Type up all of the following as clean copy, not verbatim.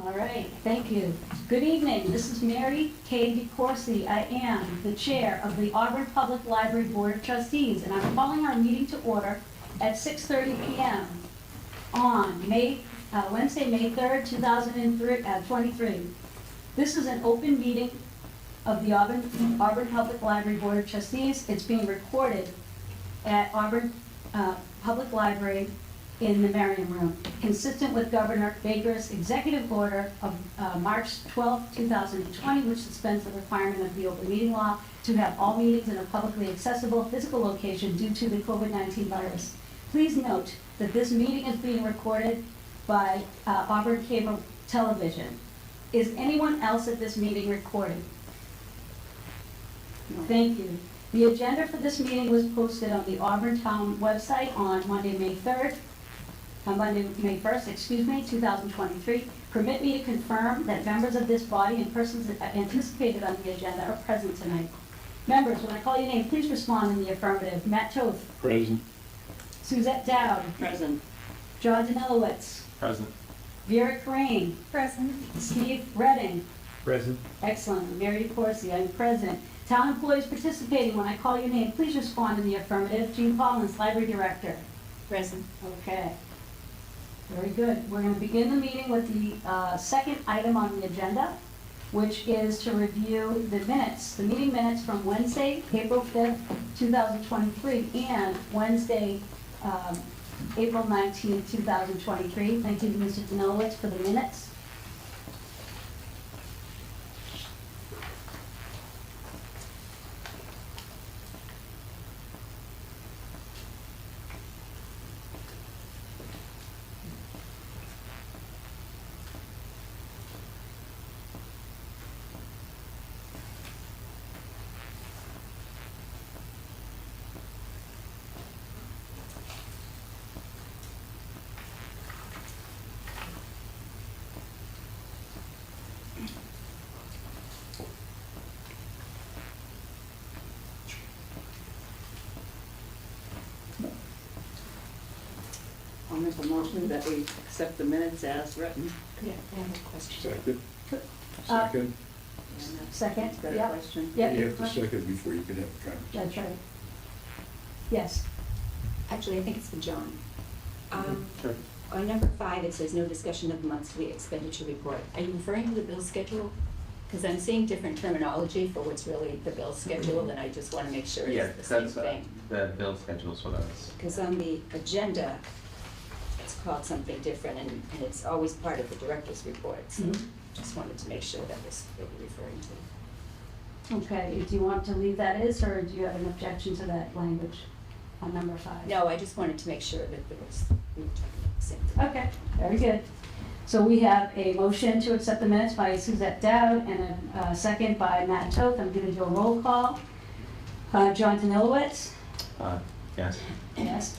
All right, thank you. Good evening, this is Mary Kay DeCourcy. I am the chair of the Auburn Public Library Board of Trustees, and I'm calling our meeting to order at 6:30 p.m. on Wednesday, May 3rd, 2023. This is an open meeting of the Auburn Public Library Board of Trustees. It's being recorded at Auburn Public Library in the Merriam Room, consistent with Governor Baker's executive order of March 12, 2020, which suspends the requirement of the open meeting law to have all meetings in a publicly accessible physical location due to the COVID-19 virus. Please note that this meeting is being recorded by Auburn Cable Television. Is anyone else at this meeting recording? No. Thank you. The agenda for this meeting was posted on the Auburn Town website on Monday, May 1st, 2023. Permit me to confirm that members of this body and persons anticipated on the agenda are present tonight. Members, when I call your name, please respond in the affirmative. Matt Toth. Present. Suzette Dowd. Present. John Danilowitz. Present. Vera Crane. Present. Steve Redding. Present. Excellent. Mary DeCourcy, I'm present. Town employees participating, when I call your name, please respond in the affirmative. Jean Collins, Library Director. Present. Okay. Very good. We're going to begin the meeting with the second item on the agenda, which is to review the minutes, the meeting minutes from Wednesday, April 5th, 2023, and Wednesday, April 19th, 2023. Thank you to Mr. Danilowitz for the minutes. I'll make a motion that we accept the minutes as written. Yeah, I have a question. Second. Second. And Second, got a yeah. question? Yeah. You have to second before you can have a conversation. That's right. Yes. Actually, I think it's for John. Sure. On number 5, it says no discussion of the monthly expenditure report. Are you referring to the bill schedule? Because I'm seeing different terminology for what's really the bill schedule, and I just want to make sure Yeah, it's the same that's thing. the bill schedule, so that's. Because on the agenda, it's called something different, and it's always part of the director's report. So just wanted to make sure that was what you're referring to. Okay, do you want to leave that as, or do you have an objection to that language on number 5? No, I just wanted to make sure that there was, we were talking about the same thing. Okay, very good. So we have a motion to accept the minutes by Suzette Dowd and a second by Matt Toth. I'm going to do a roll call. John Danilowitz? Yes. Yes.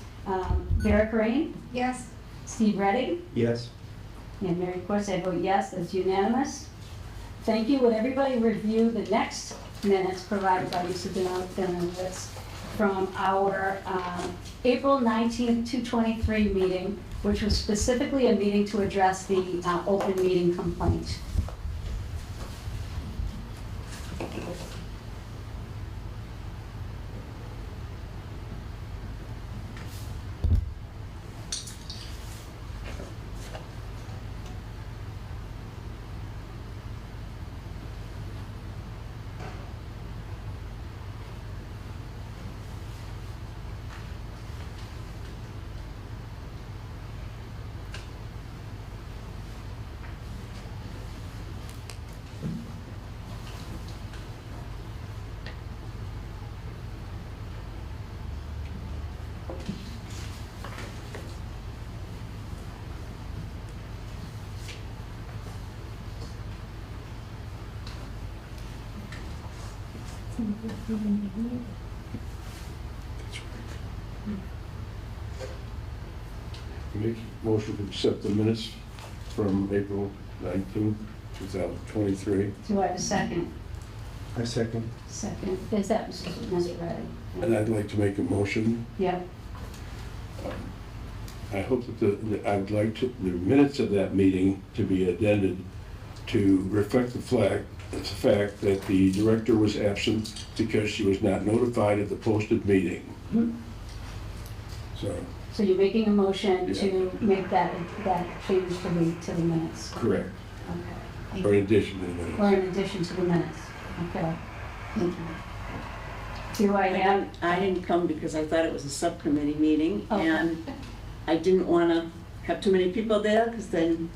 Vera Crane? Yes. Steve Redding? Yes. And Mary Corsi, I vote yes, that's unanimous. Thank you. Would everybody review the next minutes provided by Mr. Danilowitz from our April 19th, 2023 meeting, which was specifically a meeting to address the open meeting complaint. Make a motion to accept the minutes from April 19th, 2023. Do I have a second? I second. Second. Is that Mr. Redding? And I'd like to make a motion Yep. I hope that I would like the minutes of that meeting to be addended to reflect the fact that the director was absent because she was not notified of the posted meeting. Mhm. So you're making a motion to make that change to the minutes? Correct. Okay. Or in addition to the minutes. Or in addition to the minutes? Okay. Thank you. Do I have? I didn't come because I thought it was a subcommittee meeting, Oh. and I didn't want to have too many people there, because then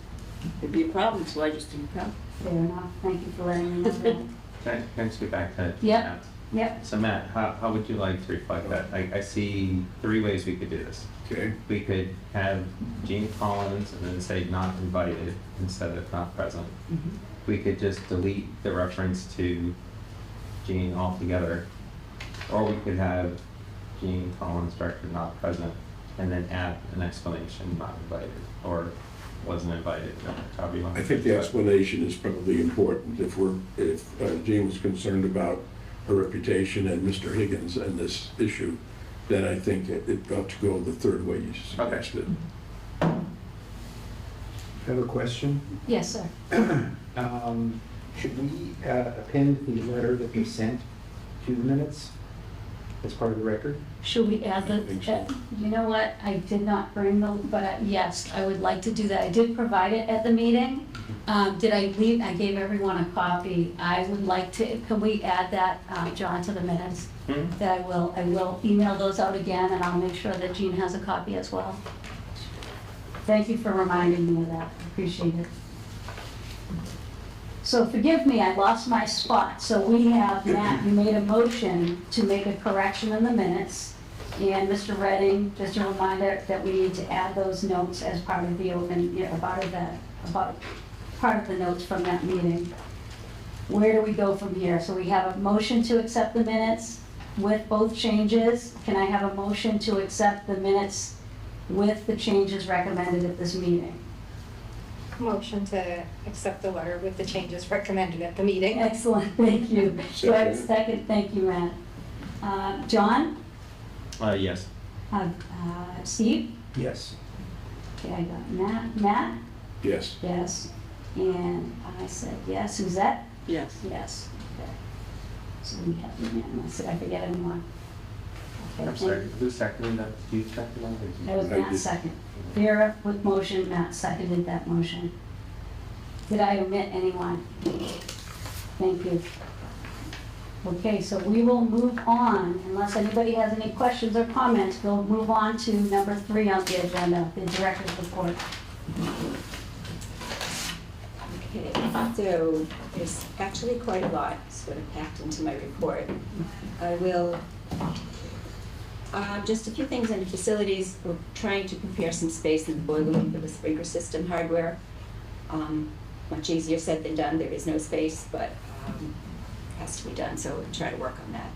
it'd be a problem, so I just didn't come. Fair enough. Thank you for letting me know that. Can I just get back to Yep. Matt? Yep. So Matt, how would you like to reflect that? I see 3 ways we could do this. Okay. We could have Gene Collins and then say not invited instead of not present. Mhm. We could just delete the reference to Gene altogether. Or we could have Gene Collins, director, not present, and then add an explanation, not invited, or wasn't invited, however you want. I think the explanation is probably important if Jean was concerned about her reputation and Mr. Higgins and this issue, then I think it got to go the third way you suggested. I have a question. Yes, sir. Should we append the letter that was sent to the minutes as part of the record? Should we add I think so. you know what, I did not bring the, but yes, I would like to do that. I did provide it at the meeting. Did I leave, I gave everyone a copy. I would like to, can we add that, John, to the minutes? Mhm. That I will email those out again, and I'll make sure that Jean has a copy as well. Thank you for reminding me of that, appreciate it. So forgive me, I lost my spot. So we have, Matt, you made a motion to make a correction in the minutes. And Mr. Redding, just a reminder that we need to add those notes as part of the open, part of the notes from that meeting. Where do we go from here? So we have a motion to accept the minutes with both changes. Can I have a motion to accept the minutes with the changes recommended at this meeting? Motion to accept the letter with the changes recommended at the meeting. Excellent, thank you. Do I have a second? Thank you, Matt. John? Yes. Steve? Yes. Okay, I got Matt. Matt? Yes. Yes. And I said yes. Suzette? Yes. Yes. Okay. So we have unanimous. Did I forget anyone? Okay, I'm sorry, who seconded that? You seconded that? That was I Matt's did. second. Vera with motion, Matt seconded that motion. Did I omit anyone? Thank you. Okay, so we will move on, unless anybody has any questions or comments, we'll move on to number 3 on the agenda, the director's report. Okay, so there's actually quite a lot sort of packed into my report. I will, just a few things in facilities. We're trying to prepare some space in the boiler room for the sprinkler system hardware. Much easier said than done. There is no space, but has to be done, so we'll try to work on that.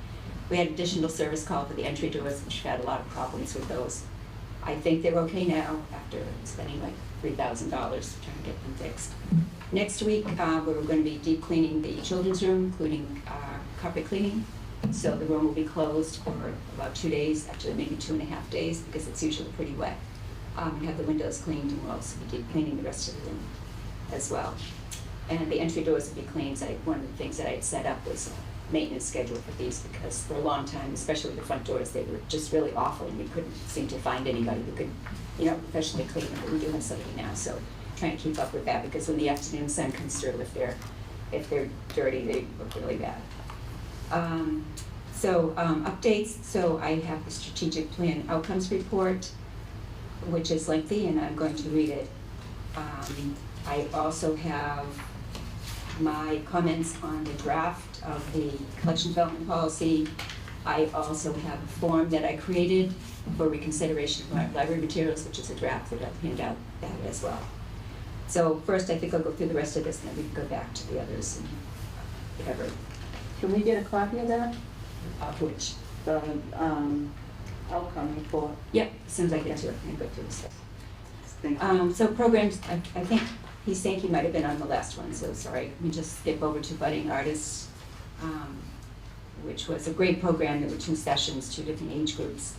We had additional service call for the entry doors, which had a lot of problems with those. I think they're okay now after spending like $3,000 trying to get them fixed. Next week, we're going to be deep cleaning the children's room, including carpet cleaning. So the room will be closed for about 2 days, actually maybe 2.5 days, because it's usually pretty wet. We have the windows cleaned, and we'll also be deep cleaning the rest of the room as well. And the entry doors will be cleaned. So one of the things that I had set up was a maintenance schedule for these, because for a long time, especially the front doors, they were just really awful, and we couldn't seem to find anybody who could, professionally clean them. But we do have somebody now, so trying to keep up with that, because when the afternoon sun comes through, if they're dirty, they look really bad. Updates. So I have the strategic plan outcomes report, which is lengthy, and I'm going to read it. I also have my comments on the draft of the collection development policy. I also have a form that I created for reconsideration of my library materials, which is a draft that I'll hand out that as well. So first, I think I'll go through the rest of this, and then we can go back to the others and whatever. Can we get a copy of that? Which, The outcome report. yep, as soon as I get to it, I'm gonna go through this stuff. Thank you. So programs, I think he's saying he might have been on the last one, so sorry. Let me just skip over to Budding Artists, which was a great program. There were 2 sessions, 2 different age groups.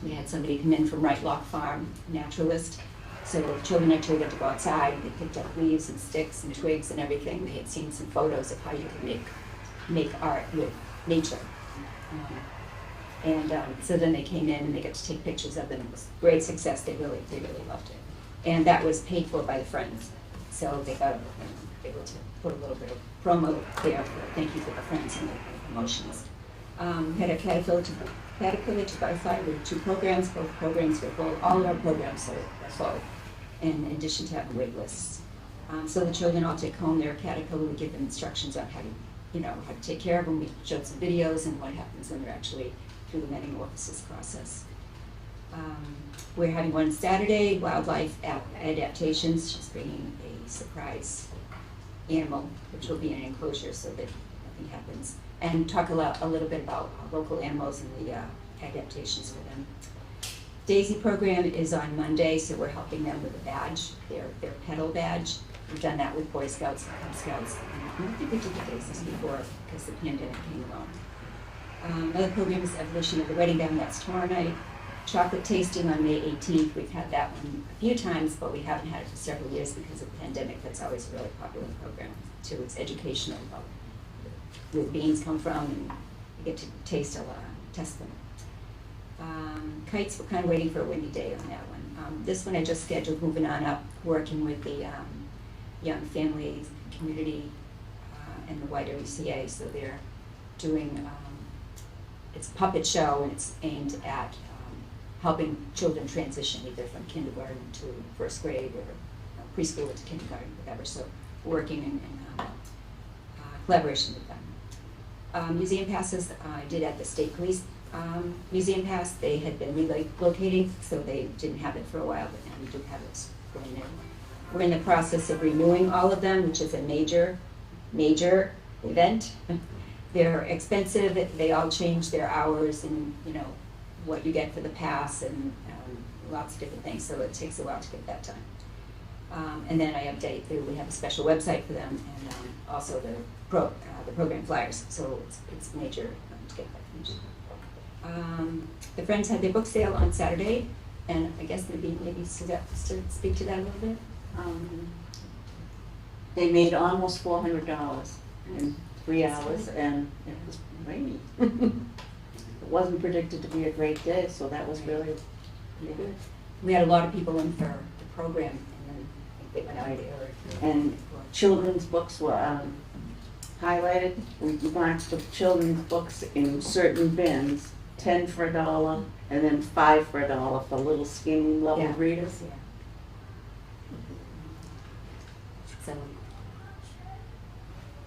We had somebody come in from Right Lock Farm, naturalist. So the children actually got to go outside. They picked up leaves and sticks and twigs and everything. They had seen some photos of how you can make art with nature. So then they came in and they got to take pictures of them. It was great success. They really loved it. And that was paid for by the Friends. So they got able to put a little bit of promo there for thank you for the Friends and the promotions. Had a caterpillar to butterfly with 2 programs. Both programs were full. All of our programs are full, in addition to having wait lists. So the children all take home their caterpillar. We give them instructions on how to take care of them. We showed some videos and what happens when they're actually through the metamorphosis process. We're having one Saturday, wildlife adaptations. She's bringing a surprise animal, which will be in an enclosure so that nothing happens. And talk a little bit about local animals and the adaptations for them. Daisy program is on Monday, so we're helping them with a badge, their pedal badge. We've done that with Boy Scouts and Cub Scouts. I don't think we did the Daisies before because the pandemic came along. Another program is Evolution of the Wedding Gown. That's tomorrow night. Chocolate tasting on May 18th. We've had that one a few times, but we haven't had it for several years because of the pandemic. That's always a really popular program, too. It's educational about where beans come from, and you get to taste a lot, test them. Kites, we're kind of waiting for a windy day on that one. This one I just scheduled, moving on up, working with the Young Families Community and the YWCA. So they're doing, it's a puppet show, and it's aimed at helping children transition either from kindergarten to first grade or preschool to kindergarten, whatever. So working in collaboration with them. Museum passes, I did at the State Police Museum Pass. They had been relocating, so they didn't have it for a while, but now we do have it going in. We're in the process of renewing all of them, which is a major event. They're expensive. They all change their hours and, what you get for the pass and lots of different things, so it takes a while to get that done. And then I update, we have a special website for them, and also the program flyers, so it's major to get that finished. The Friends had their book sale on Saturday, and I guess maybe Suzette to speak to that a little bit. They made almost $400 in 3 hours, and it was rainy. It wasn't predicted to be a great day, so that was really good. We had a lot of people in for the program, and then I think they went out early. And children's books were highlighted. We marked the children's books in certain bins, 10 for $1, and then 5 for $1 for little skinny level Yeah. readers. Yeah. So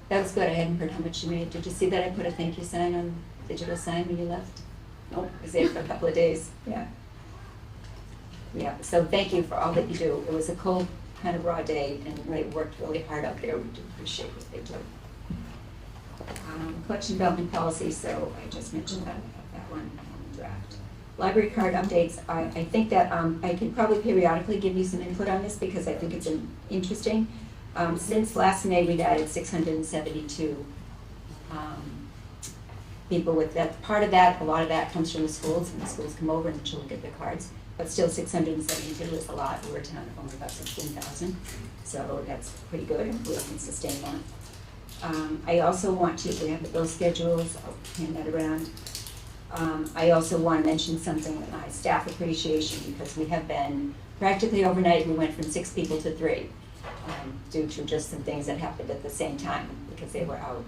that was good. I hadn't heard how much you made. Did you see that I put a thank you sign on, digital sign when you left? Nope. I was there for a couple of days. Yeah. Yeah. So thank you for all that you do. It was a cold, kind of raw day, and they worked really hard out there. We do appreciate what they do. Collection development policy. So I just mentioned that one on the draft. Library card updates. I think that I can probably periodically give you some input on this because I think it's interesting. Since last May, we've added 672 people with that. Part of that, a lot of that comes from the schools, and the schools come over and the children get their cards. But still, 672 is a lot. We're a town of only about 16,000, so that's pretty good. We can sustain that. I also want to, we have the bill schedules. I'll hand that around. I also want to mention something with my staff appreciation, because we have been practically overnight. We went from 6 people to 3 due to just some things that happened at the same time because they were out.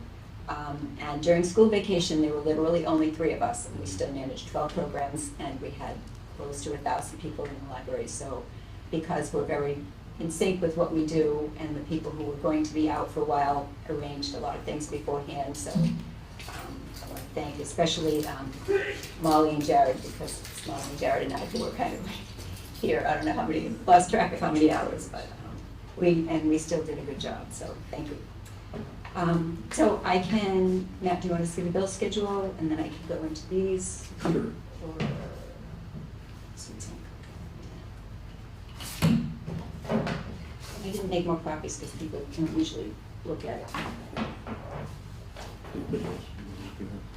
And during school vacation, there were literally only 3 of us, and we still managed 12 programs, and we had close to 1,000 people in the library. So because we're very in sync with what we do, and the people who were going to be out for a while arranged a lot of things beforehand. So I want to thank especially Molly and Jared, because it's Molly and Jared and I who were kind of here. I don't know how many, lost track of how many hours, but we still did a good job, so thank you. So I can, Matt, do you want to see the bill schedule, and then I can go into these? Sure. Or, I didn't make more copies because people don't usually look at it.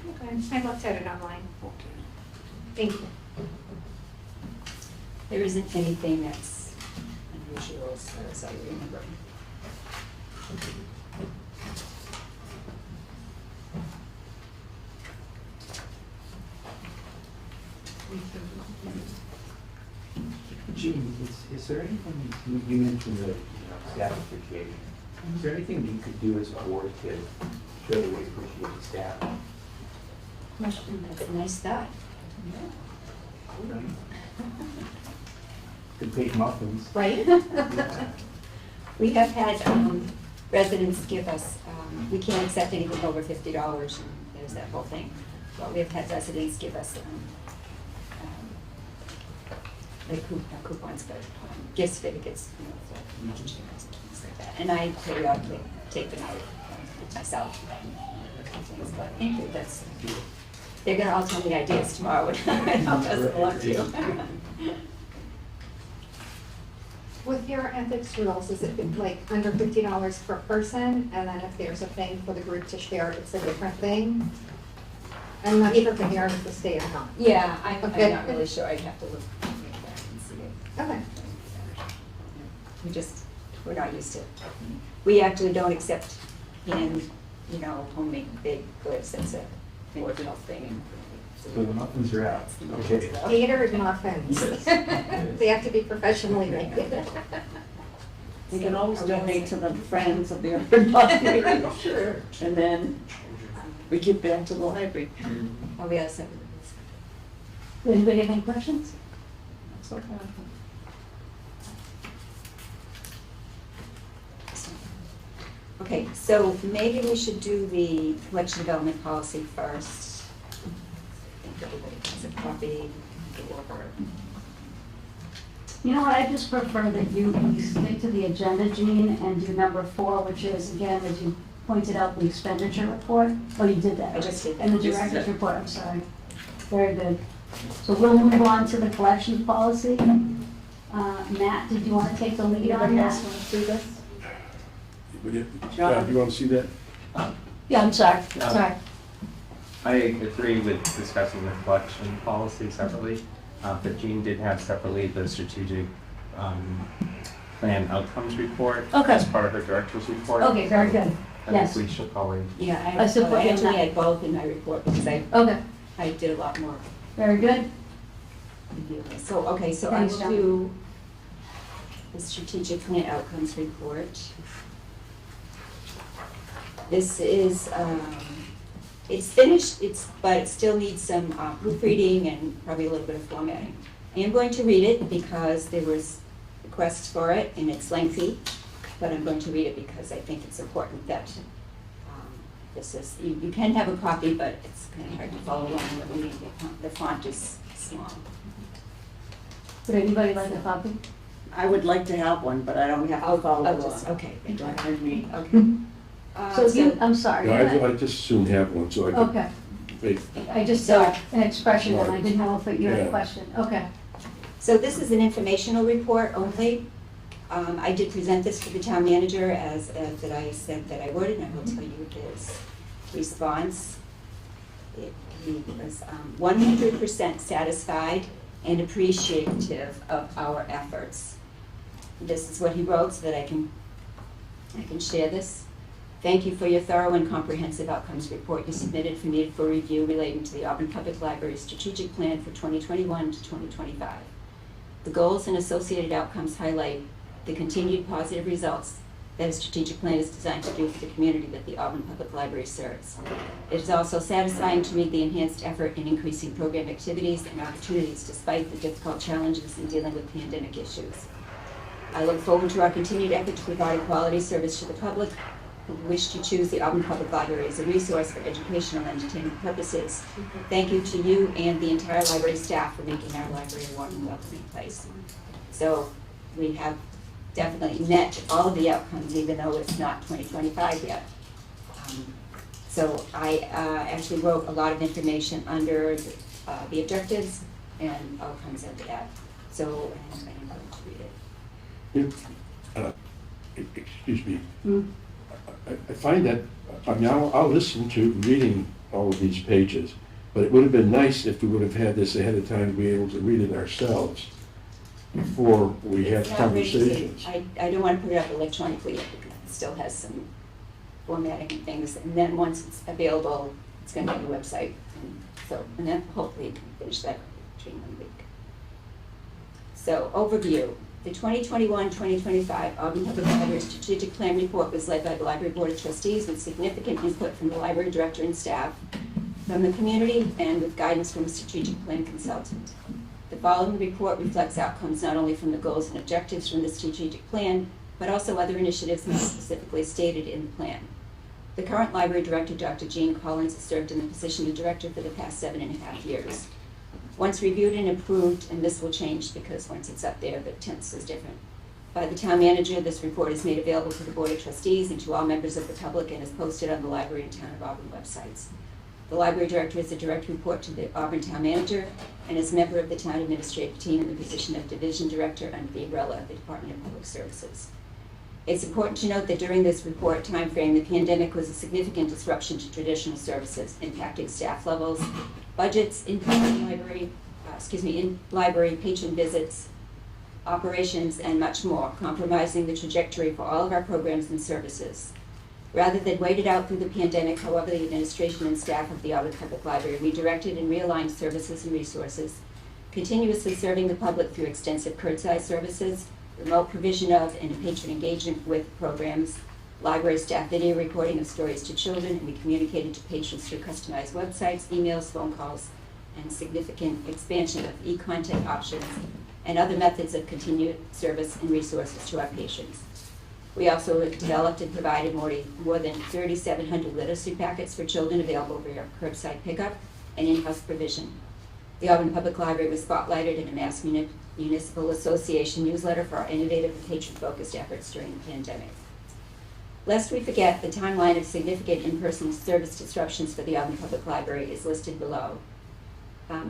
Okay, I looked at it online. Thank you. There isn't anything that's unusual as far as I remember. Gene, is there anything, you mentioned the, staff appreciation. Is there anything that you could do as a board to show that we appreciate the staff? Question, that's a nice thought. Could bake muffins. Right? We have had residents give us, we can't accept anything over $50, and there's that whole thing. But we have had residents give us, like not coupons, but gift certificates, for kitchen and things like that. And I periodically take them out myself. But anyway, that's, they're gonna all tell me ideas tomorrow, and I'll pass it along to you. With your ethics rules, is it like under $50 per person? And then if there's a thing for the group to share, it's a different thing? I'm not sure for here if the state or not. Yeah, I'm Okay. not really sure, I'd have to look back and see it. Okay. We're not used to it. We actually don't accept in, homemade baked goods, that's a ordinal thing. So the muffins are out. Okay. Catered muffins. They have to be professionally made. You can always donate to the Friends of the Urban Library. Sure. And then we give back to the library. Oh, we also. Does anybody have any questions? So, Okay, so maybe we should do the collection development policy first. I think everybody has a copy, go over it. You know what, I just prefer that you stick to the agenda, Jean, and do number 4, which is, again, as you pointed out, the expenditure report. Oh, you did that. I just did that. And the director's report, I'm sorry. Very good. So we'll move on to the collections policy. Matt, did you want to take the lead on anybody else that? want to see this? John, do you want to see that? Yeah, I'm sorry, No. sorry. I agree with discussing the collection policy separately, but Jean did have separately the strategic plan outcomes report Okay. as part of her director's report. Okay, very good. I Yes. think we should probably, Yeah, I support I you on actually that. had both in my report because Okay, I did a lot more. very good. So, okay, so I Thanks, will John. do the strategic plan outcomes report. This is, it's finished, but it still needs some proofreading and probably a little bit of formatting. I am going to read it because there was requests for it and it's lengthy, but I'm going to read it because I think it's important that this is, you can have a copy, but it's kind of hard to follow along with reading. The font is small. Would anybody like a copy? I would like to have one, but I don't have to follow Oh, along. just, okay. Go ahead, me. Okay. So you, I'm sorry. No, I just soon have one, so I can Okay, make, I just saw an expression and I didn't know if you had a Yeah. question. Okay. So this is an informational report only. I did present this to the town manager as that I said that I would, and I will tell you his response. He was 100% satisfied and appreciative of our efforts. This is what he wrote so that I can share this. Thank you for your thorough and comprehensive outcomes report you submitted for me for review relating to the Auburn Public Library strategic plan for 2021 to 2025. The goals and associated outcomes highlight the continued positive results that a strategic plan is designed to do for the community that the Auburn Public Library serves. It is also satisfying to read the enhanced effort in increasing program activities and opportunities despite the difficult challenges in dealing with pandemic issues. I look forward to our continued effort to provide a quality service to the public who wish to choose the Auburn Public Library as a resource for educational and entertainment purposes. Thank you to you and the entire library staff for making our library a warm and welcoming place. So we have definitely met all of the outcomes, even though it's not 2025 yet. So I actually wrote a lot of information under the objectives and outcomes under that. So I'm going to read it. excuse me. Hmm. I find that, I mean, I'll listen to reading all of these pages, but it would have been nice if we would have had this ahead of time to be able to read it ourselves. before we have It's not ready to- conversations. I don't want to put it up electronically yet because it still has some formatting and things. And then once it's available, it's going to be on the website. And then hopefully you can finish that between 1 week. So overview. The 2021-2025 Auburn Public Library Strategic Plan Report was led by the Library Board of Trustees with significant input from the library director and staff, from the community, and with guidance from a strategic plan consultant. The following report reflects outcomes not only from the goals and objectives from the strategic plan, but also other initiatives not specifically stated in the plan. The current library director, Dr. Jean Collins, has served in the position of director for the past 7.5 years. Once reviewed and approved, and this will change because once it's up there, the tense is different, by the town manager, this report is made available to the Board of Trustees and to all members of the public and is posted on the Library and Town of Auburn websites. The library director is a direct report to the Auburn Town Manager and is a member of the town administrative team in the position of division director under the umbrella of the Department of Public Services. It's important to note that during this report timeframe, the pandemic was a significant disruption to traditional services, impacting staff levels, budgets, in library patron visits, operations, and much more, compromising the trajectory for all of our programs and services. Rather than wait it out through the pandemic, however, the administration and staff of the Auburn Public Library redirected and realigned services and resources, continuously serving the public through extensive curbside services, remote provision of and patron engagement with programs, library staff video recording of stories to children, and we communicated to patrons through customized websites, emails, phone calls, and significant expansion of e-content options and other methods of continued service and resources to our patrons. We also developed and provided more than 3,700 literacy packets for children available via curbside pickup and in-house provision. The Auburn Public Library was spotlighted in a Mass Municipal Association newsletter for our innovative and patron-focused efforts during the pandemic. Lest we forget, the timeline of significant in-person service disruptions for the Auburn Public Library is listed below.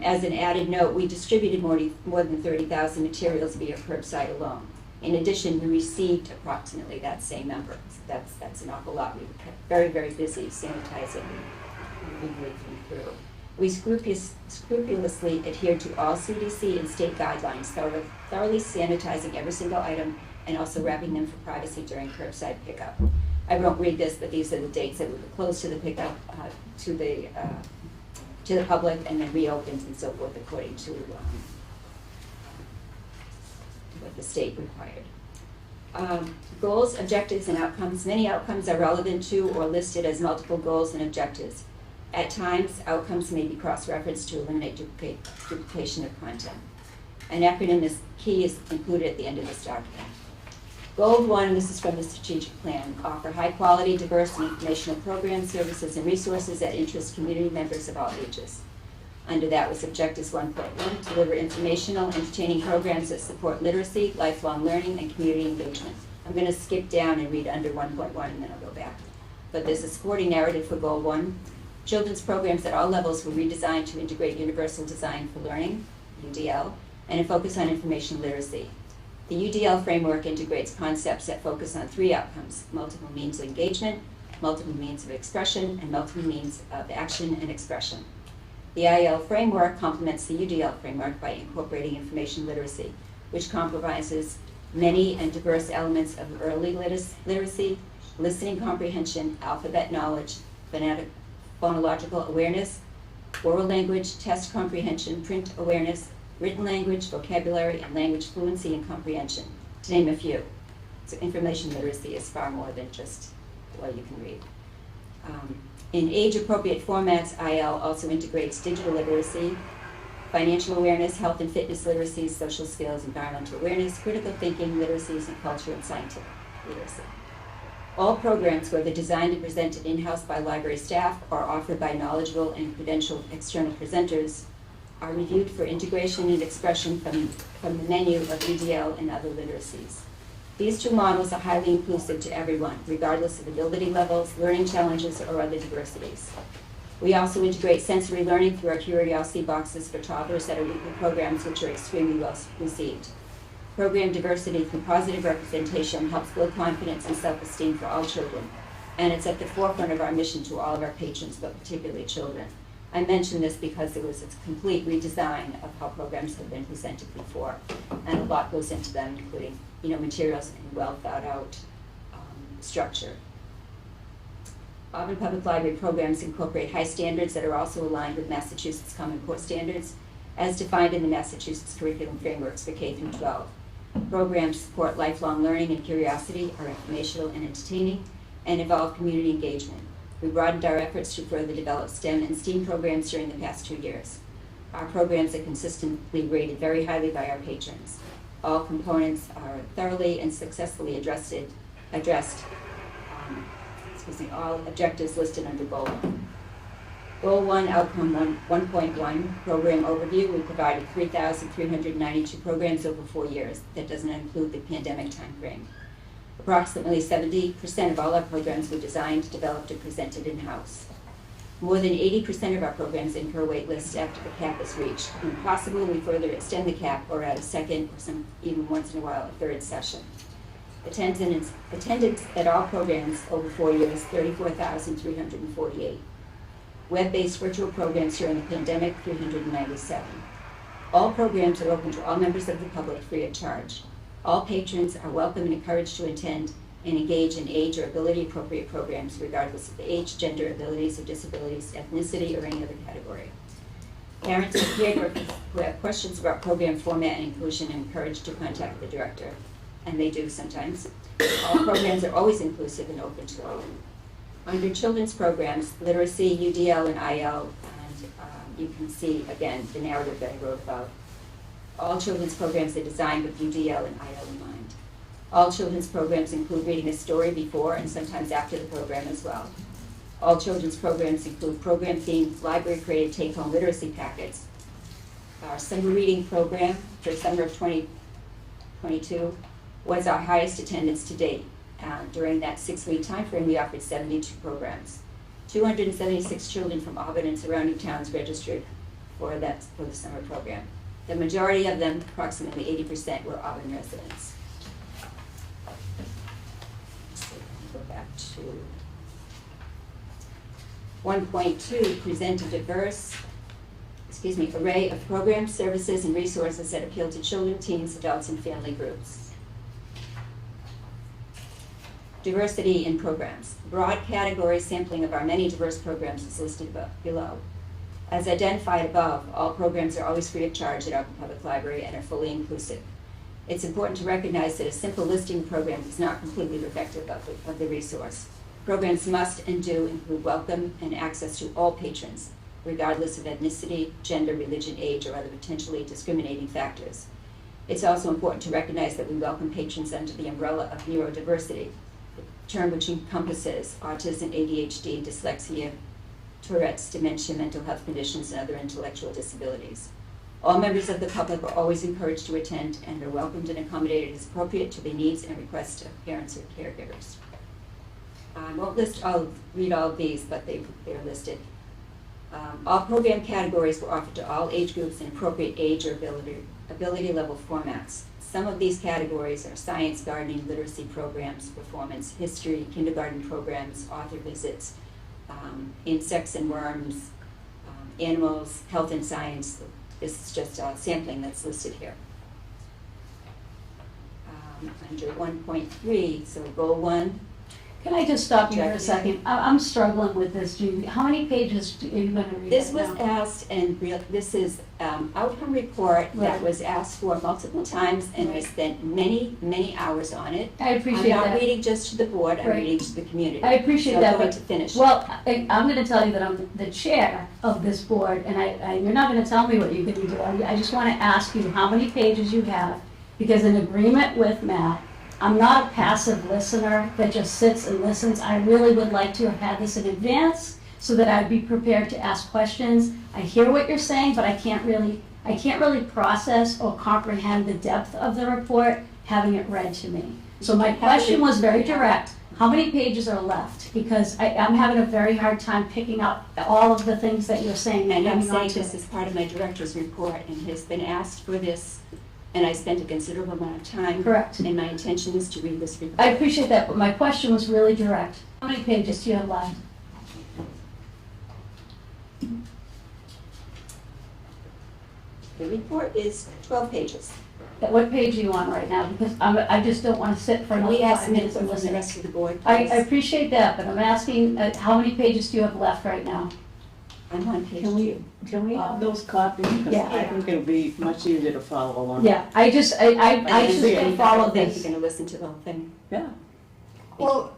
As an added note, we distributed more than 30,000 materials via curbside alone. In addition, we received approximately that same number. So that's an awful lot. We were kept very, very busy sanitizing and moving through. We scrupulously adhered to all CDC and state guidelines, thoroughly sanitizing every single item and also wrapping them for privacy during curbside pickup. I won't read this, but these are the dates that we were closed to the pickup, to the public, and then reopened and so forth according to what the state required. Goals, objectives, and outcomes. Many outcomes are relevant to or listed as multiple goals and objectives. At times, outcomes may be cross-referenced to eliminate duplication of content. An acronym key is included at the end of this document. Goal 1, this is from the strategic plan, offer high-quality, diverse, and informational programs, services, and resources that interest community members of all ages. Under that was Objectives 1.1, deliver informational, entertaining programs that support literacy, lifelong learning, and community engagement. I'm going to skip down and read under 1.1 and then I'll go back. But there's a supporting narrative for Goal 1. Children's programs at all levels were redesigned to integrate universal design for learning, UDL, and a focus on information literacy. The UDL framework integrates concepts that focus on 3 outcomes: multiple means of engagement, multiple means of expression, and multiple means of action and expression. The IL framework complements the UDL framework by incorporating information literacy, which comprises many and diverse elements of early literacy, listening comprehension, alphabet knowledge, phonological awareness, oral language, test comprehension, print awareness, written language, vocabulary, and language fluency and comprehension, to name a few. So information literacy is far more than just what you can read. In age-appropriate formats, IL also integrates digital literacy, financial awareness, health and fitness literacy, social skills, environmental awareness, critical thinking literacies, and culture and scientific literacy. All programs, whether designed and presented in-house by library staff or offered by knowledgeable and credentialed external presenters, are reviewed for integration and expression from the menu of UDL and other literacies. These 2 models are highly inclusive to everyone, regardless of ability levels, learning challenges, or other diversities. We also integrate sensory learning through our curiosity boxes for toddlers that are weekly programs, which are extremely well received. Program diversity through positive representation helps build confidence and self-esteem for all children, and it's at the forefront of our mission to all of our patrons, but particularly children. I mention this because it was a complete redesign of how programs have been presented before, and a lot goes into them, including, materials and well thought out structure. Auburn Public Library programs incorporate high standards that are also aligned with Massachusetts Common Core standards, as defined in the Massachusetts curriculum frameworks for K through 12. Programs support lifelong learning and curiosity, are informational and entertaining, and involve community engagement. We broadened our efforts to further develop STEM and STEAM programs during the past 2 years. Our programs are consistently rated very highly by our patrons. All components are thoroughly and successfully addressed, all objectives listed under Goal 1. Goal 1, Outcome 1.1, Program Overview. We provided 3,392 programs over 4 years. That does not include the pandemic timeframe. Approximately 70% of all our programs were designed, developed, and presented in-house. More than 80% of our programs incur wait lists after the cap is reached. When possible, we further extend the cap or add a second, or even once in a while, a third session. Attendance at all programs over 4 years, 34,348. Web-based virtual programs during the pandemic, 397. All programs are open to all members of the public free of charge. All patrons are welcome and encouraged to attend and engage in age or ability appropriate programs regardless of age, gender, abilities, or disabilities, ethnicity, or any other category. Parents and caregivers who have questions about program format and inclusion are encouraged to contact the director, and they do sometimes. All programs are always inclusive and open to all. Under children's programs, literacy, UDL, and IL, and you can see, again, the narrative that I wrote about. All children's programs are designed with UDL and IL in mind. All children's programs include reading a story before and sometimes after the program as well. All children's programs include program-themed, library-created take-home literacy packets. Our summer reading program for summer of 2022 was our highest attendance to date. During that 6-week time frame, we offered 72 programs. 276 children from Auburn and surrounding towns registered for the summer program. The majority of them, approximately 80%, were Auburn residents. Go back to 1.2, present a diverse, array of programs, services, and resources that appeal to children, teens, adults, and family groups. Diversity in programs. Broad category sampling of our many diverse programs is listed below. As identified above, all programs are always free of charge at Auburn Public Library and are fully inclusive. It's important to recognize that a simple listing of programs is not completely reflective of the resource. Programs must and do include welcome and access to all patrons, regardless of ethnicity, gender, religion, age, or other potentially discriminating factors. It's also important to recognize that we welcome patrons under the umbrella of neurodiversity, a term which encompasses autism, ADHD, dyslexia, Tourette's, dementia, mental health conditions, and other intellectual disabilities. All members of the public are always encouraged to attend and are welcomed and accommodated as appropriate to the needs and requests of parents or caregivers. I won't read all of these, but they're listed. All program categories were offered to all age groups in appropriate age or ability level formats. Some of these categories are science, gardening, literacy programs, performance, history, kindergarten programs, author visits, insects and worms, animals, health and science. This is just a sampling that's listed here. Under 1.3, so goal 1. Can I just stop you for a second? I'm struggling with this, Judy. How many pages are you going to read? This right was now? asked, and this is outcome report that Right. was asked for multiple times, and I Right. spent many, many hours on it. I appreciate I'm not that. reading just to the board, I'm Right. reading to the community. I appreciate So that, I'm going but- to finish. Well, I'm going to tell you that I'm the chair of this board, and you're not going to tell me what you're going to do. I just want to ask you how many pages you have, because in agreement with Matt, I'm not a passive listener that just sits and listens. I really would like to have had this in advance so that I'd be prepared to ask questions. I hear what you're saying, but I can't really process or comprehend the depth of the report having it read to me. So my question was very direct. How many pages are left? Because I'm having a very hard time picking up all of the things that you're saying. And I'm hanging on saying to this it. is part of my director's report, and has been asked for this, and I spent a considerable amount of time. Correct. And my intention is to read this report. I appreciate that, but my question was really direct. How many pages do you have left? The report is 12 pages. What page are you on right now? Because I just don't want to sit for another We have 5 some minutes input and from the listen. rest of the board. I please. appreciate that, but I'm asking, how many pages do you have left right now? I'm on page Can we, 2. can we have those copies? Because Yeah. I think it'll be much easier to follow along. Yeah, I just can't follow I think this. you're gonna listen to the whole thing. Yeah. Well,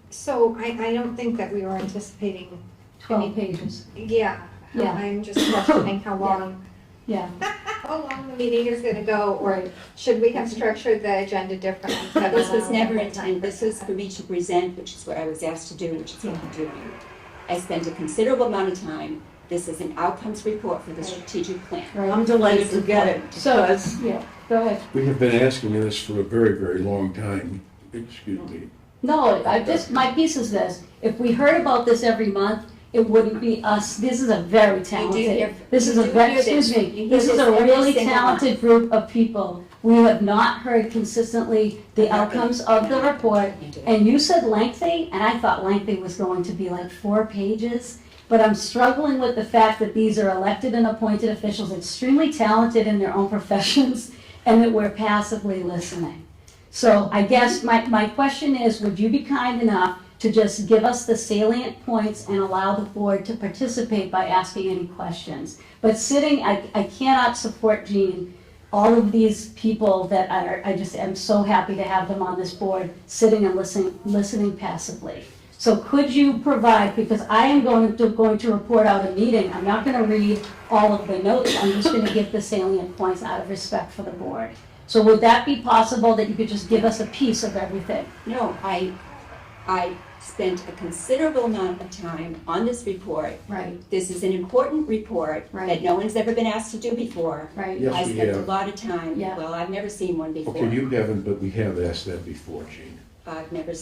so I don't think that we were anticipating, 12 pages, yeah. Yeah. I'm just questioning how long, yeah. how long the meeting is gonna go, or Right. should we have structured the agenda differently? This was never intended, this was for me to present, which is what I was asked to do, which is what I'm doing. I spent a considerable amount of time, this is an outcomes report for the strategic plan. I'm delighted to get it So, because yeah, go ahead. We have been asking this for a very, very long time. Excuse me. No, my piece is this, if we heard about this every month, it wouldn't be us, this is a very talented, this is a, excuse me, this is a really talented group of people. We have not heard consistently the outcomes of the report, and you said lengthy, and I thought lengthy was going to be like 4 pages, but I'm struggling with the fact that these are elected and appointed officials, extremely talented in their own professions, and that we're passively listening. So I guess my question is, would you be kind enough to just give us the salient points and allow the board to participate by asking any questions? But sitting, I cannot support Jean, all of these people that I just am so happy to have them on this board, sitting and listening passively. So could you provide, because I am going to report out a meeting, I'm not gonna read all of the notes, I'm just gonna give the salient points out of respect for the board. So would that be possible, that you could just give us a piece of everything? No, I spent a considerable amount of time on this report. Right, This is an important report Right. that no one's ever been asked to do before. right. Yes, I we spent a have. lot of time, Yeah. well, I've never seen one before. Okay, you haven't, but we have asked that before, Gene. I've never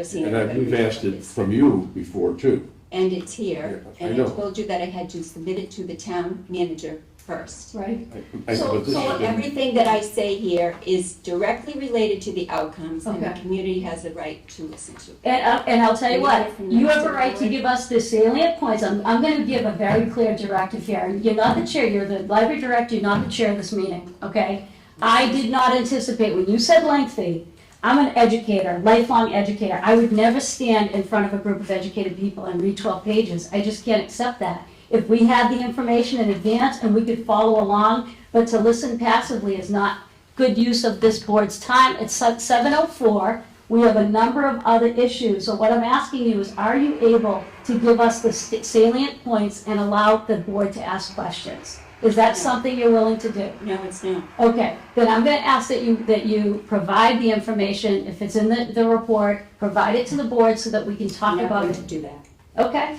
seen And it. we've asked it from you before, too. And it's here, Yeah, I and I know. told you that I had to submit it to the town manager first. Right, I- So, but this so has been- everything that I say here is directly related to the outcomes, and the Okay. community has a right to listen to. and I'll tell you what, you have a right to Board. give us the salient points, I'm gonna give a very clear directive here. You're not the chair, you're the library director, you're not the chair of this meeting, okay? I did not anticipate, when you said lengthy, I'm an educator, lifelong educator. I would never stand in front of a group of educated people and read 12 pages. I just can't accept that. If we had the information in advance and we could follow along, but to listen passively is not good use of this board's time. It's 7:04. We have a number of other issues. So what I'm asking you is, are you able to give us the salient points and allow the board to ask questions? Is that something you're willing to do? No, it's not. Okay, then I'm gonna ask that you provide the information, if it's in the report, provide it to the board so that we can talk I'm not about going it. to do that. Okay.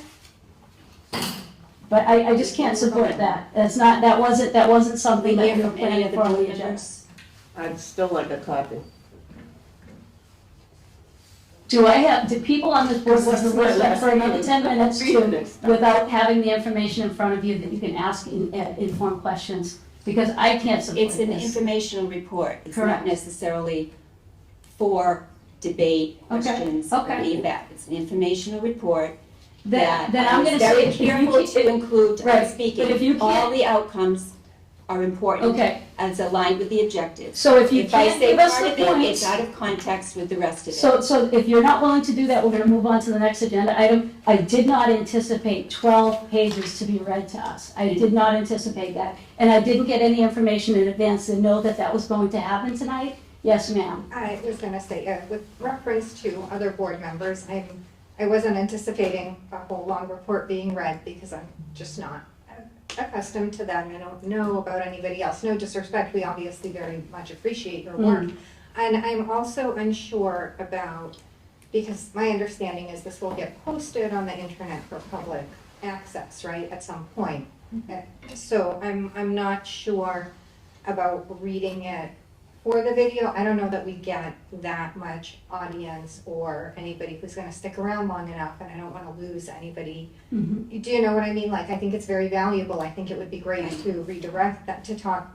But I just can't support that. That wasn't something that we were planning for on the agenda. I'd still like a copy. Do people on this board want to listen for another 10 minutes without having the information in front of you that you can ask informed questions? Because I can't support It's an this. informational report. It's not Correct. necessarily for debate, Okay, questions, or okay. any of that. It's an informational report Then that I'm I gonna was say, very if you careful keep- to include, Right, I'm but speaking. if you All can't- the outcomes are important Okay, as aligned with the objectives. so if you If I can't say give us part the of it, points. it's out of context with the rest of it. So if you're not willing to do that, we're gonna move on to the next agenda item. I did not anticipate 12 pages to be read to us. I did not anticipate that. And I didn't get any information in advance to know that that was going to happen tonight. Yes, ma'am. I was gonna say, with reference to other board members, I wasn't anticipating a whole long report being read because I'm just not accustomed to that and I don't know about anybody else. No disrespect, we obviously very much appreciate your work. And I'm also unsure about, because my understanding is this will get posted on the internet for public access, right, at some point. So I'm not sure about reading it for the video. I don't know that we get that much audience or anybody who's gonna stick around long enough, and I don't wanna lose anybody. Mhm. Do you know what I mean? Like, I think it's very valuable. I think it would be great to redirect that, to talk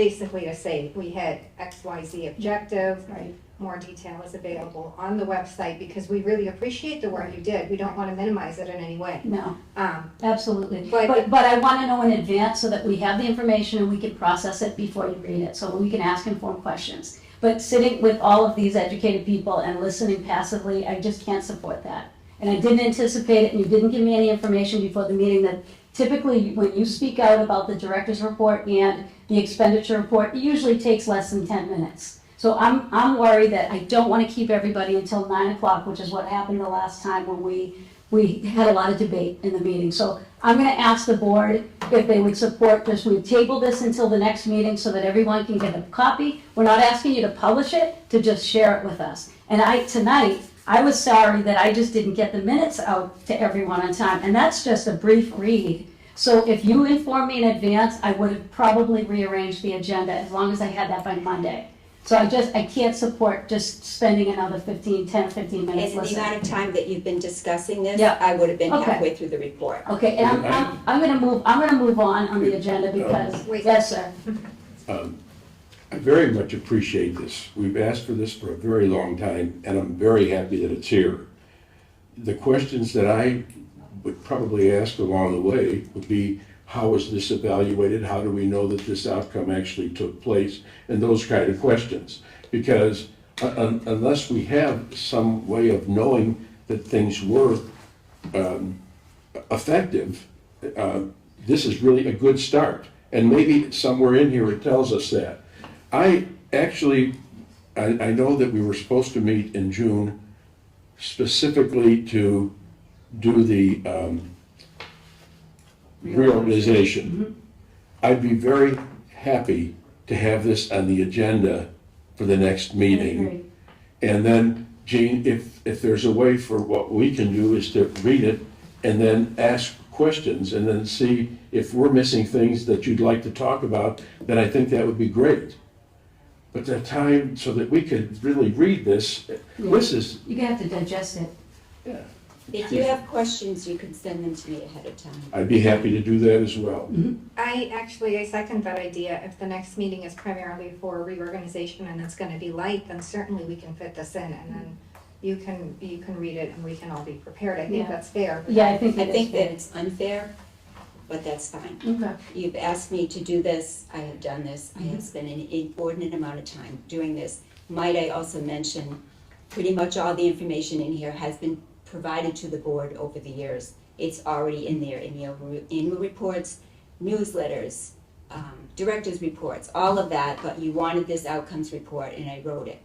basically to say, we had XYZ objective, Right. more detail is available on the website, because we really appreciate the work you did. We don't want to minimize it in any way. No, Um, absolutely. But- But I want to know in advance so that we have the information and we can process it before you read it, so we can ask informed questions. But sitting with all of these educated people and listening passively, I just can't support that. And I didn't anticipate it, and you didn't give me any information before the meeting that typically when you speak out about the director's report and the expenditure report, it usually takes less than 10 minutes. So I'm worried that I don't want to keep everybody until 9 o'clock, which is what happened the last time when we had a lot of debate in the meeting. So I'm going to ask the board if they would support this. We table this until the next meeting so that everyone can get a copy. We're not asking you to publish it, to just share it with us. And tonight, I was sorry that I just didn't get the minutes out to everyone on time, and that's just a brief read. So if you informed me in advance, I would have probably rearranged the agenda as long as I had that by Monday. So I can't support just spending another 10 or 15 minutes And the listening. amount of time that you've been discussing this, Yeah. I would have been Okay. halfway through the report. Okay, and I'm gonna move on the agenda because, Wait. yes, sir. I very much appreciate this. We've asked for this for a very long time, and I'm very happy that it's here. The questions that I would probably ask along the way would be, how is this evaluated? How do we know that this outcome actually took place? And those kind of questions. Because unless we have some way of knowing that things were effective, this is really a good start. And maybe somewhere in here it tells us that. I know that we were supposed to meet in June specifically to do the reorganization. I'd be very happy to have this on the agenda for the next meeting. And then, Jean, if there's a way for what we can do is to read it and then ask questions and then see if we're missing things that you'd like to talk about, then I think that would be great. But the time so that we could really read this is, You're gonna have to digest it. yeah, If you have questions, you can send them to me ahead of time. I'd be happy to do that as well. I second that idea. If the next meeting is primarily for reorganization and it's gonna be light, then certainly we can fit this in, and then you can read it and we can all be prepared. I think Yeah. that's fair. Yeah, I think I it is think that fair. it's unfair, but that's fine. Okay. You've asked me to do this, I have done this, I have spent an inordinate amount of time doing this. Might I also mention, pretty much all the information in here has been provided to the board over the years. It's already in there in your annual reports, newsletters, director's reports, all of that, but you wanted this outcomes report and I wrote it.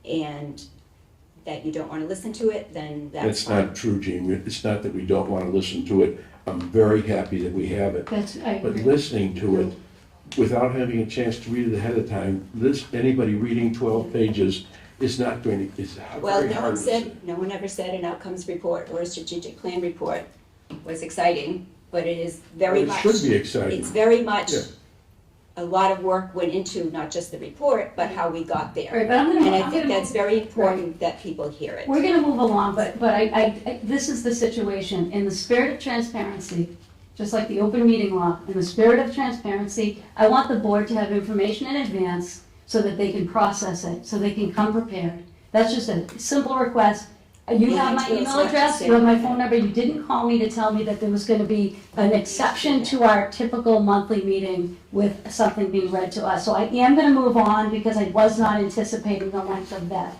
And that you don't want to listen to it, then that's That's fine. not true, Gene. It's not that we don't want to listen to it. I'm very happy that we have it. I But agree. listening to it without having a chance to read it ahead of time, anybody reading 12 pages is not going to, it's Well, very hard to say. no one ever said an outcomes report or a strategic plan report was exciting, but it is very Well, much. it should be exciting. It's very much, Yeah. a lot of work went into not just the report, but how we got there. Right, but And I think that's very important that people hear it. We're gonna move along, but this is the situation. In the spirit of transparency, just like the open meeting law, in the spirit of transparency, I want the board to have information in advance so that they can process it, so they can come prepared. That's just a simple request. You have my email address, you have my phone number. You didn't call me to tell me that there was gonna be an exception to our typical monthly meeting with something being read to us. So I am gonna move on because I was not anticipating the length of that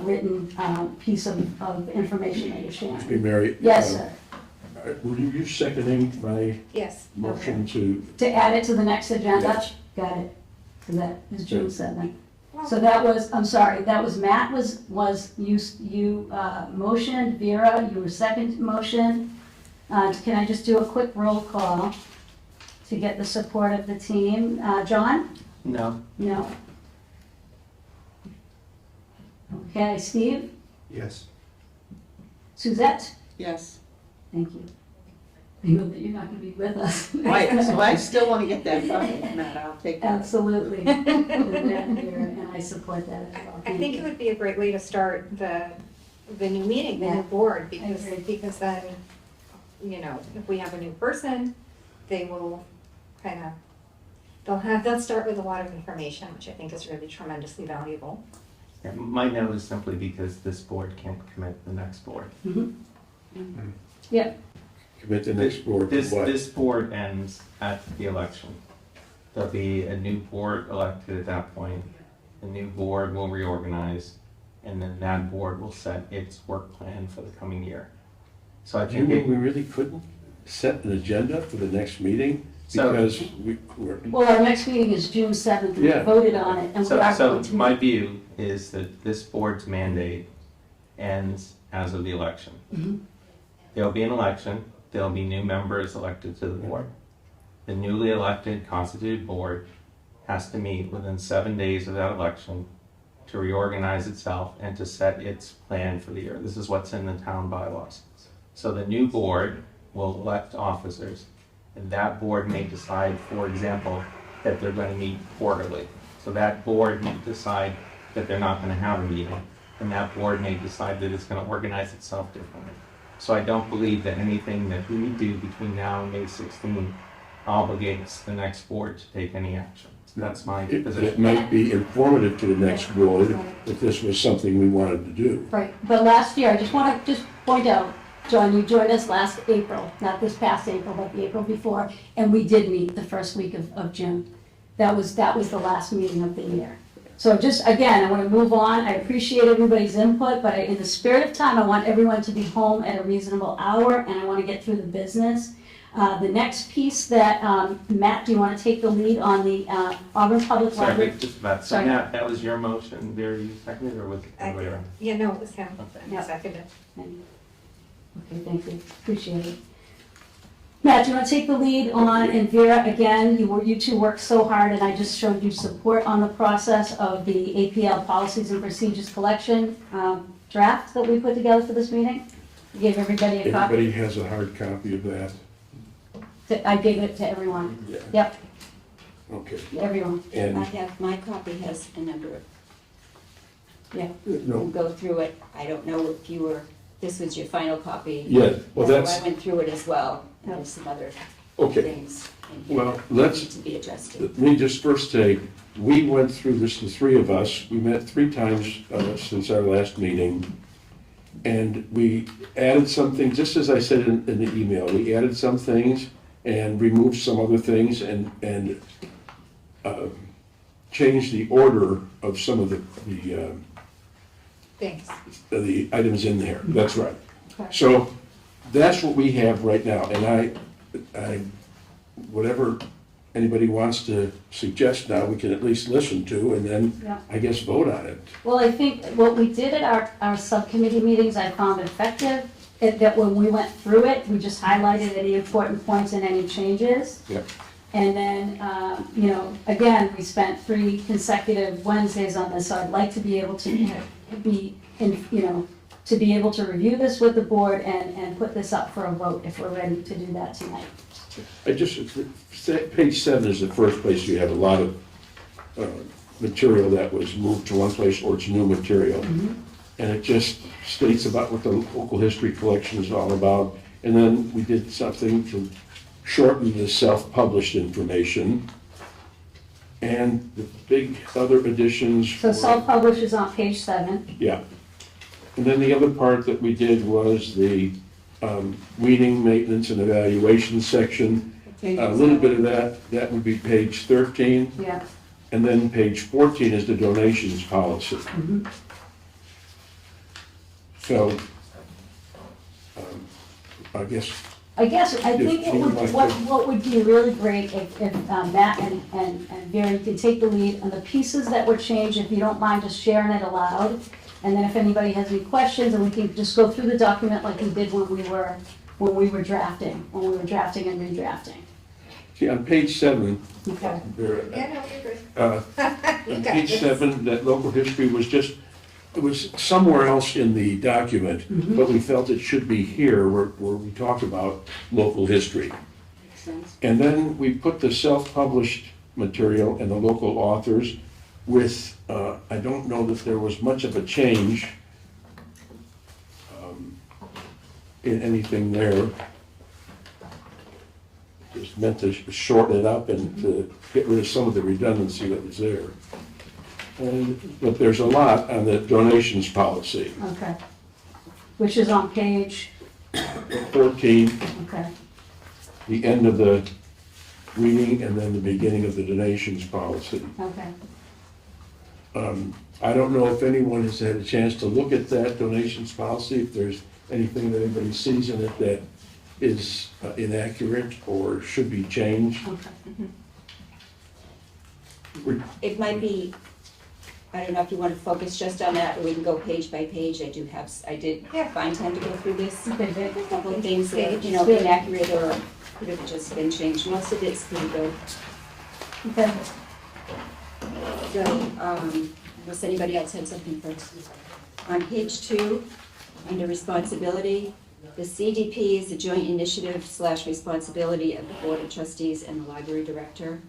written piece of information that you're sharing. Hey, Mary. Yes, sir. Were you seconding my Yes. motion to, To add it to the next agenda? Yes. Got it. So that is June 7th. So that was, I'm sorry, that was Matt you motioned, Vera, you were second motion. Can I just do a quick roll call to get the support of the team? John? No. No. Okay, Steve? Yes. Suzette? Yes. Thank you. I know that you're not gonna be with us. Right, so I still want to get that from Matt, I'll take that. Absolutely. And I support that as well. I think it would be a great way to start the new meeting, the Yeah. new board, I agree. because then, if we have a new person, they will kind of they'll start with a lot of information, which I think is really tremendously valuable. Yeah, my no is simply because this board can't commit the next board. Yeah, Commit the next board to This, what? this board ends at the election. There'll be a new board elected at that point. The new board will reorganize, and then that board will set its work plan for the coming year. So I Do you think mean we it, really couldn't set an agenda for the next meeting? So- Because we're, well, our next meeting is June 7th, and we Yeah. voted on it, and we are so going to my meet. view is that this board's mandate ends as of the election. Mhm. There'll be an election, there'll be new members elected to the board. The newly elected constituted board has to meet within 7 days of that election to reorganize itself and to set its plan for the year. This is what's in the town bylaws. So the new board will elect officers, and that board may decide, for example, that they're going to meet quarterly. So that board may decide that they're not going to have a meeting, and that board may decide that it's going to organize itself differently. So I don't believe that anything that we do between now and May 16 obligates the next board to take any action. That's my it position. might be informative to the next board if this was something we wanted to do. Right, but last year, I just want to point out, John, you joined us last April, not this past April, but the April before, and we did meet the first week of June. That was the last meeting of the year. So just, again, I want to move on. I appreciate everybody's input, but in the spirit of time, I want everyone to be home at a reasonable hour, and I want to get through the business. The next piece that, Matt, do you want to take the lead on the Auburn Public Sorry, Library? just about, so Sorry. Matt, that was your motion, there you seconded, or was it the other way around? Yeah, no, it was him. Okay. I seconded. Okay, thank you, appreciate it. Matt, do you want to take the lead on, and Vera, again, you two worked so hard, and I just showed you support on the process of the APL Policies and Procedures Collection draft that we put together for this meeting. I gave everybody a copy. Everybody has a hard copy of that. I gave it to everyone. Yeah. Yep, Okay. everyone, And, My copy has a number of, yeah. we'll no, go through it. I don't know if you were, this was your final copy. yeah, well, So that's, I went through it as well, and there's some other okay. things in here Well, that let's- need to be adjusted. Let me just first say, we went through this, the three of us, we met 3 times since our last meeting, and we added some things, just as I said in the email, we added some things and removed some other things and changed the order of some of Thanks. the items in there. That's right. Okay. So that's what we have right now, and I, whatever anybody wants to suggest now, we can at least listen to, and then, Yeah. I guess, vote on it. Well, I think what we did at our subcommittee meetings, I found effective, that when we went through it, we just highlighted any important points and any changes. Yep. And then, again, we spent 3 consecutive Wednesdays on this, so I'd like to be able to to be able to review this with the board and put this up for a vote if we're ready to do that tonight. Page 7 is the first place you have a lot of material that was moved to one place, or it's new material. And it just states about what the local history collection is all about. And then we did something to shorten the self-published information. And the big other additions. So were- self-published is on page 7. Yeah. And then the other part that we did was the weeding, maintenance, and evaluation section. A little bit of that would be page 13. Yeah. And then page 14 is the donations policy. So, I guess, I think If you would like to- what would be really great if Matt and Vera could take the lead on the pieces that were changed, if you don't mind just sharing it aloud. And then if anybody has any questions, and we can just go through the document like we did when we were drafting and redrafting. see, on page 7, Okay. there, Yeah, no, you're good. You on got page this. 7, that local history was just, it was somewhere else in the document, but we felt it should be here where we talk about local history. Makes sense. And then we put the self-published material and the local authors with, I don't know that there was much of a change in anything there. It's meant to shorten it up and to get rid of some of the redundancy that was there. But there's a lot on the donations policy. Okay. Which is on page, 14, okay. the end of the reading and then the beginning of the donations policy. Okay. I don't know if anyone has had a chance to look at that donations policy, if there's anything that anybody sees in it that is inaccurate or should be changed. Okay. It might be, I don't know if you want to focus just on that, or we can go page by page. I did Yeah. find time to go through this. Okay, good. A couple of things that, Page. Good. inaccurate or could have just been changed. Most of it's pretty good. Okay. So, unless anybody else had something first. On page 2, under responsibility, the CDP is a joint initiative / responsibility of the Board of Trustees and the Library Director.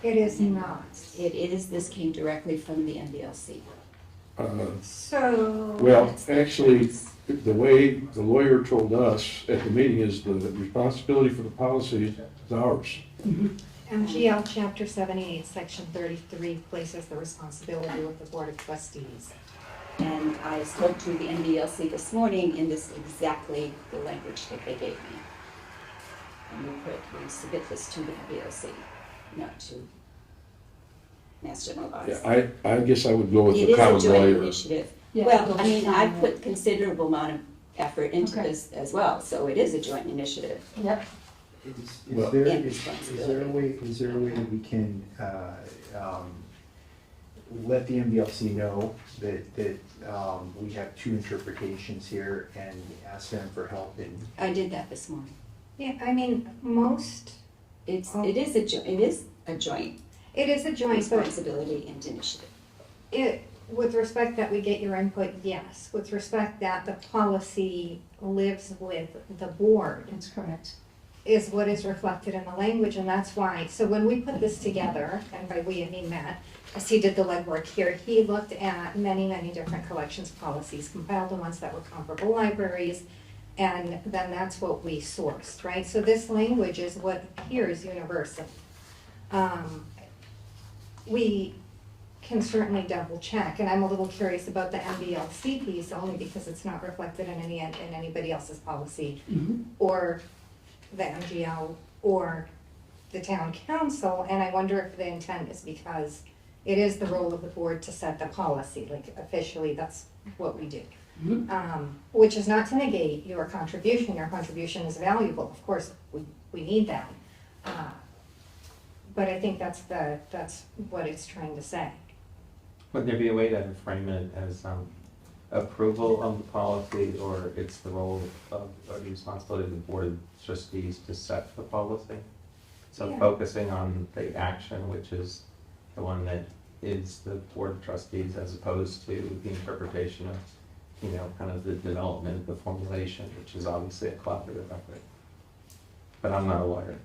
It is not. It is, this came directly from the NBLC. So. Well, actually, the way the lawyer told us at the meeting is the responsibility for the policy is ours. MGL Chapter 78, Section 33 places the responsibility with the Board of Trustees. And I spoke to the NBLC this morning, and this is exactly the language that they gave me. And we submit this to the NBLC, not to Mass General Laws. Yeah, I guess I would go with It the is a common joint lawyer. initiative. Yeah, Well, it I mean, goes I down put considerable amount of effort into Okay. this as well, so it is a joint initiative. Yep. Well- Is there And a way that we can let the MBLC know that we have two interpretations here and ask them for help in? I did that this morning. Yeah, I mean, most, It is a joint it is a joint, but responsibility and initiative. with respect that we get your input, yes. With respect that the policy lives with the board That's correct. is what is reflected in the language, and that's why. So when we put this together, and by we I mean Matt, as he did the legwork here, he looked at many, many different collections policies, compiled the ones that were comparable libraries, and then that's what we sourced, right? So this language is what appears universal. We can certainly double check, and I'm a little curious about the MBLC piece only because it's not reflected in anybody else's policy or the MGL or the town council, and I wonder if the intent is because it is the role of the board to set the policy, like officially, that's what we do. Which is not to negate your contribution is valuable, of course, we need that. But I think that's what it's trying to say. Would there be a way to frame it as approval of the policy, or it's the role of, or the responsibility of the Board of Trustees to set the policy? So Yeah. focusing on the action, which is the one that is the Board of Trustees, as opposed to the interpretation of, kind of the development, the formulation, which is obviously a collaborative effort. But I'm not a lawyer.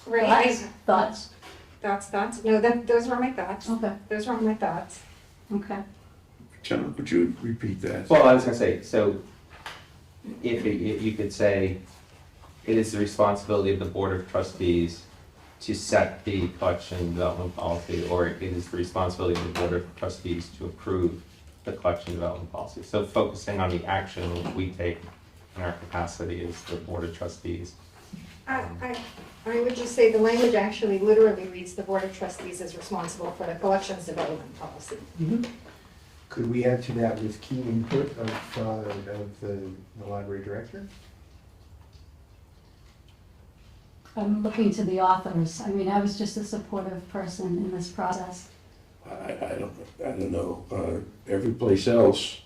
Right. Thoughts? Thoughts? No, those were my thoughts. Okay. Those were my thoughts. Okay. John, would you repeat that? Well, I was gonna say, so if you could say, it is the responsibility of the Board of Trustees to set the collection development policy, or it is the responsibility of the Board of Trustees to approve the collection development policy. So focusing on the action which we take in our capacity as the Board of Trustees. I would just say the language actually literally reads the Board of Trustees is responsible for the collections development policy. Could we add to that with key input of the library director? I'm looking to the authors. I mean, I was just a supportive person in this process. I don't know. Every place else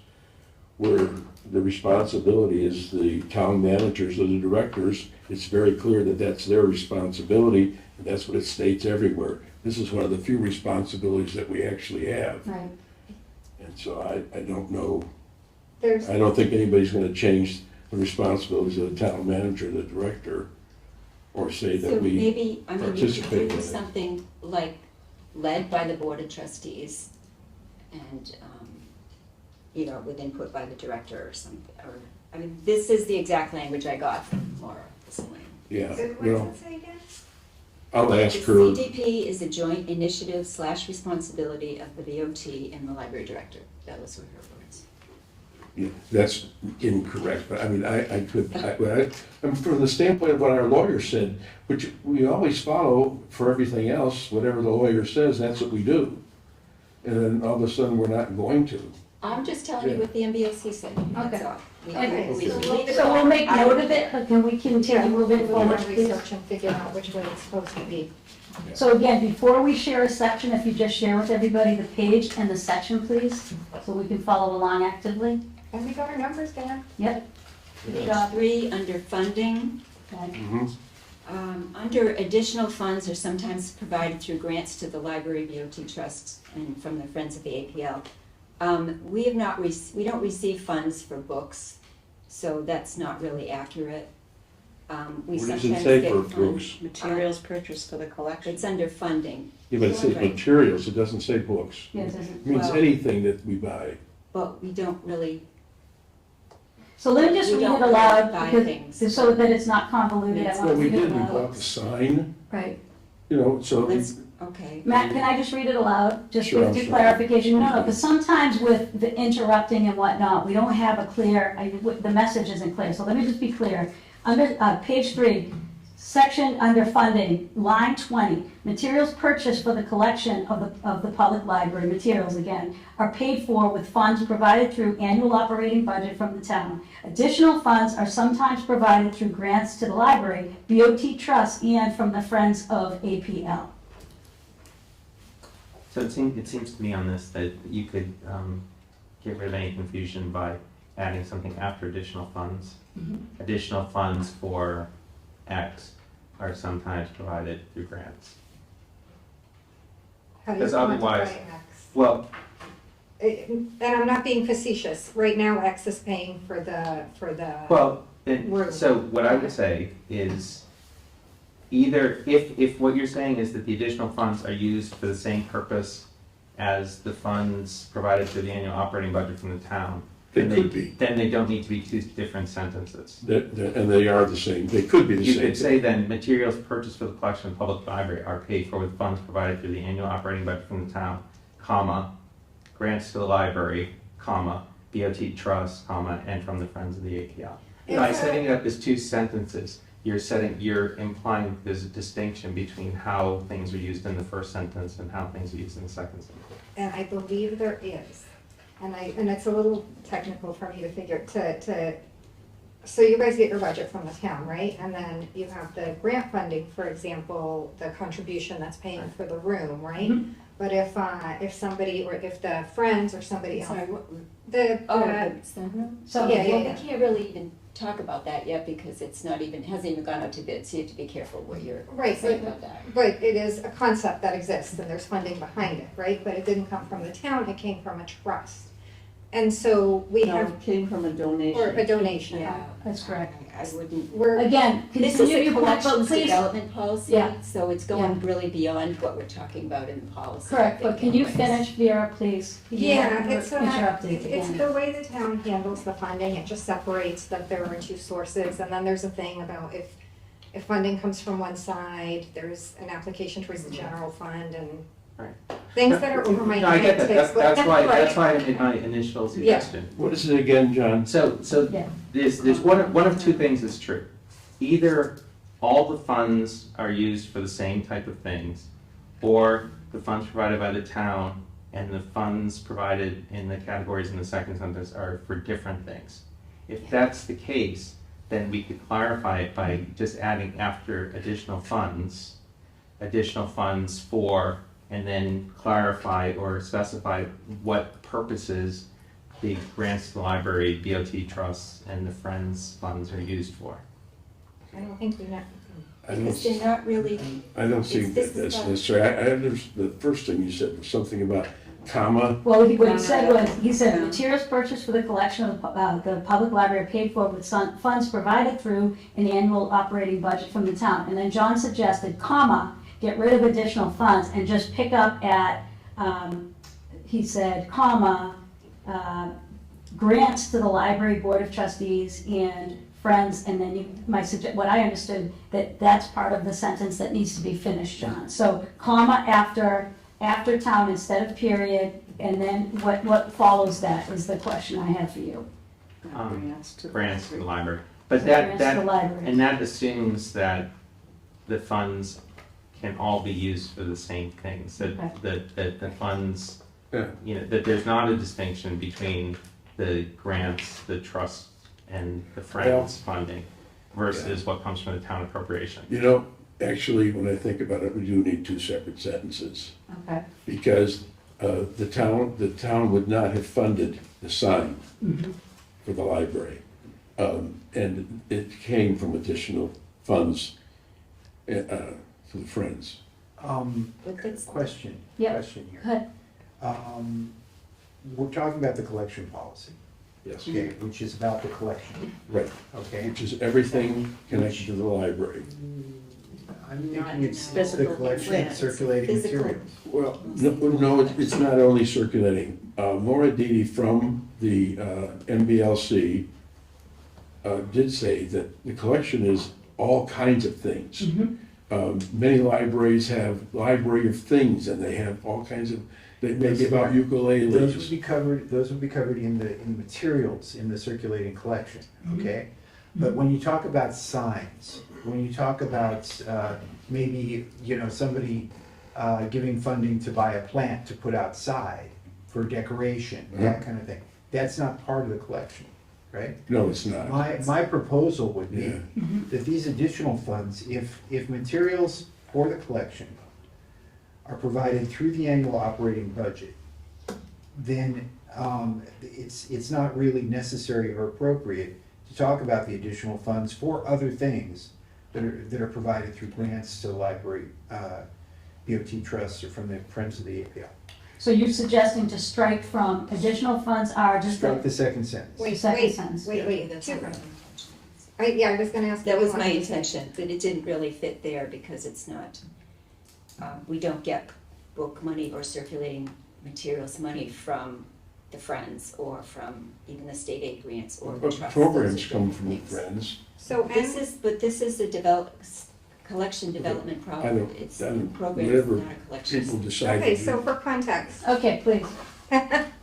where the responsibility is the town managers or the directors, it's very clear that that's their responsibility, and that's what it states everywhere. This is one of the few responsibilities that we actually have. Right. And so I don't know, There's, I don't think anybody's gonna change the responsibilities of the town manager, the director, or say So that we maybe, you could participate in do it. something like led by the Board of Trustees and, with input by the director or something, or, I mean, this is the exact language I got from Laura miscellaneous. Yeah, What does well, it say again? I'll ask The her, CDP is a joint initiative / responsibility of the BOT and the library director. That was her words. yeah, that's incorrect, but I mean, I could, I'm from the standpoint of what our lawyer said, which we always follow for everything else, whatever the lawyer says, that's what we do. And then all of a sudden, we're not going to. I'm just telling you Yeah. what the MBOC said, that's Okay. all. We- Okay, we- we so leave it So we'll alone. make note of it, but can we continue moving We'll forward, do please? research and figure out which way it's supposed to be. So again, before we share a section, if you just share with everybody the page and the section, please, so we can follow along actively. And we got our numbers down. Yep. Good Page job. 3, under funding, Okay. Mhm. under additional funds are sometimes provided through grants to the library, BOT trusts, and from the Friends of the APL. We have not, we don't receive funds for books, so that's not really accurate. We What does it sometimes say get for funds- books? Materials purchased for the collection. It's under funding, Yeah, but it says Right. materials, it doesn't say books. Yeah, it It doesn't- means Well- anything that we buy. but we don't really, So let me just We read don't it aloud, buy because, things. so that it's not convoluted, I It's- want Well, to we read it did, we aloud. bought the sign, Right. you know, so. let's, okay. Matt, can I just read it aloud, just Sure, with I'm your sorry. clarification? No, because sometimes with the interrupting and whatnot, we don't have a clear, the message isn't clear, so let me just be clear. Under, page 3, section under funding, line 20, materials purchased for the collection of the public library, materials again, are paid for with funds provided through annual operating budget from the town. Additional funds are sometimes provided through grants to the library, BOT trust, and from the Friends of APL. So it seems to me on this that you could get rid of any confusion by adding something after additional funds. Additional funds for X are sometimes provided through grants. How do you Because otherwise- quantify X? Well, And I'm not being facetious. Right now, X is paying for the. well, Room. so what I would say is either, if what you're saying is that the additional funds are used for the same purpose as the funds provided through the annual operating budget from the town, They then could be, then they don't need to be two different sentences. and they are the same, they could be the You same. could say then, materials purchased for the collection of public library are paid for with funds provided through the annual operating budget from the town, comma, grants to the library, comma, BOT trust, comma, and from the Friends of the APL. By setting it up as two sentences, you're implying there's a distinction between how things are used in the first sentence and how things are used in the second sentence. And I believe there is. And it's a little technical for me to figure, so you guys get your budget from the town, right? And then you have the grant funding, for example, the contribution that's paying for the room, right? Mhm. But if somebody, or if the Friends or somebody else, Sorry, what, the, oh, the- the sunroom? So, Yeah, yeah, Well, yeah. we can't really even talk about that yet because it's not even, hasn't even gone out to bid, so you have to be careful what you're Right, saying but- about that. but it is a concept that exists and there's funding behind it, right? But it didn't come from the town, it came from a trust. And so we No, have, it came from a donation. or a donation. Yeah. That's correct. I wouldn't. We're, Again, This is continue a your point, but collections please, development policy, Yeah. so it's going really beyond what we're talking about in the policy. correct, I but think, can you anyways. finish, Vera, please? You yeah, were it's interrupted it's again. the way the town handles the funding, it just separates that there are two sources. And then there's a thing about if funding comes from one side, there's an application towards the general fund and Right. things that are over my No, I get head. that, but that's why I made my initial suggestion. What is it again, John? So Yeah. there's one of two things that's true. Either all the funds are used for the same type of things, or the funds provided by the town and the funds provided in the categories in the second sentence are for different things. If that's the case, then we could clarify it by just adding after additional funds for, and then clarify or specify what purposes the grants to the library, BOT trusts, and the Friends funds are used for. I don't think we know. I don't, Because they're not really, I don't see It's- this that is that's not- necessary. The first thing you said was something about comma. Well, what he said was, he said, materials purchased for the collection of the public library are paid for with funds provided through an annual operating budget from the town. And then John suggested, comma, get rid of additional funds and just pick up at, he said, comma, grants to the library board of trustees and friends, and then what I understood, that's part of the sentence that needs to be finished, John. So comma after town instead of period, and then what follows that is the question I have for you. Grants to the Grants to the library. library. But So that, grants to the that, library. and that assumes that the funds can all be used for the same things, that, Okay. that the funds, Yeah. you know, that there's not a distinction between the grants, the trust, and the Friends funding versus what comes from the town appropriation. You know, actually, when I think about it, we do need two separate sentences. Okay. Because the town would not have funded the sign for the library. And it came from additional funds for the Friends. But that's, Question, Yep. question here. Good. We're talking about the collection policy, Yes. okay, which is about the collection, Right, okay? which is everything connected to the library. I'm Not thinking it's the physical collection of plans. circulating Physical. materials. Well, no, it's not only circulating. Maura Didi from the MBLC did say that the collection is all kinds of things. Many libraries have library of things, and they have all kinds of, they may give out Those would ukuleles. be covered in the materials in the circulating collection, okay? But when you talk about signs, when you talk about maybe, you know, somebody giving funding to buy a plant to put outside for decoration, that kind of thing, that's not part of the collection, right? No, it's not. My proposal would be Yeah. that these additional funds, if materials for the collection are provided through the annual operating budget, then it's not really necessary or appropriate to talk about the additional funds for other things that are provided through grants to the library, BOT trusts, or from the Friends of the APL. So you're suggesting to strike from additional funds are just Strike the the second sentence. second sentence? Wait. that's Two- not my Yeah, I was gonna ask. That if you was my wanted to- intention, but it didn't really fit there because it's not, we don't get book money or circulating materials money from the Friends or from even the state aid grants or the But trusts. programs Those are come different from the things. Friends. So, But this is a collection development I problem. don't, It's I a don't, program, whatever not a collection. people decide okay, to so do. for context, Okay, please.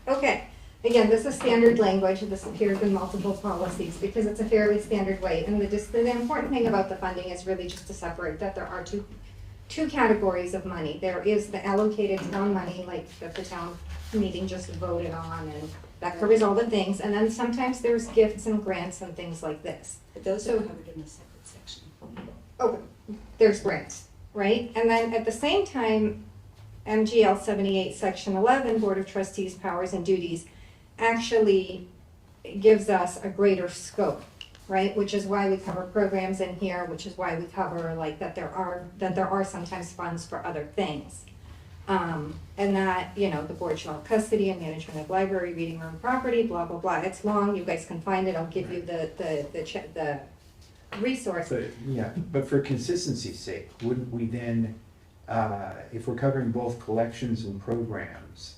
okay, again, this is standard language, this appears in multiple policies, because it's a fairly standard way, and the important thing about the funding is really just to separate that there are two categories of money. There is the allocated town money, like that the town meeting just voted on, and that covers all the things, and then sometimes there's gifts and grants and things like this. But those So- are covered in the separate section. Oh, there's grants, right? And then at the same time, MGL 78, Section 11, Board of Trustees Powers and Duties, actually gives us a greater scope, right? Which is why we cover programs in here, which is why we cover like that there are sometimes funds for other things. And that, you know, the board shall have custody and management of library, reading room, property, blah, blah, blah. It's long, you guys can find it, I'll give you the resource. But for consistency's sake, wouldn't we then, if we're covering both collections and programs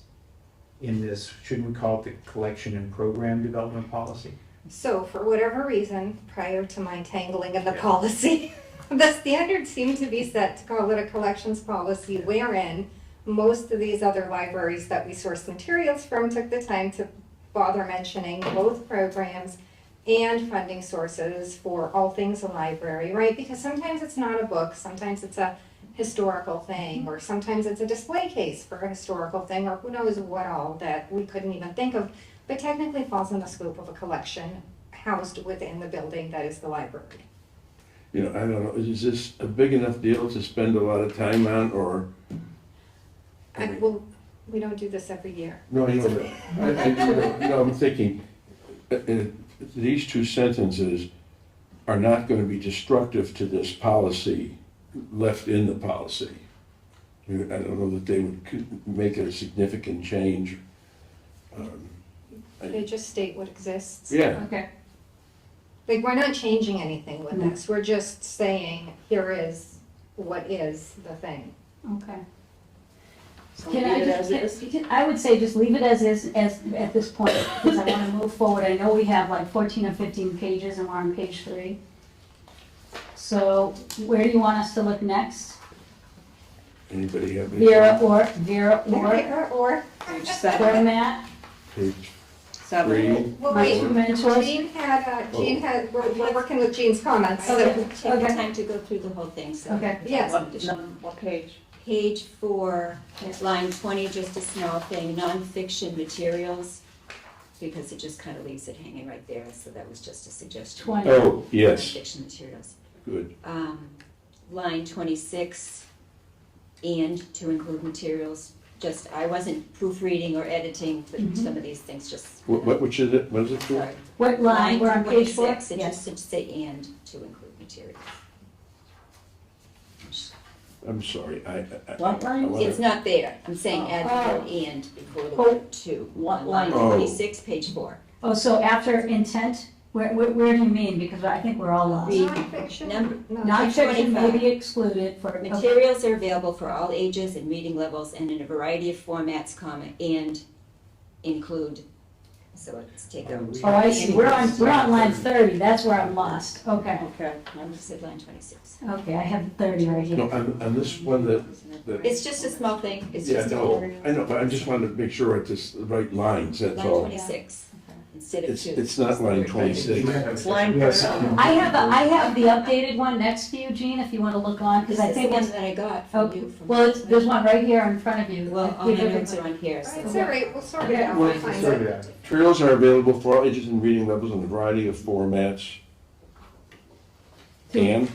in this, shouldn't we call it the collection and program development policy? So for whatever reason, prior to my tangling in the Yeah. policy, the standards seem to be set to call it a collections policy wherein most of these other libraries that we source materials from took the time to bother mentioning both programs and funding sources for all things a library, right? Because sometimes it's not a book, sometimes it's a historical thing, or sometimes it's a display case for a historical thing, or who knows what all that we couldn't even think of, but technically falls in the scope of a collection housed within the building that is the library. You know, I don't know, is this a big enough deal to spend a lot of time on, or? Well, we don't do this every year. No, I know that. I'm thinking, these two sentences are not going to be destructive to this policy left in the policy. I don't know that they could make a significant change. They just state what exists. Yeah, Okay. Like, we're not changing anything with No. this, we're just saying, here is what is the thing. Okay. So Can I leave it as just, is? I would say just leave it as is, as, at this point, because I want to move forward. I know we have like 14 or 15 pages and we're on page 3. So where do you want us to look next? Anybody have any? Vera or Page 7, format? Page 7. 3. Well, My wait, two mentors? Jean had, we're working with Jean's comments, so. Okay. Take the time to go through the whole thing, so. Okay. Yes. What page? Page 4, line 20, just a small thing, nonfiction materials, because it just kind of leaves it hanging right there, so that was just a suggestion. 20. Oh, yes, Nonfiction materials. good. Line 26, and to include materials, just, I wasn't proofreading or editing, but some of these things just. Which is it, what is it for? Sorry. What line? We're on page 4? 26, it Yes. just should say and to include materials. I'm sorry, I. What line? I wanna- It's not there, I'm saying add the word and before the word to. What On line line? 26, page 4. Oh, so after intent, where do you mean? Because I think we're all lost. Read Nonfiction? number- No. Nonfiction may 25. be excluded for. okay. Materials are available for all ages and reading levels and in a variety of formats, comma, and include, so let's take out. Oh, I see, we're on line 30, that's where I'm lost, okay. Okay. I just said line 26. Okay, I have 30 right No, here. on this one that, It's just a small thing, it's yeah, just a no, I know, but I just wanted to make sure it's just the right lines, that's line all. 26 instead of It's, 2. it's not line 26. It's line Yes. 7. I have the updated one next to you, Jean, if you want to look on, because This I is the think one it's, that I got oh, from you. well, there's one right here in front of you. Well, all my notes are on here, It's so. all right, we'll sort it out, Well, we'll find it. Materials are available for all ages and reading levels in a variety of formats. And,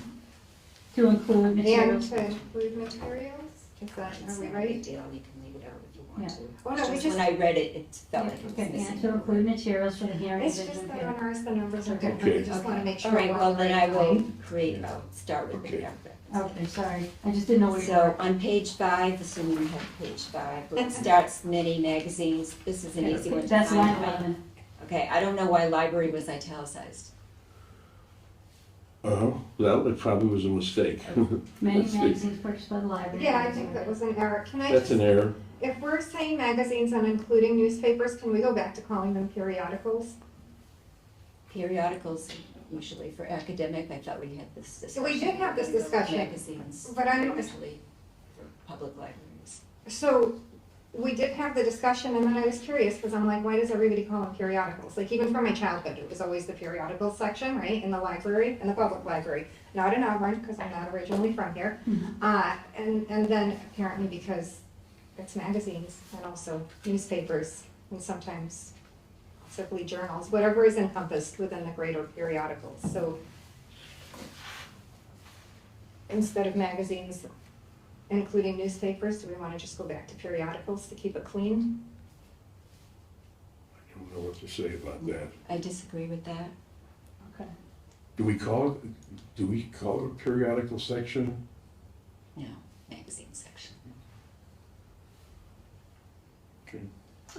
To include And materials. to include materials, is that, It's are we not a big right? deal, you can leave it out if you want Yeah. to. Oh, no, It's we just just- when I read it, it felt like it was Okay, missing. and to include materials for the hearing. It's vision, just that okay. on ours, the numbers are different, Okay. we just wanna make sure. All right, we're well, on the then I right will line. create, I'll start with the Okay. paragraph. Okay, sorry, I just didn't know where you So were. on page 5, assuming we have page 5, it starts many magazines. This is an easy one to That's line find. 11. Okay, I don't know why library was italicized. that probably was a mistake. Many Let's see. magazines purchased by the library. Yeah, I think that was an error, can I That's just, an error. if we're saying magazines and including newspapers, can we go back to calling them periodicals? Periodicals, usually for academic, I thought we had this discussion. We did have this discussion, Magazines, but I'm- usually for public libraries. So, we did have the discussion, and then I was curious, because I'm like, why does everybody call them periodicals? Like, even from my childhood, it was always the periodical section, right, in the library, in the public library. Not in Auburn, because I'm not originally from here. And then apparently because it's magazines, and also newspapers, and sometimes simply journals, whatever is encompassed within the greater periodicals, so. Instead of magazines, including newspapers, do we want to just go back to periodicals to keep it clean? I don't know what to say about that. I disagree with that. Okay. Do we call it a periodical section? No, magazine section. Okay.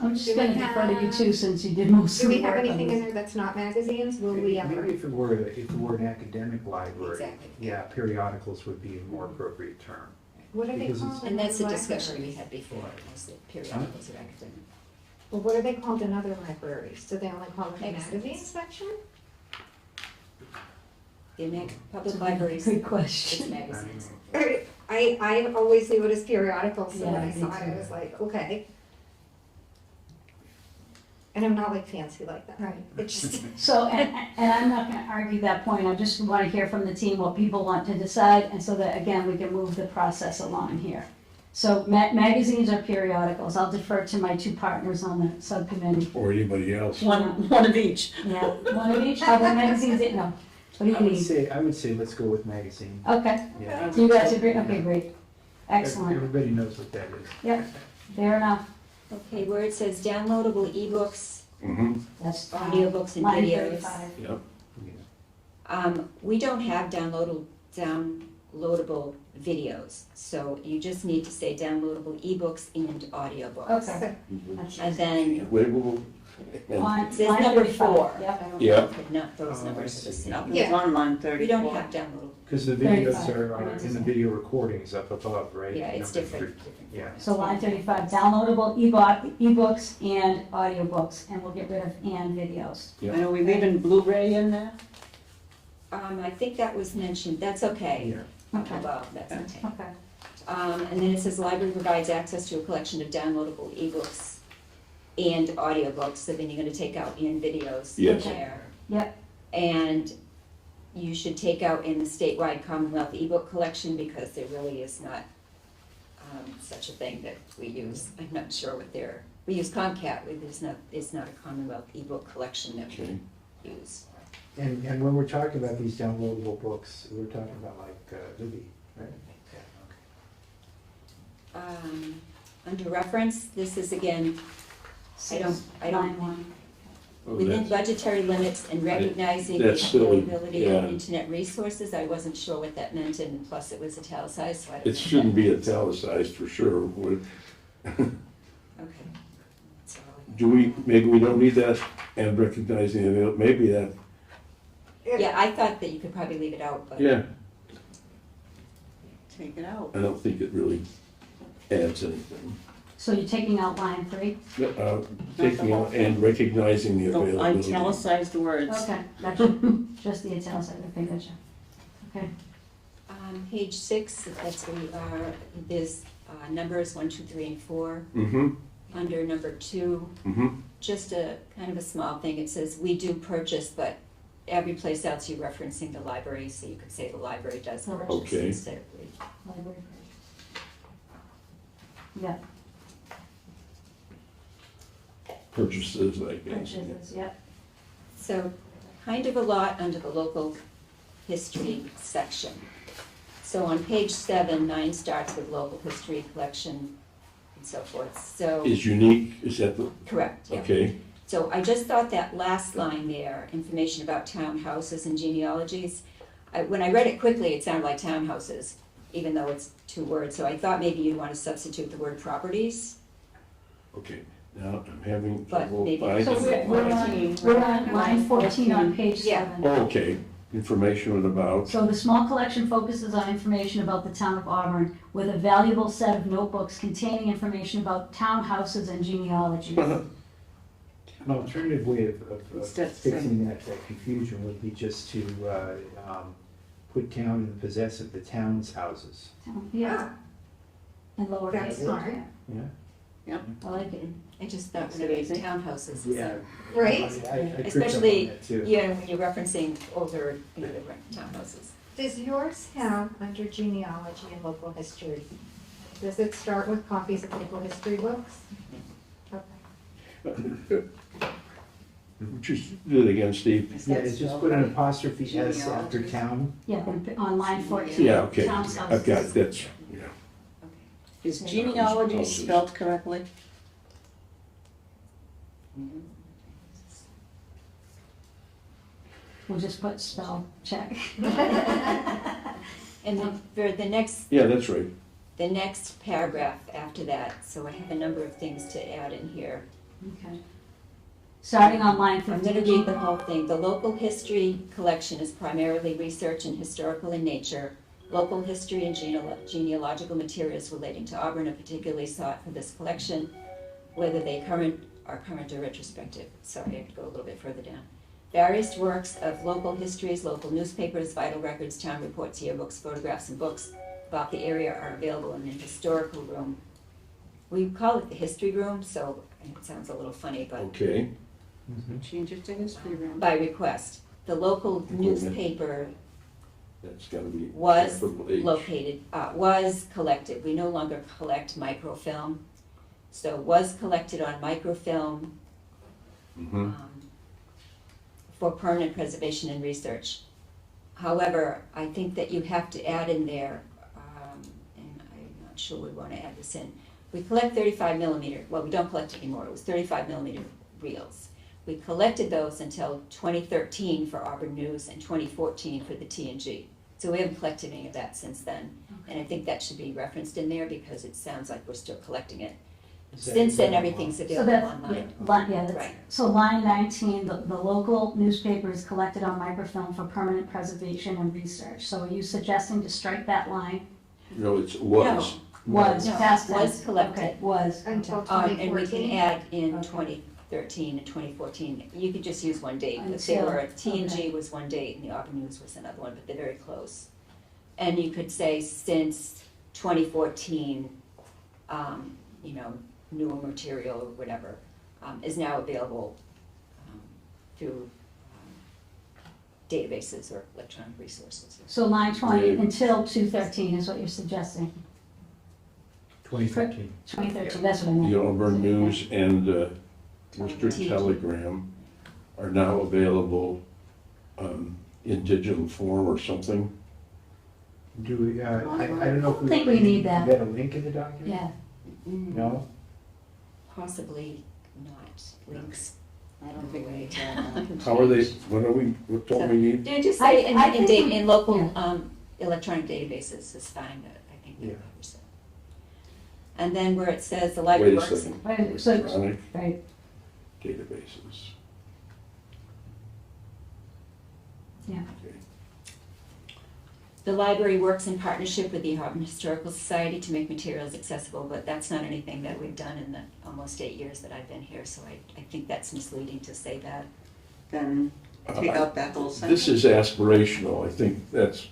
I'm just Do we gonna defer to you have- too, since you did most Do of we the have work on anything in this. there that's not magazines? Will we ever? Maybe if it were an academic library, Exactly. yeah, periodicals would be a more appropriate term. What are they Because it's- called in And that's the other discussion we libraries? had before, was that periodicals are academic. Well, what are they called in other libraries? Do they only call it the Magazines. magazine section? The public libraries, Good it's question. magazines. I always knew it as periodicals, so when Yeah, I me saw it, I too. was like, okay. And I'm not like fancy like that. Right. It's just, So, and I'm not gonna argue that point, I just wanna hear from the team what people want to decide, and so that, again, we can move the process along here. So magazines are periodicals, I'll defer to my two partners on the subcommittee. Or anybody else? One of each. Yeah, one of each, how about magazines, no, what do you need? I would say let's go with magazine. Okay, Yeah. you guys agree, okay, great, excellent, Everybody knows what that is. fair enough, Okay, where it says downloadable ebooks, Mm-hmm, that's audiobooks and line videos. 35. yep. We don't have downloadable downloadable videos. So you just need to say downloadable ebooks and audiobooks. Okay. And then Wait, and- On it says line number 35, 4. Yep. I don't Yeah. know if not those Oh, I numbers see. are listed up. It's on line We 34. don't have downloadable. Because the videos 35. are in the video recordings up above, right? Yeah, it's Number different. three. Yeah. So line 35, downloadable ebooks and audiobooks, and we'll get rid of and videos. And are we leaving Blu-ray in there? I think that was mentioned, that's okay. Yeah. Okay. Above, that's okay. Okay. And then it says library provides access to a collection of downloadable ebooks and audiobooks, so then you're gonna take out in videos Yes. there. Yep. And you should take out in the statewide Commonwealth ebook collection, because there really is not such a thing that we use. I'm not sure what we use Comcat, but it's not a Commonwealth ebook collection that Okay. we use. And when we're talking about these downloadable books, we're talking about like Libby, right? Yeah, Under reference, this is again, I don't- Line 1. Oh, within that's- budgetary limits and recognizing the That's silly, availability yeah. of internet resources. I wasn't sure what that meant, and plus it was italicized, so I don't know. It shouldn't be italicized for sure. Okay. So, Do we, maybe we don't need that, and recognizing, maybe that, yeah, I thought that you could probably leave it out, but. yeah, Take it out. I don't think it really adds anything. So you're taking out line 3? Taking out and recognizing the No, availability. italicized words. Okay, gotcha. Just the italicized, okay, gotcha. Okay. Page 6, that's where we are, there's numbers 1, 2, 3, and 4. Mm-hmm, Under number 2, mm-hmm, just a kind of a small thing, it says, we do purchase, but every place else you're referencing the library, so you could say the library does purchase Okay. instead of we. Library. Yeah, purchases, I guess. purchases, yep. So kind of a lot under the local history section. So on page 7, 9 starts with local history collection and so forth, so, Is unique, is that the, correct, yeah. okay, So I just thought that last line there, information about townhouses and genealogies, when I read it quickly, it sounded like townhouses, even though it's 2 words, so I thought maybe you'd want to substitute the word properties. okay. Now, I'm having But trouble maybe- So finding. we're on line 14 on page Yeah. 7. Oh, okay, information about, So the small collection focuses on information about the town of Auburn with a valuable set of notebooks containing information about townhouses and genealogies. An alternative way of Instead of fixing that confusion would be just to put town in the possess of the town's houses. Yeah. And lowercase. That's smart. Yeah? I like it. I just thought That's when it was amazing. townhouses. Yeah. Right? I tripped up on Especially, that too. you know, when you're referencing older, townhouses. Does yours have under genealogy and local history? Does it start with copies of local history books? Okay. just do it again, Steve. Yeah, it's just put an apostrophe S after Genealogy. town. Yeah, on line 14. Yeah, okay, Town's I've got it, houses. that's, yeah. Is genealogy spelled correctly? We'll just put spell check. And then for the next Yeah, that's right. the next paragraph after that, so I have a number of things to add in here. Okay. Starting on line I'm 15. gonna read the whole thing. The local history collection is primarily research and historical in nature. Local history and genealogical materials relating to Auburn are particularly sought for this collection, whether they are current or retrospective. Sorry, I have to go a little bit further down. Various works of local histories, local newspapers, vital records, town reports, yearbooks, photographs, and books about the area are available in the historical room. We call it the history room, so it sounds a little funny, but Okay, Change it to history room. by request. The local newspaper that's gotta be. was capital H. located, was collected. We no longer collect microfilm. So was collected on microfilm Mhm. For permanent preservation and research. However, I think that you have to add in there, and I'm not sure we want to add this in. We collect 35 millimeter, well, we don't collect anymore, it was 35 millimeter reels. We collected those until 2013 for Auburn News and 2014 for the TNG. So we haven't collected any of that since then. And I think that should be referenced in there because it sounds like we're still collecting it. Since then, everything's So available that's, online. that's, Right. so line 19, the local newspaper is collected on microfilm for permanent preservation and research. So are you suggesting to strike that line? No, it's was. Was, No, past was tense. collected. Okay, was. Until Okay. And we 2014. can add in Okay. 2013 and 2014, you could just use one date, but they Until- were, TNG okay. was one date and the Auburn News was another one, but they're very close. And you could say since 2014, you know, newer material or whatever, is now available through databases or electronic resources. So line 20 Yeah. until 213 is what you're suggesting. 2013. 2013, that's what I meant. The Auburn News and Worcester TNG. Telegram are now available in digital form or something. Do we, I don't know if we. I think we need that. You got a link in the document? Yeah. No? Possibly not links. I don't think we need to. How are they, what don't we need? Yeah, just I- say I think we- in local, yeah. electronic databases is fine, I think that Yeah. covers it. And then where it says the library Wait a works. second. Right, so, Electronic right, databases. yeah. Okay. The library works in partnership with the Auburn Historical Society to make materials accessible, but that's not anything that we've done in the almost 8 years that I've been here, so I think that's misleading to say that. Then take out that whole sentence. This is aspirational, I think that's,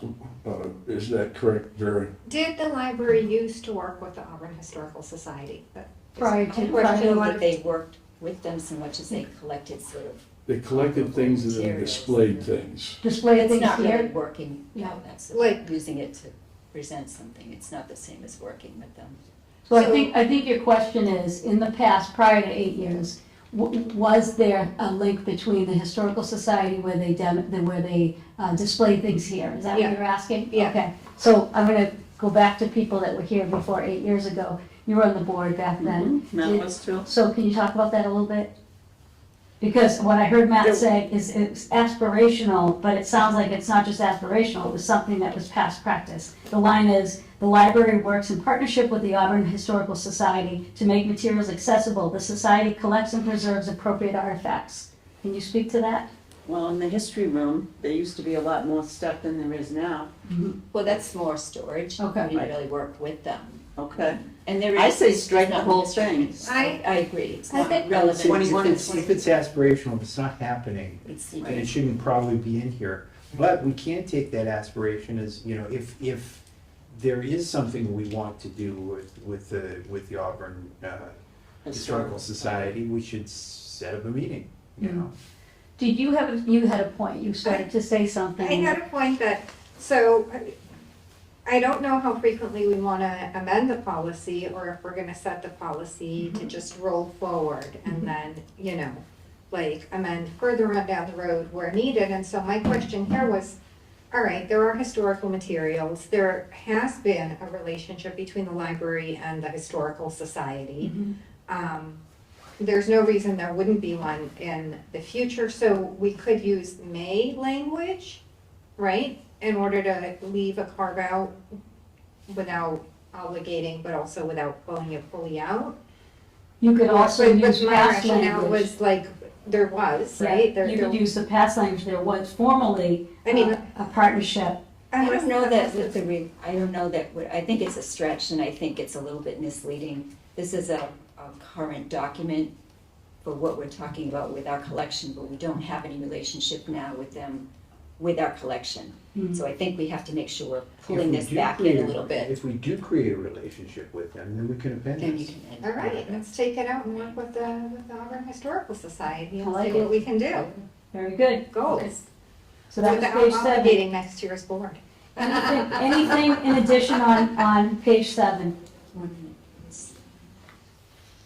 is that correct, Vera? Did the library used to work with the Auburn Historical Society? But Prior just to- a I question don't know on- that they worked with them so much as they collected sort of, They collected things and then Materials. displayed things. Display it's things not really here. working, you know, Yeah. that's Like- using it to present something, it's not the same as working with them. So I think your question is, in the past, prior to 8 years, was there a link between the Historical Society where they displayed things here? Is that what Yeah. you're asking? Yeah. Okay, so I'm gonna go back to people that were here before 8 years ago. You were on the board back then. That was true. So can you talk about that a little bit? Because what I heard Matt say is it's aspirational, but it sounds like it's not just aspirational, it was something that was past practice. The line is, the library works in partnership with the Auburn Historical Society to make materials accessible. The society collects and preserves appropriate artifacts. Can you speak to that? Well, in the history room, there used to be a lot more stuff than there is now. Well, that's more storage. Okay. We didn't really work with them. Okay. And there is. I say strike the not whole history. thing. I agree, it's I not think- relevant. 21 and If it's aspirational, if it's not happening, It's, then it shouldn't probably be in here. But we can take that aspiration as, you know, if there is something we want to do with the Auburn Historical Society, we should set up a meeting, you know? Did you you had a point, you started to say something. I had a point that, so I don't know how frequently we want to amend the policy or if we're going to set the policy to just roll forward and then, you know, like amend further on down the road where needed. And so my question here was, all right, there are historical materials. There has been a relationship between the library and the Historical Society. There's no reason there wouldn't be one in the future, so we could use may language, right? In order to leave a carve out without obligating, but also without pulling it fully out. You could also But use my past rationale language. was like, there was, Yeah, right? There- You there- could use the past language, there was formally I mean- a partnership. I don't know that with the, I don't know that, I think it's a stretch and I think it's a little bit misleading. This is a current document for what we're talking about with our collection, but we don't have any relationship now with them, with our collection. So I think we have to make sure we're pulling this back in a little bit. If we do create a relationship with them, then we can append Then you this. can. All right, let's take it out and work with the Auburn Historical Society I and like see what it. we can do. Very good. Goals. So that was Without page 7. obligating next year's board. Anything in addition on page 7?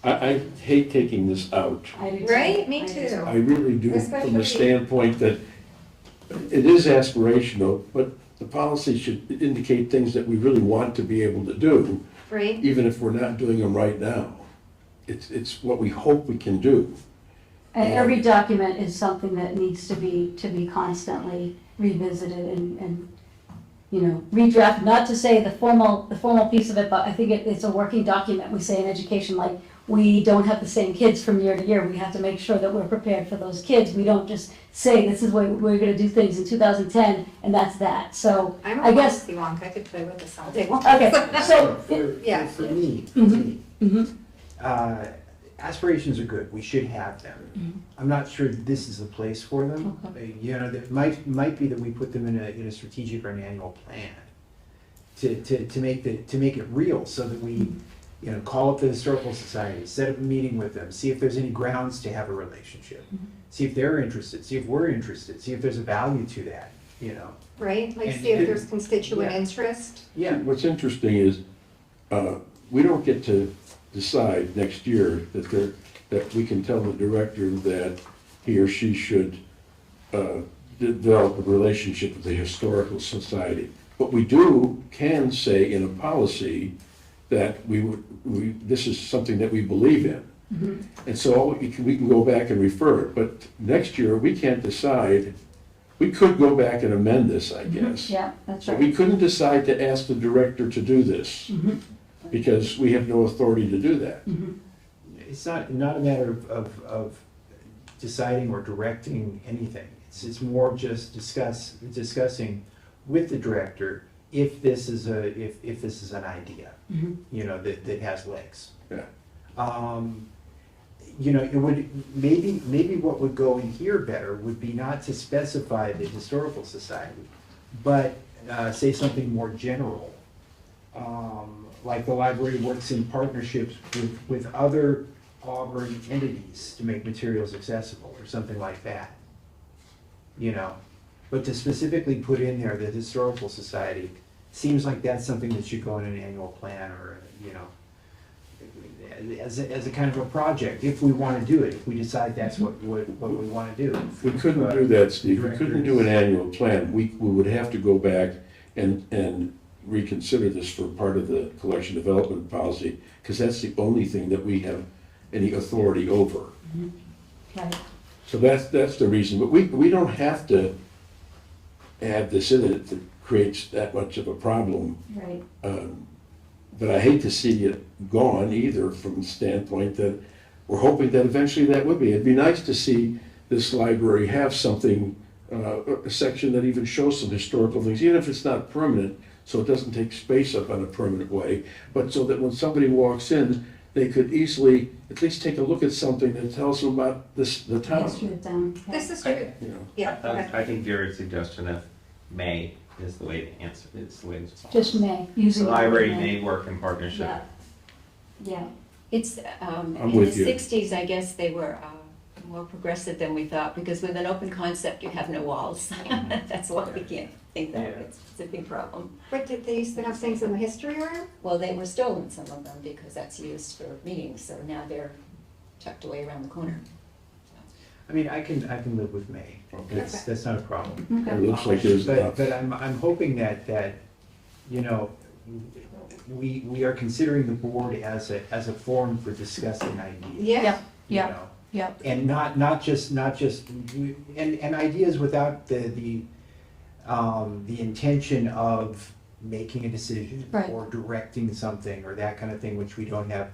I hate taking this out. I do too. Right? Me I do too. I really do, from Especially- the standpoint that it is aspirational, but the policy should indicate things that we really want to be able to do, Right? even if we're not doing them right now. It's what we hope we can do. And every document is something that needs to be constantly revisited and redraft, not to say the formal piece of it, but I think it's a working document. We say in education, like, we don't have the same kids from year to year. We have to make sure that we're prepared for those kids. We don't just say, this is what we're gonna do things in 2010, and that's that. So, I'm I a guess, Wonky Wonk, I could play with this all day long. okay, so, Yeah. For me, mhm. aspirations are good, we should have them. I'm not sure that this is the place for them. It might be that we put them in a strategic or an annual plan to make it real, so that we, call up the Historical Society, set up a meeting with them, see if there's any grounds to have a relationship. See if they're interested, see if we're interested, see if there's a value to that, Right, like And- see if there's constituent yeah. interest. Yeah, What's interesting is, we don't get to decide next year that we can tell the director that he or she should develop a relationship with the Historical Society. But we can say in a policy that this is something that we believe in. And so we can go back and refer it, but next year, we can't decide. We could go back and amend this, I guess. Yeah, that's But we right. couldn't decide to ask the director to do this, because we have no authority to do that. it's not a matter of deciding or directing anything. It's more of just discussing with the director if this is an idea, that has legs. Yeah. It would, maybe what would go in here better would be not to specify the Historical Society, but say something more general. Like the library works in partnerships with other Auburn entities to make materials accessible, or something like that. But to specifically put in there the Historical Society, seems like that's something that should go in an annual plan, or, as a kind of a project, if we want to do it, if we decide that's what we want to do. We couldn't do that, Steve. We couldn't do an annual plan. We would have to go back and reconsider this for part of the collection development policy, because that's the only thing that we have any authority over. Right. So that's the reason, but we don't have to add this in it that creates that much of a problem. Right. But I hate to see it gone either, from the standpoint that we're hoping that eventually that would be. It'd be nice to see this library have something, a section that even shows some historical things, even if it's not permanent, so it doesn't take space up in a permanent way, but so that when somebody walks in, they could easily at least take a look at something that tells them about the History town. of town. Yeah. This is true, You know. yeah. okay. I think your suggestion of may is the way to answer, it's the way to. Just May, using. The the word library may. may work in partnership. Yeah. Yeah. It's, I'm in the with you. 60s, I guess they were more progressive than we thought, because with an open concept, you have no walls. That's why we can't think that, Yeah. it's a big problem. But did they used to have things in the history room? Well, they were stolen, some of them, because that's used for meetings, so now they're tucked away around the corner. I mean, I can live with May. Okay. That's not a problem. It looks like there's enough. But I'm hoping that we are considering the board as a forum for discussing ideas. Yeah. you know? Yep. And not just, and ideas without the intention of making a decision Right. or directing something or that kind of thing, which we don't have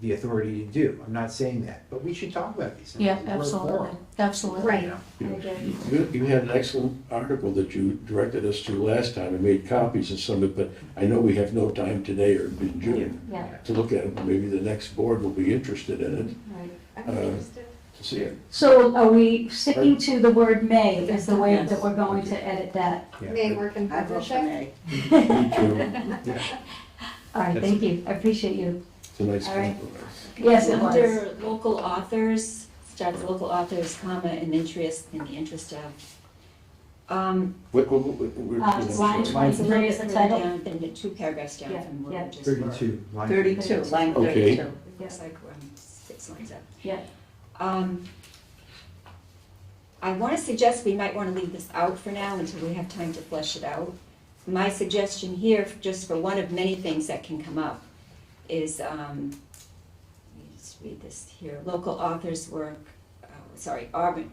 the authority to do. I'm not saying that, but we should talk about these things. Yeah, We're a absolutely, forum, absolutely. Right. you know? I agree. You had an excellent article that you directed us to last time and made copies of some of it, but I know we have no time today or in June Yeah, to look at it. Maybe the next board will be interested in it, right. I'm interested. to see it. So are we sticking to the word may as the way Yes. that we're going to edit that? Yeah. May work in I vote for partnership. May. Me too. Yeah. All right, thank you, I appreciate you. It's a nice All right. compromise. Yes, it was. Under local authors, starts local authors, comma, in the interest of. Wait, Line It's a 23 little is the bit title. further down, then 2 paragraphs down Yeah, from where yeah. we just were. 32, line 32, line Okay. 32. Looks like we're 6 lines up. Yeah, I want to suggest we might want to leave this out for now until we have time to flesh it out. My suggestion here, just for one of many things that can come up, is, let me just read this here, local authors work, Auburn.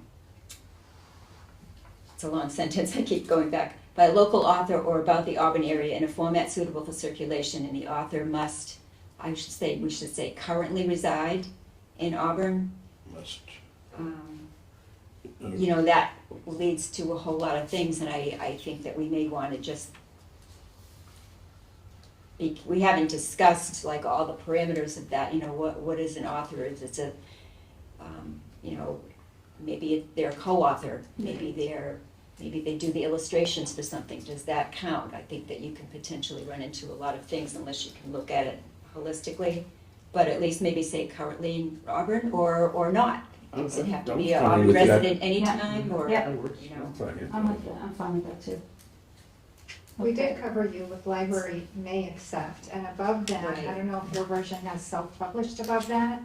It's a long sentence, I keep going back. by a local author or about the Auburn area in a format suitable for circulation, and the author must, we should say currently reside in Auburn. Must. You know, that leads to a whole lot of things, and I think that we may want to just, we haven't discussed like all the parameters of that, you know, what is an author? Is it's a, you know, maybe they're a co-author, maybe they do the illustrations for something. Does that count? I think that you can potentially run into a lot of things unless you can look at it holistically, but at least maybe say currently in Auburn or not. Does it have to be I'm a fine Auburn with that. resident anytime or, Yeah. That works. you know? I'm fine with I'm that. with that, I'm fine with that too. We Okay. did cover you with library may accept, and above that, Right. I don't know if your version has self-published above that.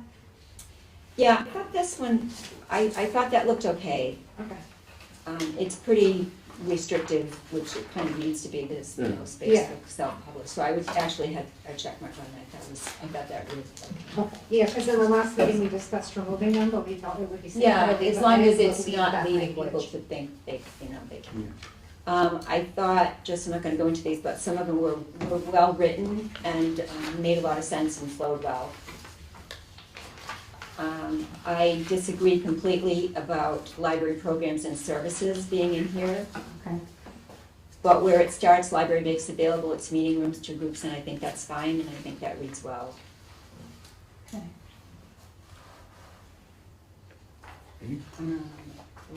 Yeah, I thought this one, I thought that looked okay. Okay. It's pretty restrictive, which it kind of needs to be, this, you know, space Yeah. for self-published. So I would actually had a check mark on that, I thought that really, Okay. Yeah, because in the last meeting, we discussed removing them, but we thought it would be. safer yeah, to leave as them long in, as so it's leave not that leading people language. to think they, you know, they can. I thought, just, I'm not gonna go into these, but some of them were well-written and made a lot of sense and flowed well. I disagree completely about library programs and services being in here. Okay. But where it starts, library makes available its meeting rooms to groups, and I think that's fine, and I think that reads well. Okay.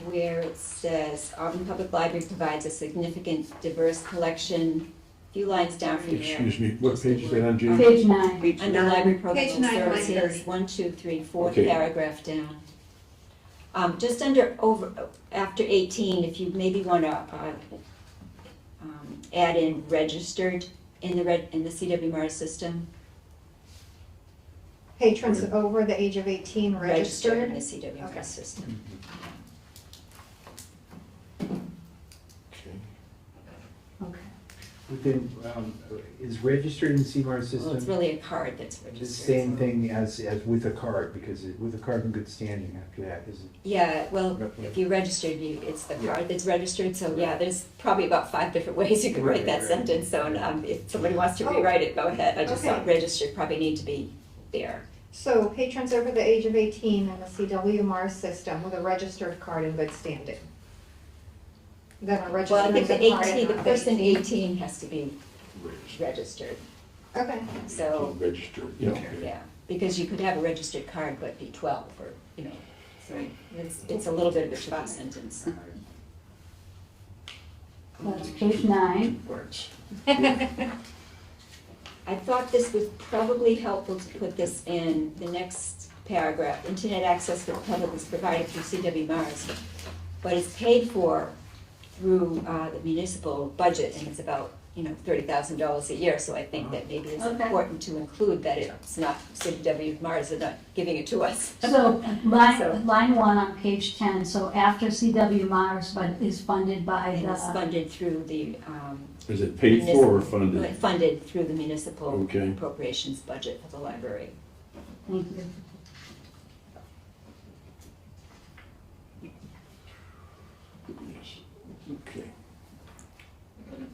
Where it says, Auburn Public Library provides a significant diverse collection, few lines down from there. Excuse me, what just the page is that word. on, Jane? Page 9. Under library programs Page and 9, line services, 30. 1, 2, 3, 4 Okay. paragraph down. Just after 18, if you maybe want to add in registered in the CW Mars system. Patrons over the age of 18 Registered in registered. the CW Okay. Mars system. Okay. Okay. Within, is registered in CMAR Well, it's system really a card that's the registered. same thing as with a card, because with a card in good standing after that, is it? Yeah, well, Roughly. if you registered, it's the Yeah. card that's registered, so yeah, there's probably about 5 different ways you could write Right, that right. sentence, so if somebody wants to Oh. rewrite it, go ahead. I just thought Okay. registered probably need to be there. So patrons over the age of 18 in the CW Mars system with a registered card in good standing. Then a registered Well, I think the card 18, the not person 18 has to be registered, Okay, so, Registered, yeah, okay. yeah, because you could have a registered card but be 12, or, you know, so it's a little bit of a tricky sentence. That's page 9. Parts. I thought this was probably helpful to put this in the next paragraph. Internet access for the public is provided through CW Mars, but it's paid for through the municipal budget, and it's about, you know, $30,000 a year, so I think that maybe it's Okay. important to include that it's not CW Mars, are not giving it to us. So So- line 1 on page 10, so after CW Mars, but is funded by And it's the, funded through the, Is it paid for or funded? funded through the municipal Okay. appropriations budget for the library. thank you. Yes. Okay.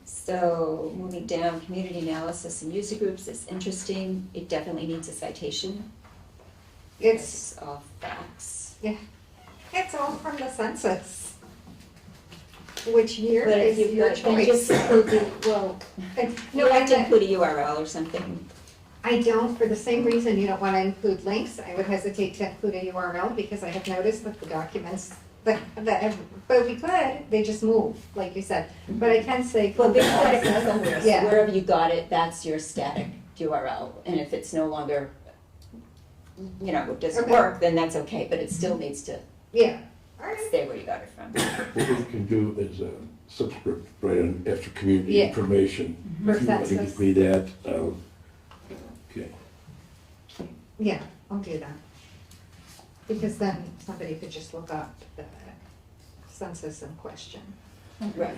So moving down, community analysis and user groups is interesting. It definitely needs a citation. it's, all facts. it's all from the census. Which year But if is you your then just choice? include the, well, No, you I have to meant- include a URL or something. I don't, for the same reason you don't want to include links, I would hesitate to include a URL because I have noticed that the documents, but we could, they just move, like you said. But I can say. Well, they put it somewhere, so Yeah. wherever you got it, that's your static URL. And if it's no longer, you know, it doesn't Okay. work, then that's okay, but it still needs to Yeah, all right. stay where you got it from. What we can do is a subscript right on after community Yeah. information. For If you want to census. give me that, okay. Yeah, I'll do that. Because then somebody could just look up the census in question. Right.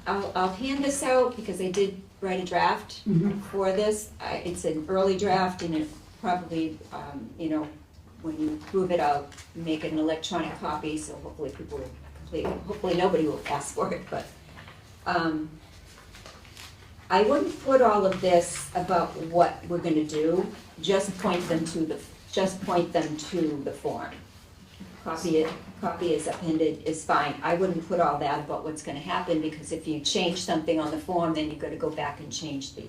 I'll hand this out because I did write a draft Mhm. for this. It's an early draft and it probably, you know, when you approve it, I'll make it an electronic copy, so hopefully people will complete it. Hopefully nobody will ask for it, but, I wouldn't put all of this about what we're gonna do, just point them to the form. Copy is appended is fine. I wouldn't put all that about what's gonna happen, because if you change something on the form, then you've gotta go back and change the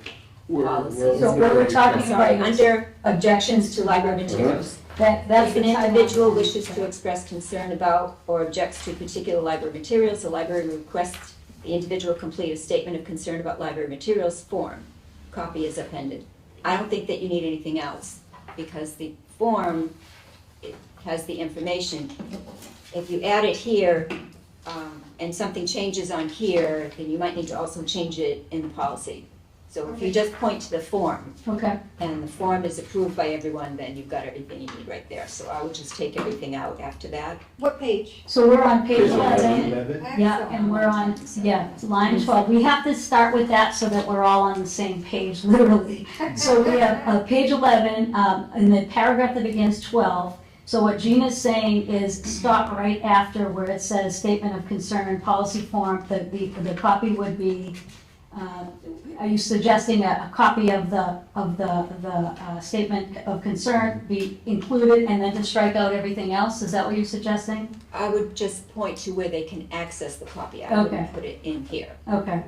policy. So what we're talking Sorry, about is under objections to library materials. that's If an the timeline. individual wishes to express concern about or objects to particular library materials, the library requests the individual complete a statement of concern about library materials form. Copy is appended. I don't think that you need anything else, because the form, it has the information. If you add it here, and something changes on here, then you might need to also change it in the policy. So if you just point to the form, Okay, and the form is approved by everyone, then you've got everything you need right there. So I would just take everything out after that. What page? so we're on page Page 11. 11? Yeah, and we're on, line 12. We have to start with that so that we're all on the same page, literally. So we have page 11, in the paragraph that begins 12. So what Gina's saying is stop right after where it says statement of concern, policy form, the copy would be, are you suggesting a copy of the statement of concern be included and then to strike out everything else? Is that what you're suggesting? I would just point to where they can access the copy. I Okay. wouldn't put it in here, Okay,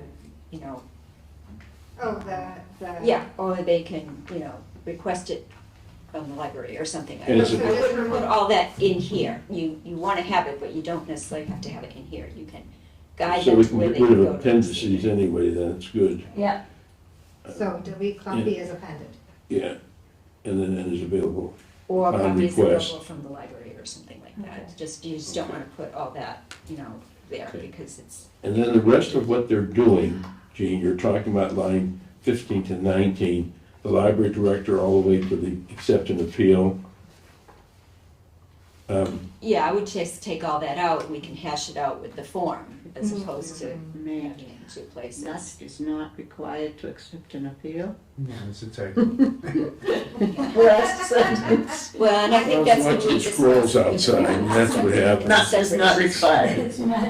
you know. Oh, the. Yeah, or they can, you know, request it from the library or something. I And it's wouldn't a- I wouldn't put all that in here. You want to have it, but you don't necessarily have to have it in here. You can guide So them we to can where get they rid can of go to. appendices anyway, then it's good, yeah, So delete copy is appended. yeah. And then it is available. Or on copies request. available from the library or something like Okay. that. You just don't want to put all that, you know, there Okay. because it's, And then the rest of what they're doing, Gene, you're talking about line 15 to 19, the library director all the way to the accept and appeal. yeah, I would just take all that out. We can hash it out with the form as opposed to May, having it in two places. not, is not required to accept an appeal. No, it's a typo. Last sentence. Well, and I think that's what Lots we of scrolls outside, and that's what happens. Not, is not required. it's not,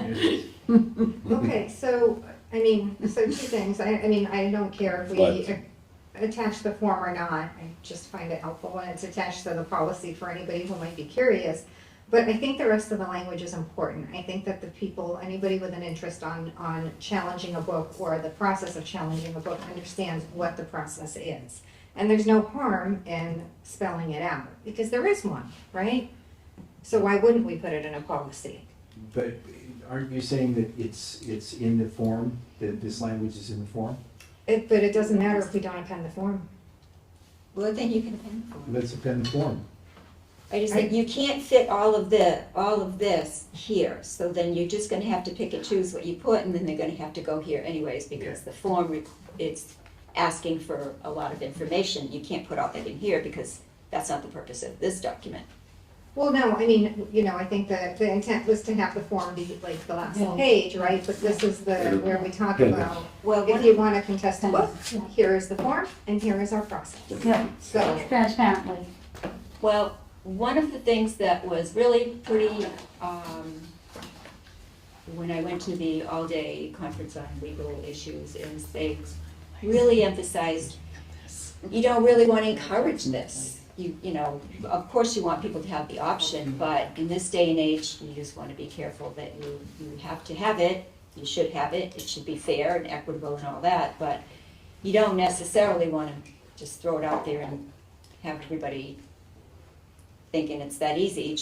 Okay, so, I mean, so two things. I mean, I don't care if we What? attach the form or not. I just find it helpful when it's attached to the policy for anybody who might be curious. But I think the rest of the language is important. I think that the people, anybody with an interest on challenging a book or the process of challenging a book understands what the process is. And there's no harm in spelling it out, because there is one, right? So why wouldn't we put it in a policy? But aren't you saying that it's in the form, that this language is in the form? But it doesn't matter if we don't append the form. Well, then you can append the form. Let's append the form. I just think you can't fit all of this here, so then you're just gonna have to pick and choose what you put, and then they're gonna have to go here anyways, because the form, it's asking for a lot of information. You can't put all that in here, because that's not the purpose of this document. Well, no, I mean, you know, I think that the intent was to have the form be like the last Yeah. page, right? But this is where we talk about, Well, if you want to contest a book, here is the form, and here is our process. yeah, So, transparently. Well, one of the things that was really pretty, when I went to the all-day conference on legal issues, is they really emphasized, you don't really want to encourage this. You know, of course you want people to have the option, but in this day and age, you just want to be careful that you have to have it, you should have it, it should be fair and equitable and all that, but you don't necessarily want to just throw it out there and have everybody thinking it's that easy. It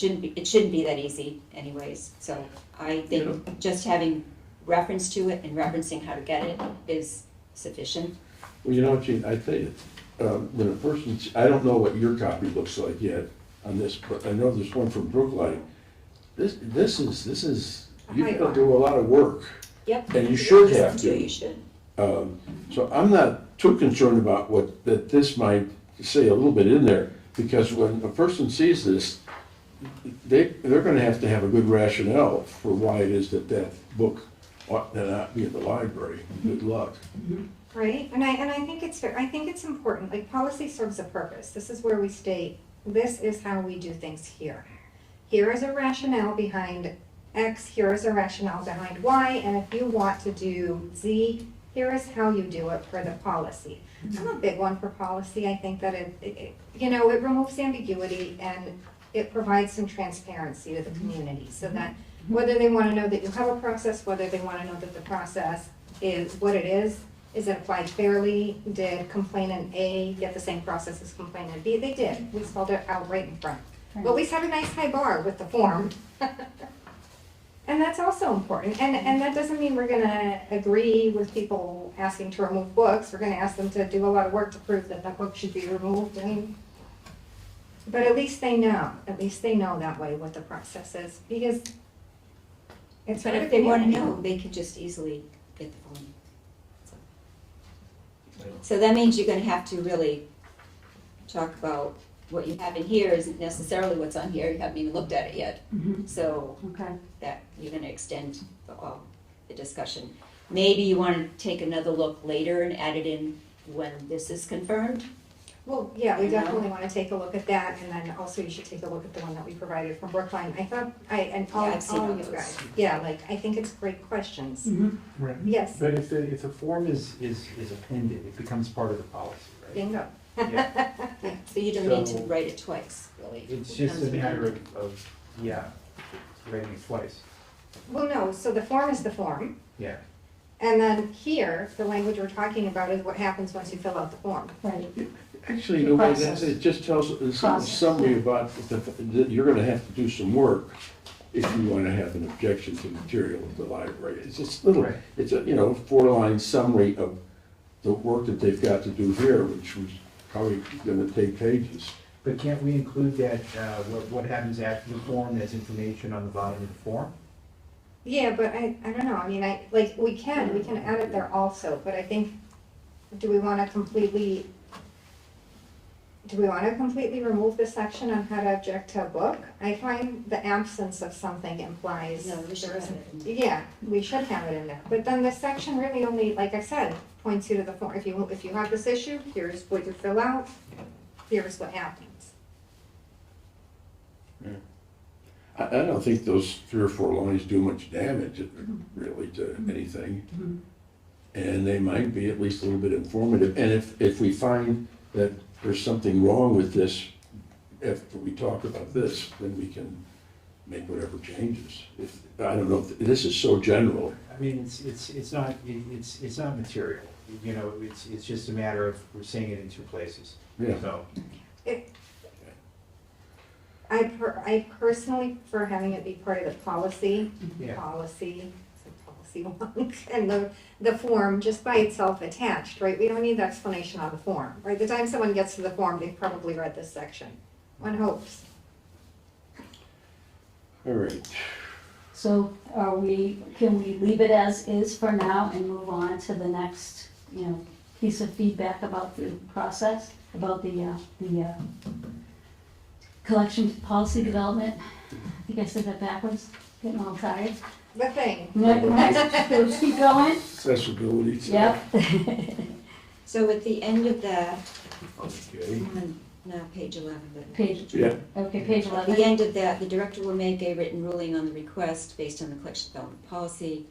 shouldn't be that easy anyways. So I think just having reference to it and referencing how to get it is sufficient. Well, you know, Gene, I tell you, when a person, I don't know what your copy looks like yet on this, but I know there's one from Brookline. This is, you've got to do a lot of work, Yep. and you should have Do, to. you should. So I'm not too concerned about that this might say a little bit in there, because when a person sees this, they're gonna have to have a good rationale for why it is that book ought to not be in the library. Good luck. right, and I think it's fair, I think it's important, like, policy serves a purpose. This is where we state this is how we do things here. Here is a rationale behind X, here is a rationale behind Y, and if you want to do Z, here is how you do it for the policy. I'm a big one for policy. I think that it removes ambiguity and it provides some transparency to the community so that whether they want to know that you have a process, whether they want to know that the process is what it is it applied fairly? Did complainant A get the same process as complainant B? They did. We spelled it out right in front. But we set a nice high bar with the form. And that's also important. And that doesn't mean we're gonna agree with people asking to remove books. We're gonna ask them to do a lot of work to prove that that book should be removed. But at least they know. At least they know that way what the process is. Because it's But for if the they want to community. know, they can just easily get the form. So that means you're gonna have to really talk about what you have in here isn't necessarily what's on here, you haven't even looked at it yet. Mhm. So Okay. that, you're gonna extend the discussion. Maybe you wanna take another look later and add it in when this is confirmed? Well, yeah, we You know? definitely want to take a look at that, and then also you should take a look at the one that we provided from Brookline. I thought, and all Yeah, I've seen all of you those. guys, yeah, like, I think it's great questions. Mhm. Right. Yes, But if the form is appended, it becomes part of the policy, right? bingo. Yeah. Yeah, so you don't need to So- write it twice, really. It's just a Becomes matter redundant. of, writing it twice. Well, no, so the form is the form, Yeah. and then here, the language we're talking about is what happens once you fill out the form. Right. Actually, the way that's, Process. it just tells a Process, summary yeah. about that you're gonna have to do some work if you wanna have an objection to material at the library. It's just little, Right. it's a, 4-line summary of the work that they've got to do here, which was probably gonna take pages. But can't we include that, what happens after the form as information on the bottom of the form? Yeah, but I don't know, I mean, we can add it there also, but I think, do we want to completely remove the section on how to object to a book? I find the absence of something implies. No, we should there have isn't- it in Yeah, we should have it in there, but then the section really only, like I said, points you to the form. If you have this issue, here's what you fill out, here's what happens. I don't think those 3 or 4 lines do much damage, really, to anything. Mhm. And they might be at least a little bit informative. And if we find that there's something wrong with this, after we talk about this, then we can make whatever changes. I don't know, if this is so general. I mean, it's not material, it's just a matter of, we're saying it in 2 places. Yeah. So, I personally prefer having it be part of the policy. yeah. Policy, it's a policy one, and the form just by itself attached, right? We don't need the explanation on the form, right? The time someone gets to the form, they've probably read this section. One hopes. All right. So can we leave it as is for now and move on to the next, piece of feedback about the process, about the collection policy development? I think I said that backwards, getting all tired. The thing. Next, let's keep going. Accessibility. Yep. So at the end of that, Okay. now page 11, but. Page, Yeah. okay, page At 11. the end of that, the director will make a written ruling on the request based on the collection development policy.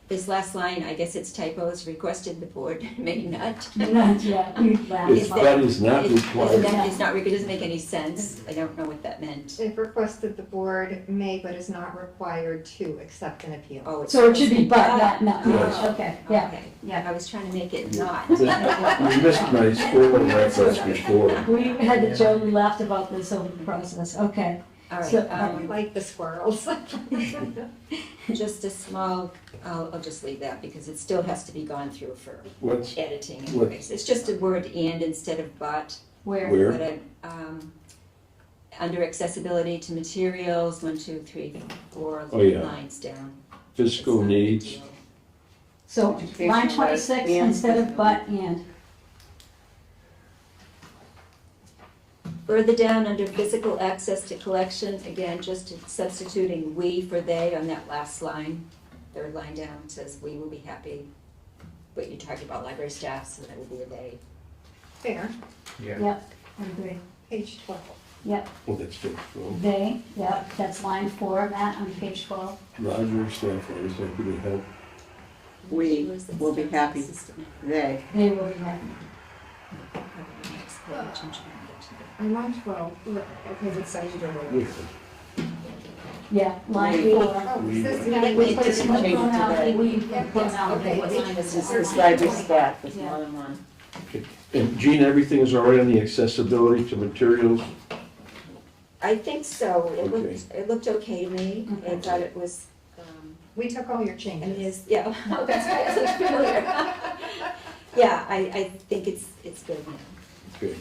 This last line, I guess it's typos, requested the board, maybe not. Yeah, we laughed If about that it. is not required, It doesn't make any sense. I don't know what that meant. If requested, the board may but is not required to accept an appeal. Oh, it's So it should be but, supposed not, to be not, okay, yeah. Okay, yeah, I was trying to make it not. you missed my squirrel reference before. We had the joke, we laughed about this over the process, okay. All So, right, I like the squirrels. just a small, I'll just leave that because it still has to be gone through for What's, editing What? anyways. It's just a word and instead of but. Where? Where? But under accessibility to materials, 1, 2, 3, 4 Oh, yeah. lines down. Fiscal It's not a big needs, deal. So Education, line right, 26 and instead of fiscal. but and. Further down, under physical access to collection, again, just substituting we for they on that last line. 3rd line down, it says we will be happy. But you're talking about library staff, so that will be a they. Fair. Yeah. Yep, I agree. Page 12. Yep, Oh, that's good. Well, they, yep, that's line 4, Matt, on page 12. Roger, staff, is happy to help. We will be happy. They, They will be happy. I'm on 12, okay, what side you doing? Yeah, line We- 4. Oh, We- systematic We- replacement. Change it today. Okay. this is library staff, it's more than one. Okay. And Jean, everything is all right on the accessibility to materials? I think so. Okay. It looked okay to me. I Okay. thought it was, We took all your and changes. his, yeah. Oh, that's right, it looks familiar. Yeah, I think it's good now. Okay.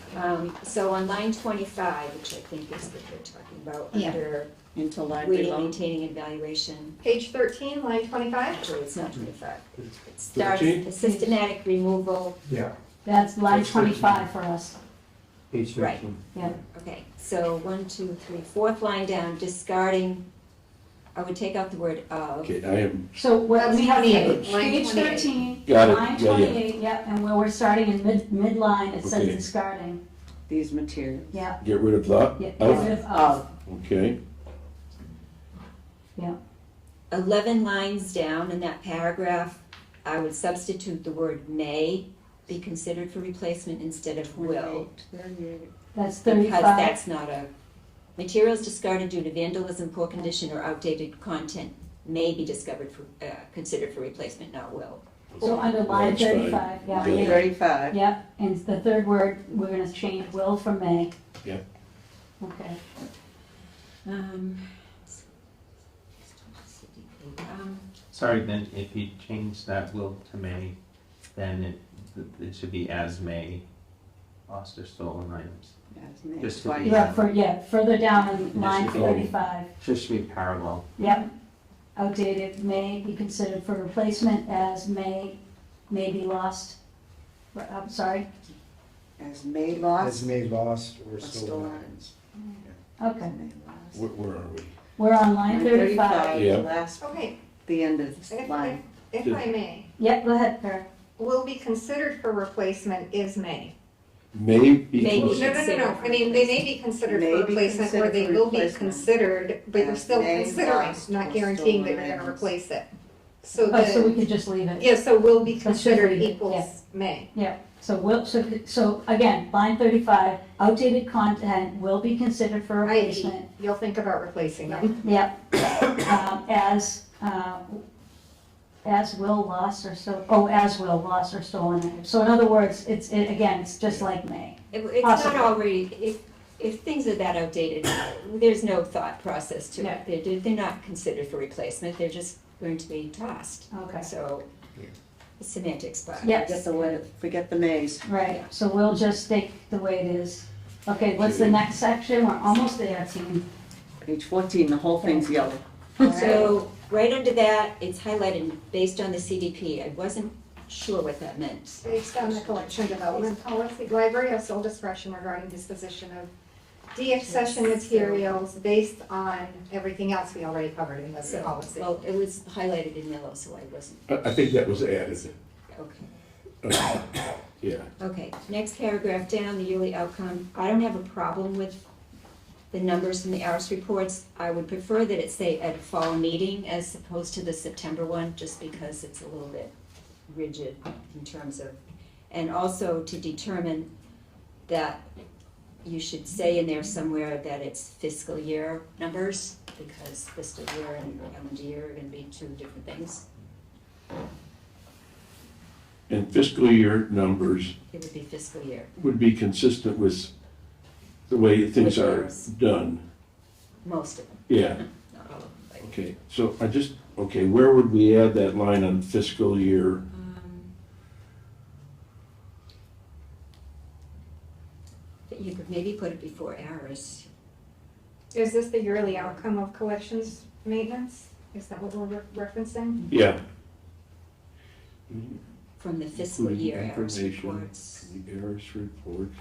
So on line 25, which I think is what we're talking about, Yeah. under Into library reading, loan. maintaining, evaluation, Page 13, line 25? actually, it's not 25. It starts 13? the systematic removal. Yeah, That's line Page 13. 25 for us. page Right. 13. Yeah, Okay, so 1, 2, 3, fourth line down, discarding, I would take out the word of. Okay, I am, so what That's we have 28, line page 28. 13, Got it. line Yeah, yeah. 28, yep, and where we're starting in midline, it says Okay. discarding. These materials. Yeah, get rid of that? yeah, get Out? rid of Of, Okay, yeah. 11 lines down in that paragraph, I would substitute the word may be considered for replacement instead of will. 38. That's Because 35. that's not a, materials discarded due to vandalism, poor condition, or outdated content may be considered for replacement, not will. So under line That's fine. 35, yeah. Line may. 35. Yep, and the third word, we're gonna change will for may. Yep. Okay, Um, Sorry, then if you change that will to may, then it should be as may, lost or stolen items. Yes, made Just to twice. be- yeah, further down in Just line to be- 35. Should be parallel. Yep, outdated may be considered for replacement as may be lost. I'm sorry, As may As lost may lost or or stolen stolen. items. okay. May lost. where are we? We're on line 35. Yeah. The last, Okay, the end of the if, line. if I may, Yep, go ahead, Kara. will be considered for replacement is may. May be. May be. considered- No, I mean, they may be considered May for be replacement, or considered they for will be replacement. considered, but you're As still may considering, lost not or guaranteeing that stolen you're gonna items. replace it. So Oh, so we the, could just leave it. yeah, so will be Let's just considered leave it, equals may. Yeah, so so again, line 35, outdated content will be considered for I.e., replacement. you'll think about replacing them. Yep, as will lost or as will lost or stolen. items. So in other words, again, it's just like may. It's Possible. not already, if things are that outdated, there's no thought process to No. it. They're not considered for replacement, they're just going to be tossed. Okay. So, it's semantics, but. Yep. Forget the way, forget the maze. Right, so we'll just stick the way it is. Okay, what's the next section? We're almost there, team. Page 14, the whole thing's yellow. So, right under that, it's highlighted based on the CDP. I wasn't sure what that meant. Based on the collection development policy, library has sole discretion regarding disposition of deaccession materials based on everything else we already covered in this So, policy. well, it was highlighted in yellow, so I wasn't, I think that was added. okay. Yeah, Okay, next paragraph down, the yearly outcome. I don't have a problem with the numbers from the ARS reports. I would prefer that it say at a fall meeting as opposed to the September one, just because it's a little bit rigid in terms of, and also to determine that you should say in there somewhere that it's fiscal year numbers, because fiscal year and calendar year are gonna be two different things. and fiscal year numbers It would be fiscal year, would be consistent with the way things With are yours. done. most of them, Yeah, not all of them. but- okay, so where would we add that line on fiscal year? You could maybe put it before ARS. Is this the yearly outcome of collections maintenance? Is that what we're referencing? Yeah. From the fiscal year ARS Information. reports. The ARS reports.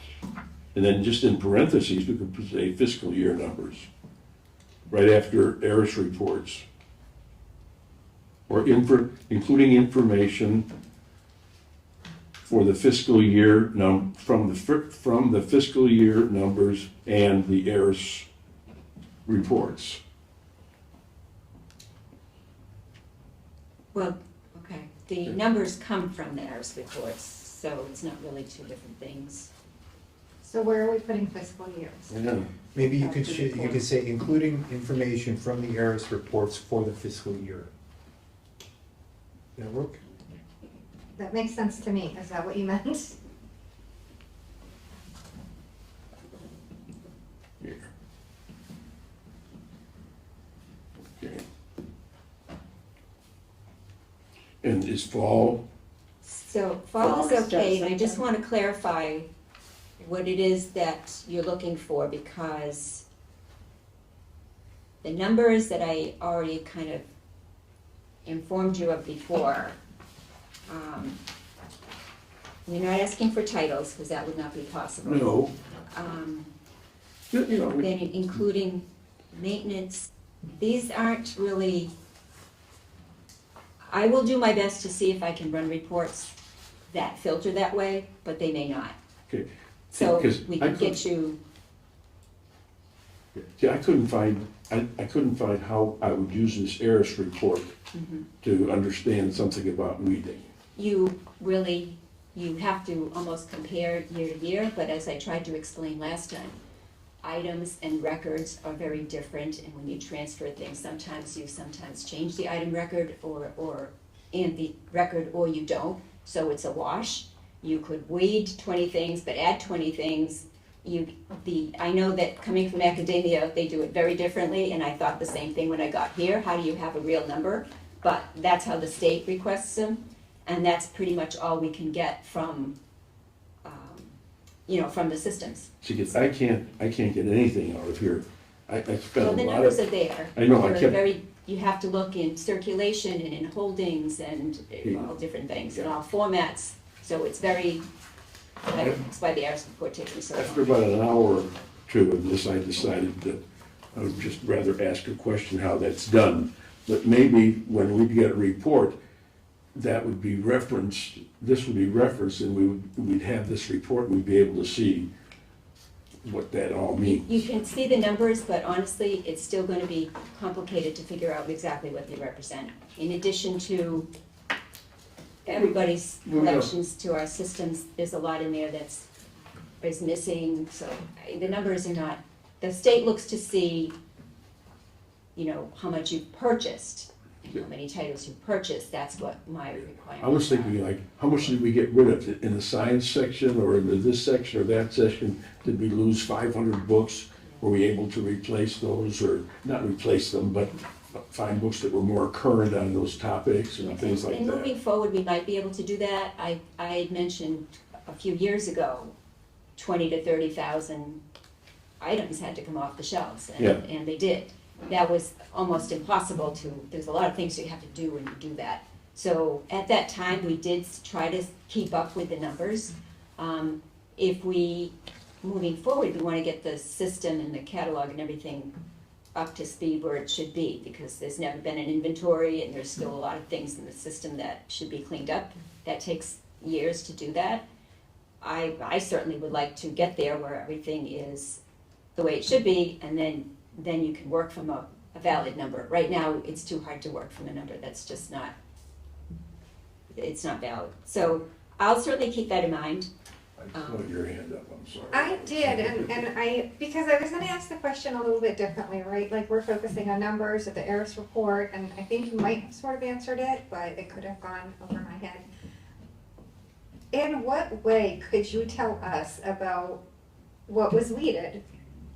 And then just in parentheses, we could say fiscal year numbers, right after ARS reports. Or including information for the fiscal year from the fiscal year numbers and the ARIS reports. Well, okay, the numbers come from the ARIS reports, so it's not really two different things. So where are we putting fiscal years? Yeah. Maybe you could say including information from the ARIS reports for the fiscal year. That work? That makes sense to me. Is that what you meant? Here. Okay. And is fall, So fall is Fall is okay, and I just- just want to clarify what it is that you're looking for, because the numbers that I already kind of informed you of before, you're not asking for titles, because that would not be possible. no, Um, you know, Then including maintenance, these aren't really, I will do my best to see if I can run reports that filter that way, but they may not. okay. So Because we I can get you, See, I couldn't find how I would use this ARIS report to understand something about weeding. you really, you have to almost compare year to year, but as I tried to explain last time, items and records are very different, and when you transfer things, sometimes you change the item record and the record, or you don't, so it's a wash. You could weed 20 things, but add 20 things. I know that coming from academia, they do it very differently, and I thought the same thing when I got here. How do you have a real number? But that's how the state requests them, and that's pretty much all we can get from, from the systems. See, 'cause I can't get anything out of here. I spent Well, a the lot numbers of, are there. I know, I They're kept- very, you have to look in circulation and in holdings and all different things, and all formats, so it's very, that's why the ARIS report takes me so after long. about an hour or two of this, I decided that I would just rather ask a question how that's done. But maybe when we get a report, that would be referenced, this would be referenced, and we'd have this report, and we'd be able to see what that all means. You can see the numbers, but honestly, it's still gonna be complicated to figure out exactly what they represent. In addition to everybody's Well, yeah. connections to our systems, there's a lot in there is missing, so the numbers are not, the state looks to see, how much you've purchased, and how many titles you've purchased, that's what my requirement. I was thinking like, how much did we get rid of in the science section or in this section or that section? Did we lose 500 books? Were we able to replace those or not replace them, but find books that were more current on those topics and things like And moving that? forward, we might be able to do that. I had mentioned a few years ago, 20 to 30,000 items had to come off the shelves, Yeah. and they did. That was almost impossible there's a lot of things you have to do when you do that. So at that time, we did try to keep up with the numbers. If moving forward, we want to get the system and the catalog and everything up to speed where it should be, because there's never been an inventory and there's still a lot of things in the system that should be cleaned up. That takes years to do that. I certainly would like to get there where everything is the way it should be, and then you can work from a valid number. Right now, it's too hard to work from a number that's just not, it's not valid. So I'll certainly keep that in mind. I saw your hand up, I'm sorry. I did, and because I was gonna ask the question a little bit differently, right? Like, we're focusing on numbers at the ARIS report, and I think you might have sort of answered it, but it could have gone over my head. In what way could you tell us about what was weeded?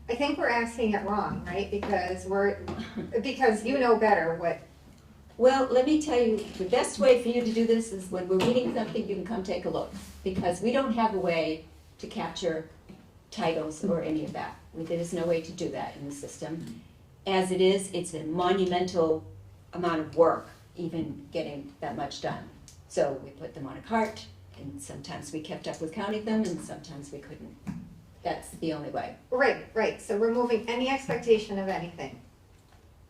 I think we're asking it wrong, right? Because you know better what, Well, let me tell you, the best way for you to do this is when we're reading something, you can come take a look. Because we don't have a way to capture titles or any of that. There is no way to do that in the system. As it is, it's a monumental amount of work, even getting that much done. So we put them on a cart, and sometimes we kept up with counting them, and sometimes we couldn't. That's the only way. right, so removing any expectation of anything.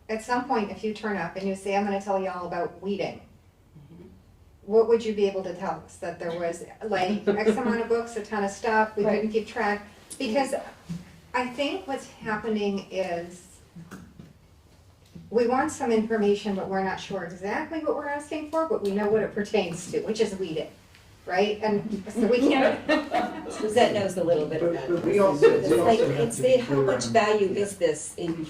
At some point, if you turn up and you say, I'm gonna tell you all about weeding, what would you be able to tell us? That there was like X amount of books, a ton of stuff, we couldn't keep track? Because I think what's happening is we want some information, but we're not sure exactly what we're asking for, but we know what it pertains to, which is weeding, right? And so we can't, Suzette knows a little bit But- about but it. we also- It's we like, also have it's to the, be how clear much on- value yeah. is this in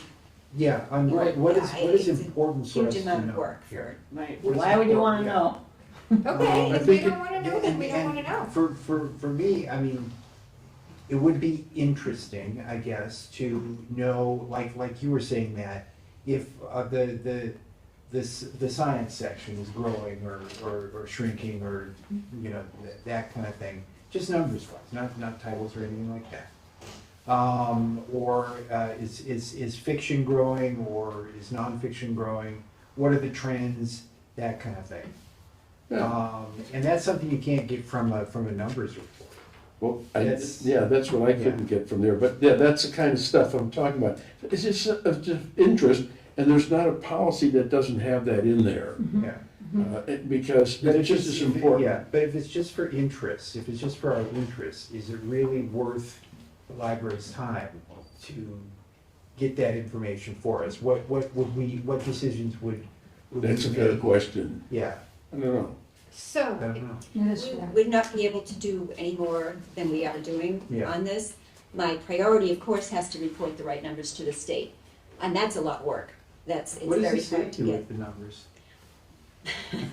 Yeah, on what is It's a important for us huge to amount of know work here. for, Right, What is why would you wanna important, know? okay, I if we think don't wanna know, then we don't wanna know. For me, I mean, it would be interesting, I guess, to know, like you were saying, Matt, if the science section is growing or shrinking or, you know, that kind of thing, just numbers wise, not titles or anything like that. Or is fiction growing or is nonfiction growing? What are the trends? That kind of thing. And that's something you can't get from a numbers report. Well, That's- that's what I couldn't get from there, but yeah, that's the kind of stuff I'm talking about. It's just of just interest, and there's not a policy that doesn't have that in there, Yeah. because But it's if just as if important. Yeah, but if it's just for interest, if it's just for our interest, is it really worth the library's time to get that information for us? What decisions would we That's a fair make? question. Yeah, I don't know. I So, don't know. It is we fair. would not be able to do any more than we are doing Yeah. on this. My priority, of course, has to report the right numbers to the state, and that's a lot of work. It's What very does the hard state to do get. with the numbers?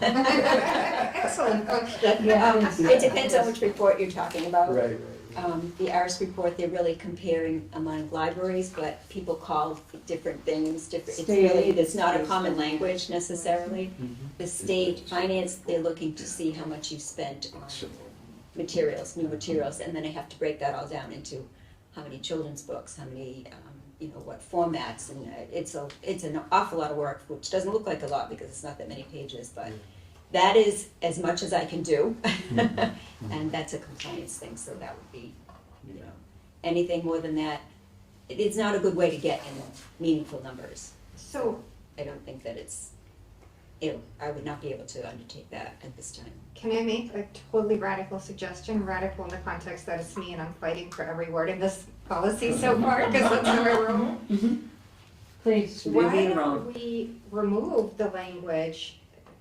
excellent, It depends on which report you're talking about. Right. The ARS report, they're really comparing among libraries, but people call different things, it's really, it's not a common language necessarily. The state finance, they're looking to see how much you spent on materials, new materials, and then I have to break that all down into how many children's books, how many, what formats, and it's an awful lot of work, which doesn't look like a lot because it's not that many pages, but that is as much as I can do. And that's a compliance thing, so that would be, anything more than that, it's not a good way to get in meaningful numbers. so I don't think that I would not be able to undertake that at this time. can I make a totally radical suggestion? Radical in the context that it's me and I'm fighting for every word in this policy so far, because that's how I roll. Please. Why don't we remove the language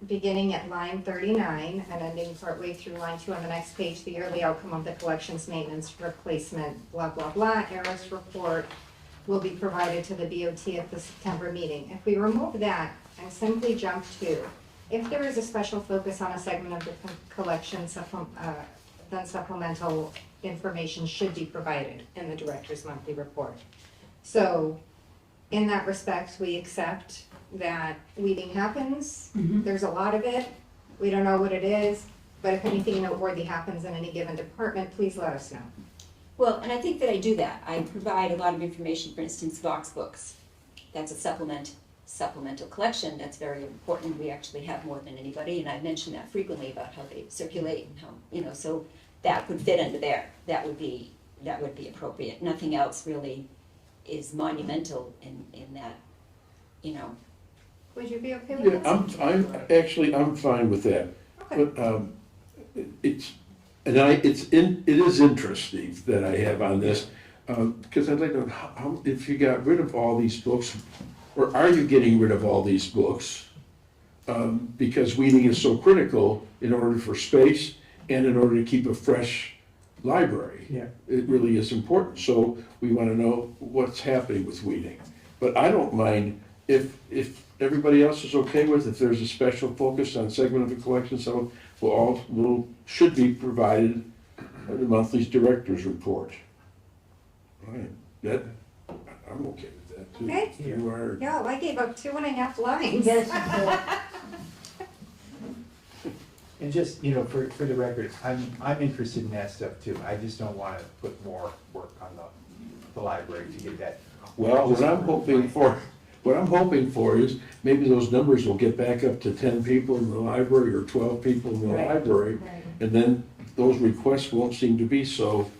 beginning at line 39 and ending partway through line 2 on the next page, the yearly outcome of the collections, maintenance, replacement, blah, blah, blah, ARIS report will be provided to the BOT at the September meeting. If we remove that and simply jump to, if there is a special focus on a segment of the collection, then supplemental information should be provided in the director's monthly report. So, in that respect, we accept that weeding happens, there's a lot of it, we don't know what it is, but if anything noteworthy happens in any given department, please let us know. Well, and I think that I do that. I provide a lot of information, for instance, Vox books. That's a supplemental collection, that's very important. We actually have more than anybody, and I mention that frequently about how they circulate and how, so that would fit under there. That would be appropriate. Nothing else really is monumental in that, Would you be okay with Yeah, that? I'm fine with that. Okay. But it is interesting that I have on this, because I'd like to know how, if you got rid of all these books, or are you getting rid of all these books? Because weeding is so critical in order for space and in order to keep a fresh library. Yeah. It really is important, so we want to know what's happening with weeding. But I don't mind if everybody else is okay with, if there's a special focus on segment of the collection, so should be provided in the monthly director's report. Right, I'm okay with that too. Okay. You are, Yeah, I gave up 2.5 lines. And just, for the record, I'm interested in that stuff too. I just don't wanna put more work on the library to get that. well, what I'm hoping for is maybe those numbers will get back up to 10 people in the library or 12 people in the Right. library. Right. And then those requests won't seem to be so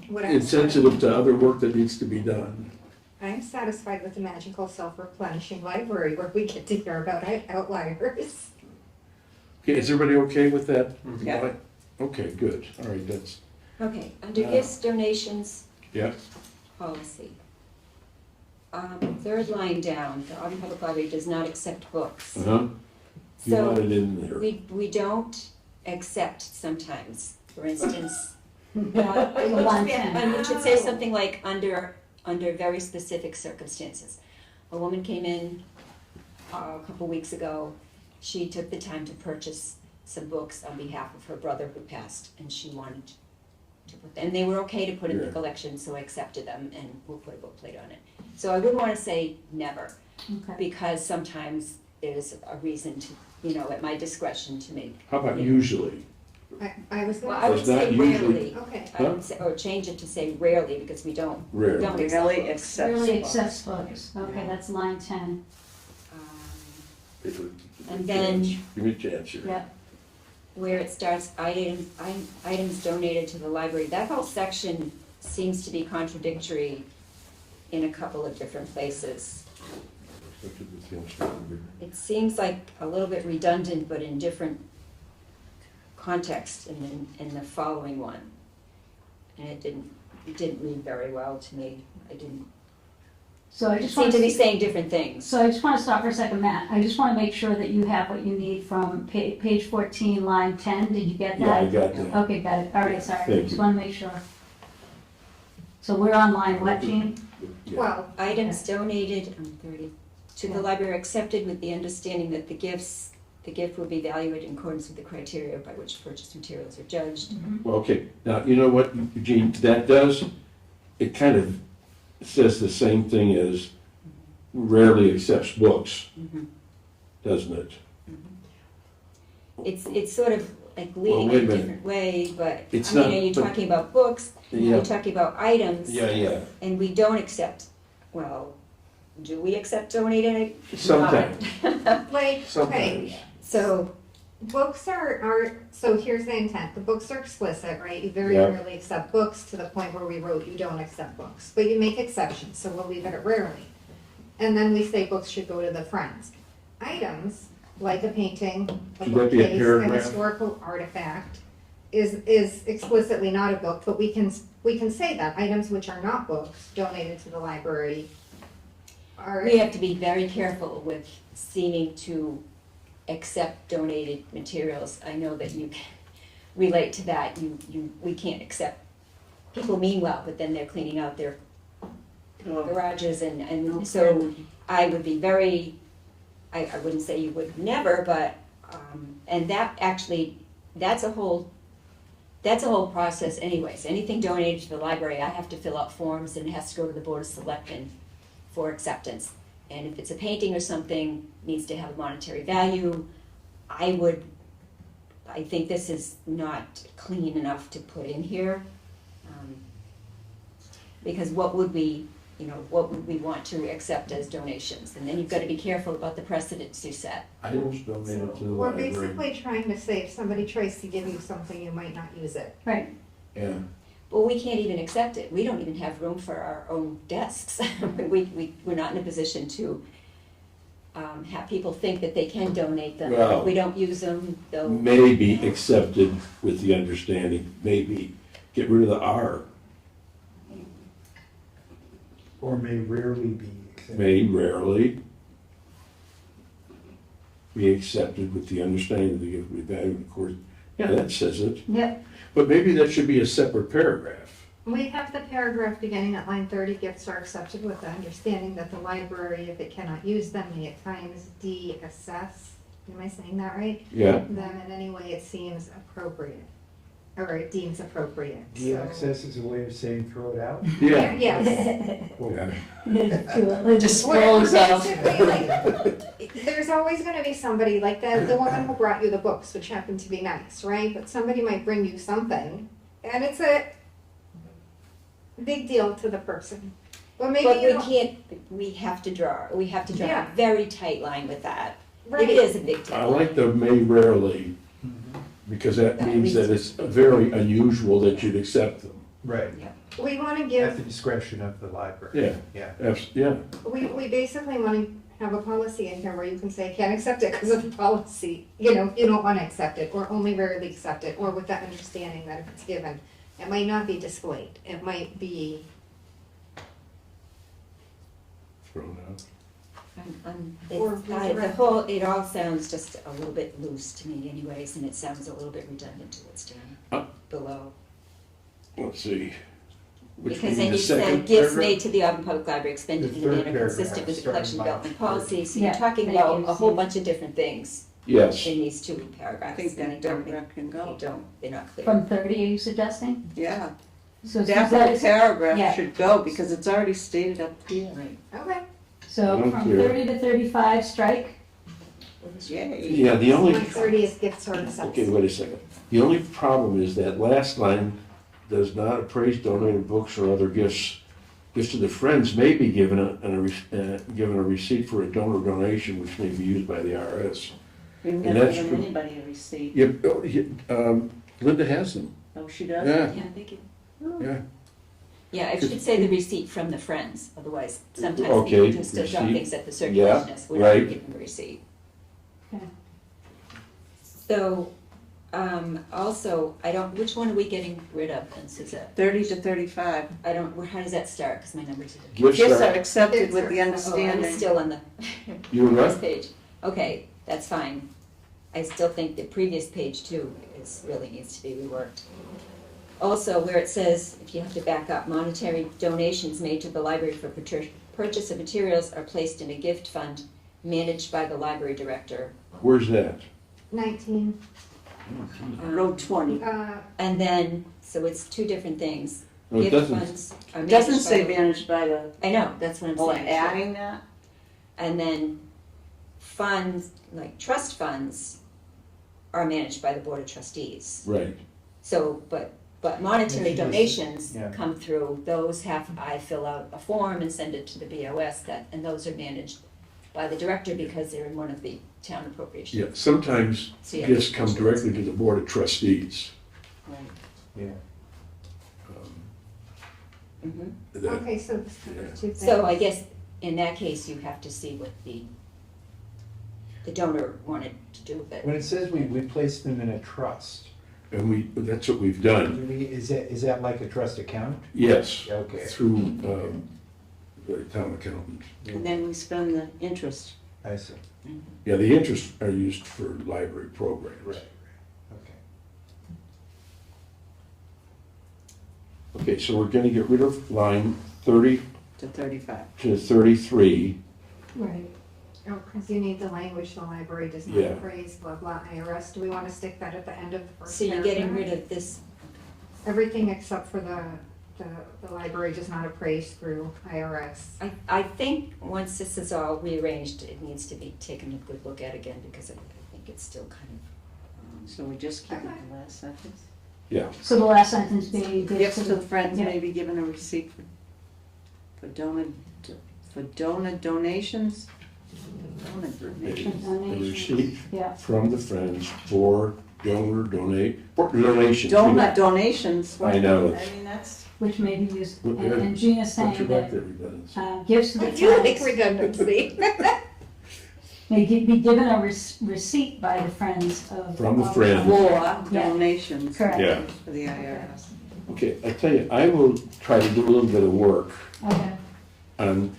What I- insensitive to other work that needs to be done. I'm satisfied with the magical self-replenishing library where we get to hear about outliers. Okay, is everybody okay with that? Yeah. Okay, good, all right, that's, Okay, under gifts, donations, yeah, policy. Third line down, the Auburn Public Library does not accept books. uh-huh, you want So it in there. we don't accept sometimes, for instance. Line 10. And we should say something like under very specific circumstances. A woman came in a couple weeks ago, she took the time to purchase some books on behalf of her brother who passed, and she wanted to put them, and they were okay to put in the Yeah. collection, so I accepted them, and we'll put a book plate on it. So I wouldn't wanna say never, Okay. because sometimes there's a reason to, at my discretion to make. How about usually? I was Well, I gonna, would It's not say usually- rarely. okay. I would say, or change it to say rarely, because we don't Rarely. accept Really books. accepts Really books. accepts books. Okay, that's line 10. And then- Give me a chance here. Yeah. Where it starts, items donated to the library, that whole section seems to be contradictory in a couple of different places. It seems like a little bit redundant, but in different context in the following one. And it didn't read very well to me. I didn't, So I it just seemed want to be to, saying different things. so I just want to stop for a second, Matt. I just want to make sure that you have what you need from page 14, line 10. Did you get Yeah, I that? got that. Okay, got it. All right, sorry. Thank Just you. want to make sure. So we're on line what, Jean? Yeah. Well, Items donated, 30, to the library accepted with the understanding that the gift will be evaluated in accordance with the criteria by which purchased materials are judged. Well, okay, now, you know what, Eugene, that does, it kind of says the same thing as rarely accepts books, Mhm. doesn't it? It's sort of like Well, leading wait a in a minute. different way, but, It's I mean, not- are you but- talking about books? Are Yeah. you talking about items? Yeah. And we don't accept, well, do we accept donated? Sometimes, like, sometimes. okay, So, books are, so here's the intent, the books are explicit, right? You very Yeah. rarely accept books to the point where we wrote you don't accept books, but you make exceptions, so we'll leave it at rarely. And then we say books should go to the friends. Items, like a painting, a Should that be a bookcase, a paragraph? historical artifact, is explicitly not a book, but we can say that, items which are not books donated to the library are. we have to be very careful with seeming to accept donated materials. I know that you can relate to that, we can't accept, people mean well, but then they're cleaning out their Oh, garages and so I would be very, I wouldn't say you would never, but, and that actually, that's a whole process anyways. Anything donated to the library, I have to fill out forms and it has to go to the Board of Selectmen for acceptance. And if it's a painting or something, needs to have a monetary value, I think this is not clean enough to put in here. Because what would we want to accept as donations? And then you've got to be careful about the precedents you set. Items donated to the We're library. basically trying to say if somebody tries to give you something, you might not use it. Right. Yeah, Well, we can't even accept it. We don't even have room for our own desks. We're not in a position to have people think that they can donate them. Well- If we don't use them, they'll, may be accepted with the understanding, maybe, get rid of the R, Or may rarely be accepted. may rarely be accepted with the understanding that the gift will be valued, of course. Yeah, that says it, Yep. but maybe that should be a separate paragraph. We have the paragraph beginning at line 30, gifts are accepted with the understanding that the library, if it cannot use them, may at times de-assess. Am I saying that right? Yeah, Them in any way it seems appropriate, or it deems appropriate. So- De-access is a way of saying throw it out. yeah. Yes. Yeah. Dispose of. Basically, like, there's always gonna be somebody, like the woman who brought you the books, which happened to be nice, right? But somebody might bring you something, and it's a big deal to the person. But maybe but you we don't, can't, we have to draw Yeah. a very tight line with that. right? It is a big I deal. like the may rarely, because that means that it's very unusual that you'd accept them. Right, We want to at give, the discretion of the library. Yeah, Yeah. yeah, we basically want to have a policy in here where you can say, can't accept it because of the policy. You know, you don't want to accept it, or only rarely accept it, or with the understanding that if it's given, it might not be displayed. It might be, thrown out. Or The resurrect. whole, it all sounds just a little bit loose to me anyways, and it sounds a little bit redundant to what's down below. Let's see. Which Because would be then the you said second gifts paragraph? made to the Auburn Public Library expended The in a third manner paragraph, consistent with the starting collection line development three. policy, so you're Yeah, talking thank about you, a whole Steve. bunch of different things Yes, in these two paragraphs. I think and that don't paragraph can they go. don't, they're not clear. From 30, are you suggesting? Yeah, So that Suzette whole is- paragraph yeah. should go because it's already stated up here. okay. So from Unclear. 30 to 35, strike? Yay. yeah, the only, 130 is gift services. okay, wait a second. The only problem is that last line does not appraise donated books or other gifts. Gifts to the friends may be given given a receipt for a donor donation which may be used by the IRS. We've And never that's given true. anybody a receipt. Yep, Linda has them, Oh, she does? yeah, Yeah, they can. yeah. Yeah, I should say the receipt from the friends, otherwise sometimes Okay, people just drop receipt. things at the circulationist, we're not right. giving the receipt. Okay. So, also, I don't, which one are we getting rid of then, Suzette? 30 to 35. I don't, how does that start, because my numbers are. Gifts Gifts are are, accepted with the Oh, I'm understanding. still on the you were first right? page. Okay, that's fine. I still think the previous page too really needs to be reworked. Also, where it says, if you have to back up, monetary donations made to the library for purchase of materials are placed in a gift fund managed by the library director. Where's that? 19, Row 20. And then, so it's two different things. No, it Gift doesn't. funds are It managed doesn't by say the- managed by the, I know, that's what I'm oh, saying. adding that? And then funds, like trust funds, are managed by the Board of Trustees. Right, So, but monetary Yeah, she just- donations yeah. come through, those I fill out a form and send it to the BOS, and those are managed by the director because they're in one of the town appropriations. yeah, sometimes So, yeah. gifts come directly to the Board of Trustees. Right. Yeah. Mhm. That- okay, so Yeah. two things. So I guess in that case, you have to see what the donor wanted to do with it. When it says we place them in a trust, And that's what we've done, is that like a trust account? yes, Okay, through the town accountant. And then we spend the interest. I see. Yeah, the interests are used for library programs. Right, okay. Okay, so we're gonna get rid of line 30 To 35. to 33. Right. Oh, because you need the language, the library does not Yeah. appraise, blah, blah, IRS. Do we want to stick that at the end of the first So you're getting rid paragraph? of this, Everything except for the library does not appraise through IRS. I think once this is all rearranged, it needs to be taken a good look at again because I think it's still kind of, So we just keep it the last sentence. Yeah, So the last sentence being Gifts to the friends Yeah. may be given a receipt for donor donations? Donor donations. a receipt Yeah. from the Friends for donations. Donor donations. I know. I mean, that's, Which may be used, Well, and Gina's Don't you saying like that that redundancy? gifts to the I do like towns redundancy. may be given a receipt by the friends of. From the of- Friends. for Yeah. donations. Correct. Yeah. For the IRS. Okay, I tell you, I will try to do a little bit of work Okay. on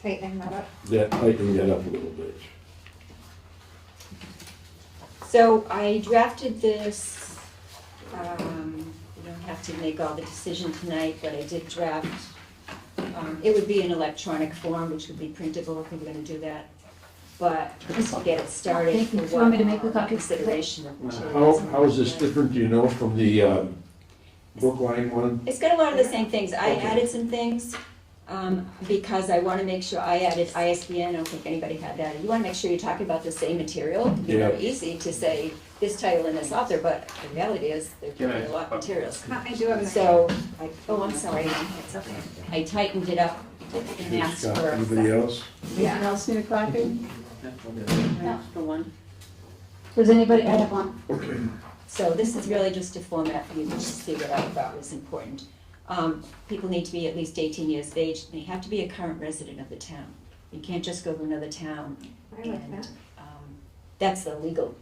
Tightening that up. that, tightening that up a little bit. so I drafted this, you don't have to make all the decision tonight, but I did draft, it would be an electronic form, which would be printable if we were gonna do that. But just to get it started, Thank you. for Do you want me to what, make a copy? consideration of materials. How is this different, do you know, from the Brookline one? It's got a lot of the same things. I Okay. added some things, because I wanna make sure I added ISBN, I don't think anybody had that. You wanna make sure you're talking about the same material. You know, Yeah. easy to say this title and this author, but the reality is, there's really a lot of materials. I do have. So, I'm sorry, it's okay. I tightened it up and asked Scott, for. anybody else? Anyone else need a copy? For one. Does anybody, I have one. Okay. So this is really just a format for you to see what I thought was important. People need to be at least 18 years of age. They have to be a current resident of the town. You can't just go to another town. I like and, that. That's the legal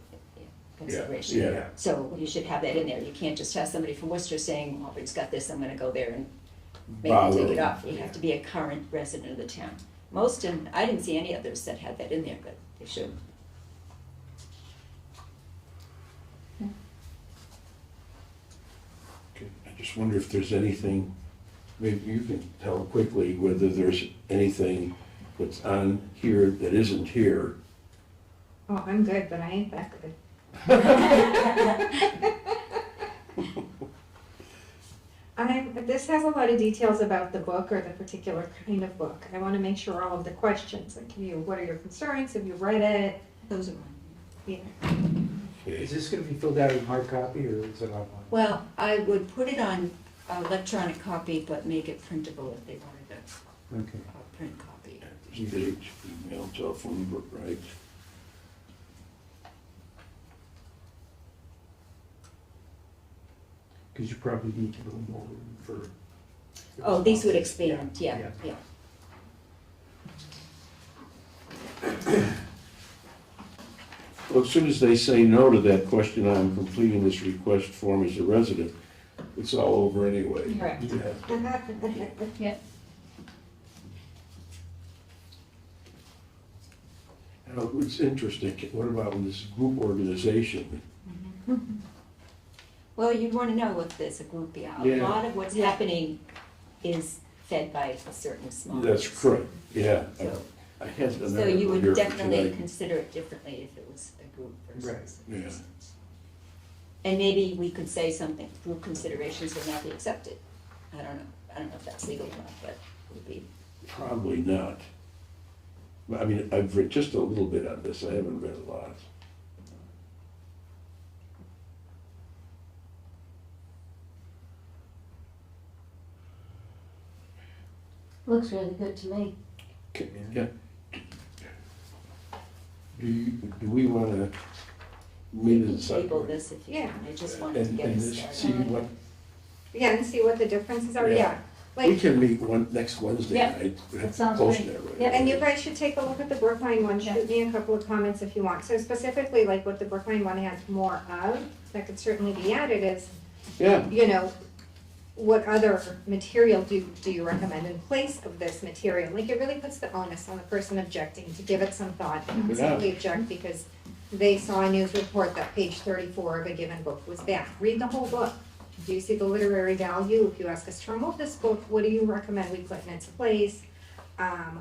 consideration. Yeah. So you should have that in there. You can't just have somebody from Worcester saying, well, it's got this, I'm gonna go there and maybe Bother take it them. off. You have to be a current resident of the town. Most, and I didn't see any others that had that in there, but they should. Okay, I just wonder if there's anything, maybe you can tell quickly whether there's anything that's on here that isn't here. Oh, I'm good, but I ain't that good. This has a lot of details about the book or the particular kind of book. I want to make sure all of the questions, like what are your concerns, have you read it? Those are mine. Yeah. Is this gonna be filled out in hard copy or is it online? Well, I would put it on electronic copy, but make it printable if they wanted Okay. a print copy. Page, email, telephone book, right? Because you probably need a little more room for. Oh, these would expand, yeah, Yeah. yeah. Well, as soon as they say no to that question, I'm completing this request form as a resident, it's all over anyway. Correct. Yeah. Yeah. Now, it's interesting, what about this group organization? Well, you'd want to know if there's a group, yeah. A Yeah. lot of what's happening is fed by a certain small. That's groups. correct, yeah. So- I had another So you one would here for definitely tonight. consider it differently if it was a group versus. Right. Yeah. And maybe we could say something, group considerations would not be accepted. I don't know if that's legal or not, but it would be. Probably not. But, I mean, I've read just a little bit on this, I haven't read a lot. Looks really good to me. Okay, yeah. Do we want to meet You can as table this if you Yeah. want, I just wanted to and get it just see started. what, Yeah, and see what the differences are, Yeah. yeah. we Like, can meet next Wednesday Yeah, night. that sounds Post great. that right Yeah, and you away. guys should take a look at the Brookline one, shoot me a couple of comments if you want. So specifically, like what the Brookline one has more of, that could certainly be added is, Yeah, you know, what other material do you recommend in place of this material? Like, it really puts the onus on the person objecting to give it some thought and not Yeah. simply object because they saw a news report that page 34 of a given book was bad. Read the whole book. Do you see the literary value? If you ask us to remove this book, what do you recommend we put in its place?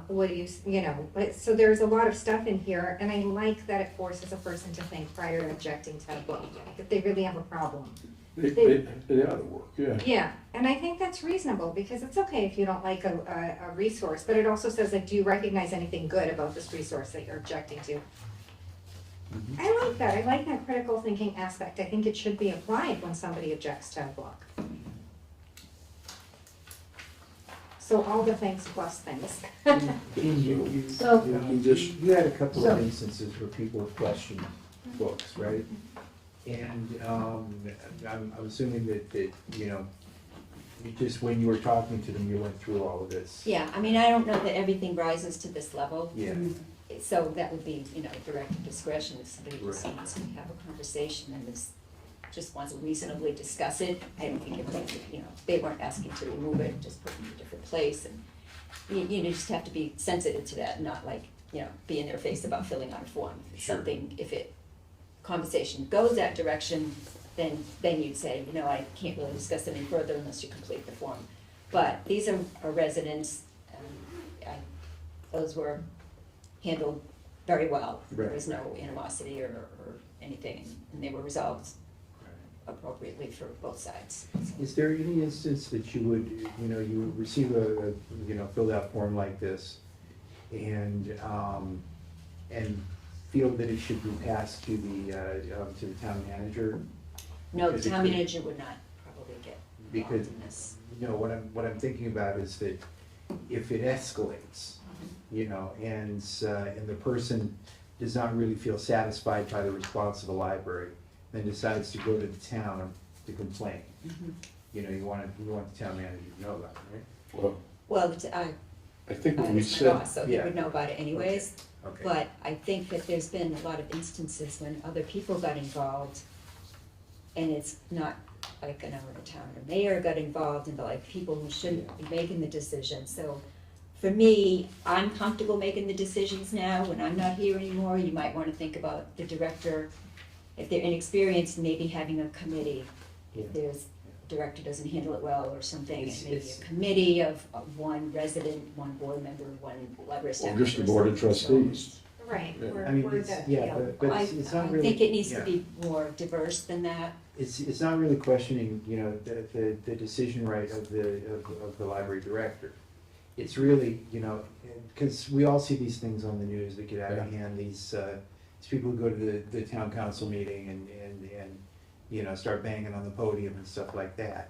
What do you know, so there's a lot of stuff in here, and I like that it forces a person to think prior to objecting to a book, if they really have a problem. they ought to work, yeah. Yeah, and I think that's reasonable, because it's okay if you don't like a resource, but it also says, like, do you recognize anything good about this resource that you're objecting to? I like that, I like that critical thinking aspect, I think it should be applied when somebody objects to a book. So all the things plus things. So- You had a couple So- of instances where people have questioned books, right? And I'm assuming that, you know, you just, when you were talking to them, you went through all of this. Yeah, I mean, I don't know that everything rises to this level. Yeah. So that would be, you know, direct discretion if somebody just Right. wants to have a conversation and just wants to reasonably discuss it. I don't think it was, you know, they weren't asking to remove it, just put it in a different place. And you just have to be sensitive to that, not like, you know, be in their face about filling out a form. If it's Sure. something, if it, conversation goes that direction, then you'd say, you know, I can't really discuss any further unless you complete the form. But these are residents, those were handled very well. There was no animosity or anything, and they were resolved appropriately for both sides. Is there any instance that you would receive a filled out form like this and feel that it should be passed to the town manager? No, the Because it town could- manager would not probably get involved Because, in this. you know, what I'm thinking about is that if it escalates, you know, and the person does not really feel satisfied by the response of the library, then decides to go to the town to complain. Mhm. You know, you want the town manager to know about it, right? Well, Well, I think what we it's my said, boss, so he Yeah. would know about it anyways. Okay. But I think that there's been a lot of instances when other people got involved, and it's not like, the town or mayor got involved, and like people who shouldn't be making the decision. So for me, I'm comfortable making the decisions now. When I'm not here anymore, you might want to think about the director, if they're inexperienced, maybe having a committee. If there's, director doesn't handle it well or something, It's- and maybe it's- a committee of one resident, one board member, one library staff. or just a member, board of so- trustees. Right, Yeah. we're, I mean, we're it's, the, yeah, but it's not really. I think it needs to yeah. be more diverse than that. It's not really questioning, you know, the decision right of the library director. It's really, you know, because we all see these things on the news that get out of hand, these people who go to the town council meeting and, you know, start banging on the podium and stuff like that.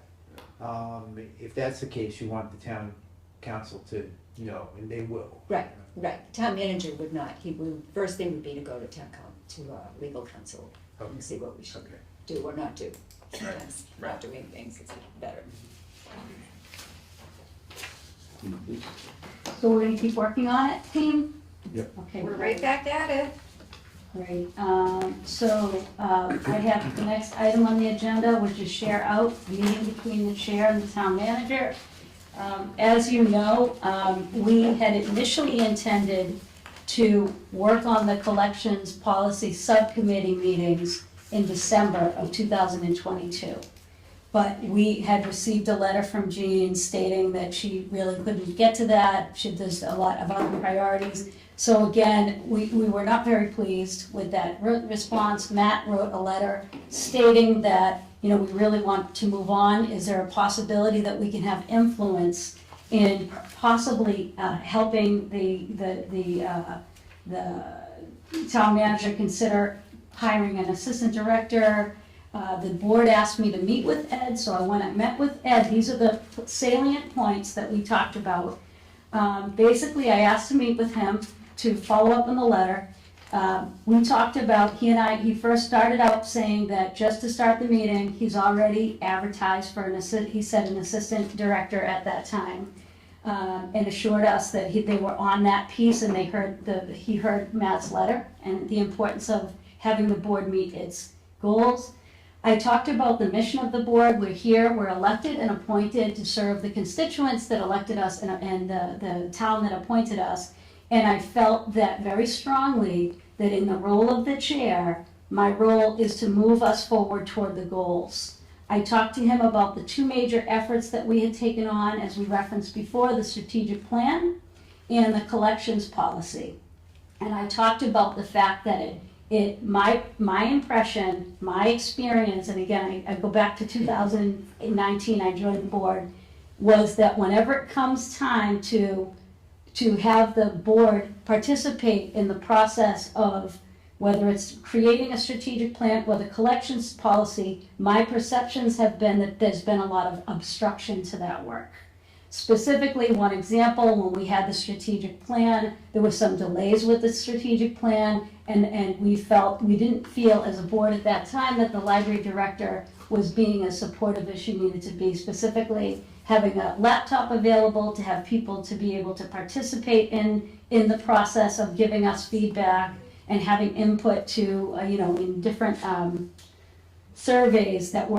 If that's the case, you want the town council to know, and they will. Right, right. The town manager would not, he would, first thing would be to go to legal counsel and see what we should Okay. do or not do. Sometimes not doing things is better. So we're gonna keep working on it, team? Yep. Okay. we're right back at it. Great, I have the next item on the agenda, which is share out, meeting between the chair and the town manager. As you know, we had initially intended to work on the collections policy subcommittee meetings in December of 2022. But we had received a letter from Jean stating that she really couldn't get to that, there's a lot of other priorities. So again, we were not very pleased with that response. Matt wrote a letter stating that, you know, we really want to move on. Is there a possibility that we can have influence in possibly helping the town manager consider hiring an assistant director? The board asked me to meet with Ed, so when I met with Ed, these are the salient points that we talked about. Basically, I asked to meet with him to follow up on the letter. We talked about, he first started out saying that just to start the meeting, he's already advertised for he said an assistant director at that time, and assured us that they were on that piece and he heard Matt's letter and the importance of having the board meet its goals. I talked about the mission of the board. We're here, we're elected and appointed to serve the constituents that elected us and the town that appointed us. And I felt that very strongly that in the role of the chair, my role is to move us forward toward the goals. I talked to him about the two major efforts that we had taken on, as we referenced before, the strategic plan and the collections policy. And I talked about the fact that my impression, my experience, and again, I go back to 2019, I joined the board, was that whenever it comes time to have the board participate in the process of whether it's creating a strategic plan or the collections policy, my perceptions have been that there's been a lot of obstruction to that work. Specifically, one example, when we had the strategic plan, there were some delays with the strategic plan, and we didn't feel as a board at that time that the library director was being as supportive as she needed to be, specifically having a laptop available to have people to be able to participate in the process of giving us feedback and having input to, in different surveys that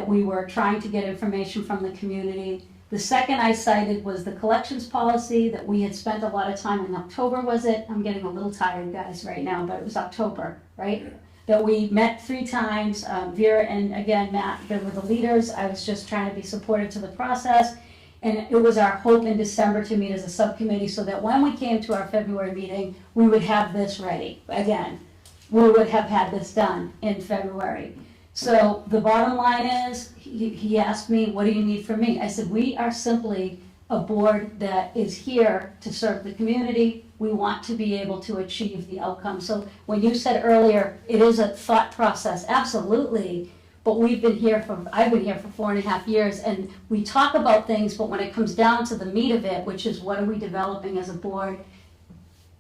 we were trying to get information from the community. The second I cited was the collections policy that we had spent a lot of time in October, was it? I'm getting a little tired, guys, right now, but it was October, right? That we met 3 times, Vera and again, Matt, they were the leaders. I was just trying to be supportive to the process. And it was our hope in December to meet as a subcommittee so that when we came to our February meeting, we would have this ready. Again, we would have had this done in February. So the bottom line is, he asked me, what do you need from me? I said, we are simply a board that is here to serve the community. We want to be able to achieve the outcome. So when you said earlier, it is a thought process, absolutely. But I've been here for 4.5 years, and we talk about things, but when it comes down to the meat of it, which is what are we developing as a board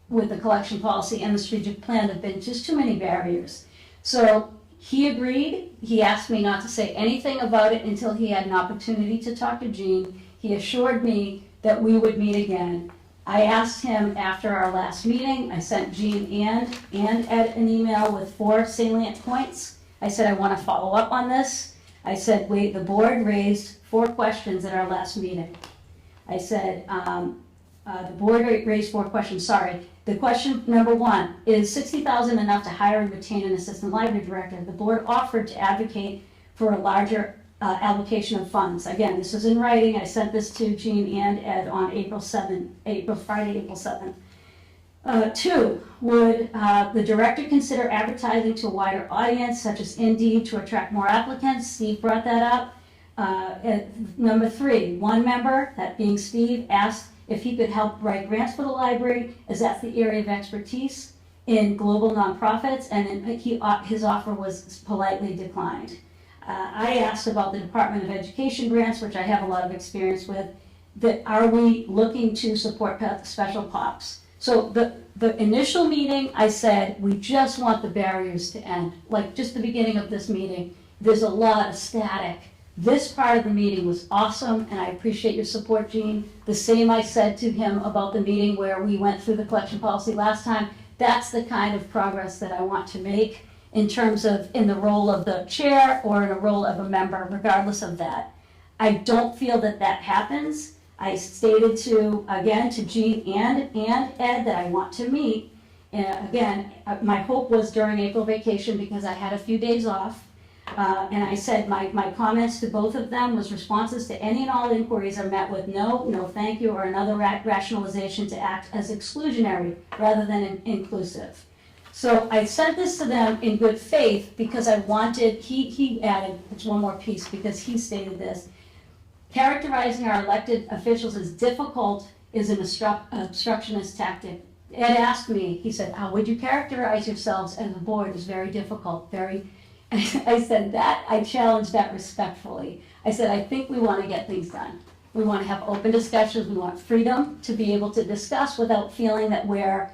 with the collection policy and the strategic plan, there have been just too many barriers. So He agreed. He asked me not to say anything about it until he had an opportunity to talk to Jean. He assured me that we would meet again. I asked him after our last meeting, I sent Jean and Ed an email with 4 salient points. I said, I want to follow up on this. I said, wait, the board raised 4 questions at our last meeting. I said, the board raised 4 questions, sorry. The question number 1, is $60,000 enough to hire and retain an assistant library director? The board offered to advocate for a larger allocation of funds. Again, this is in writing. I sent this to Jean and Ed on Friday, April 7th. 2, would the director consider advertising to a wider audience, such as Indeed, to attract more applicants? Steve brought that up. Number 3, one member, that being Steve, asked if he could help write grants for the library, as that's the area of expertise in global nonprofits, and then his offer was politely declined. I asked about the Department of Education grants, which I have a lot of experience with, that are we looking to support special POPs? So the initial meeting, I said, we just want the barriers to end. Like just the beginning of this meeting, there's a lot of static. This part of the meeting was awesome, and I appreciate your support, Jean. The same I said to him about the meeting where we went through the collection policy last time. That's the kind of progress that I want to make in terms of in the role of the chair or in a role of a member, regardless of that. I don't feel that that happens. I stated to Jean and Ed that I want to meet. Again, my hope was during April vacation because I had a few days off. And I said my comments to both of them was responses to any and all inquiries are met with no thank you, or another rationalization to act as exclusionary rather than inclusive. So I sent this to them in good faith because I wanted, he added, it's one more piece because he stated this, characterizing our elected officials as difficult is an obstructionist tactic. Ed asked me, he said, how would you characterize yourselves as a board as very difficult, very, I said that, I challenged that respectfully. I said, I think we want to get things done. We want to have open discussions. We want freedom to be able to discuss without feeling that we're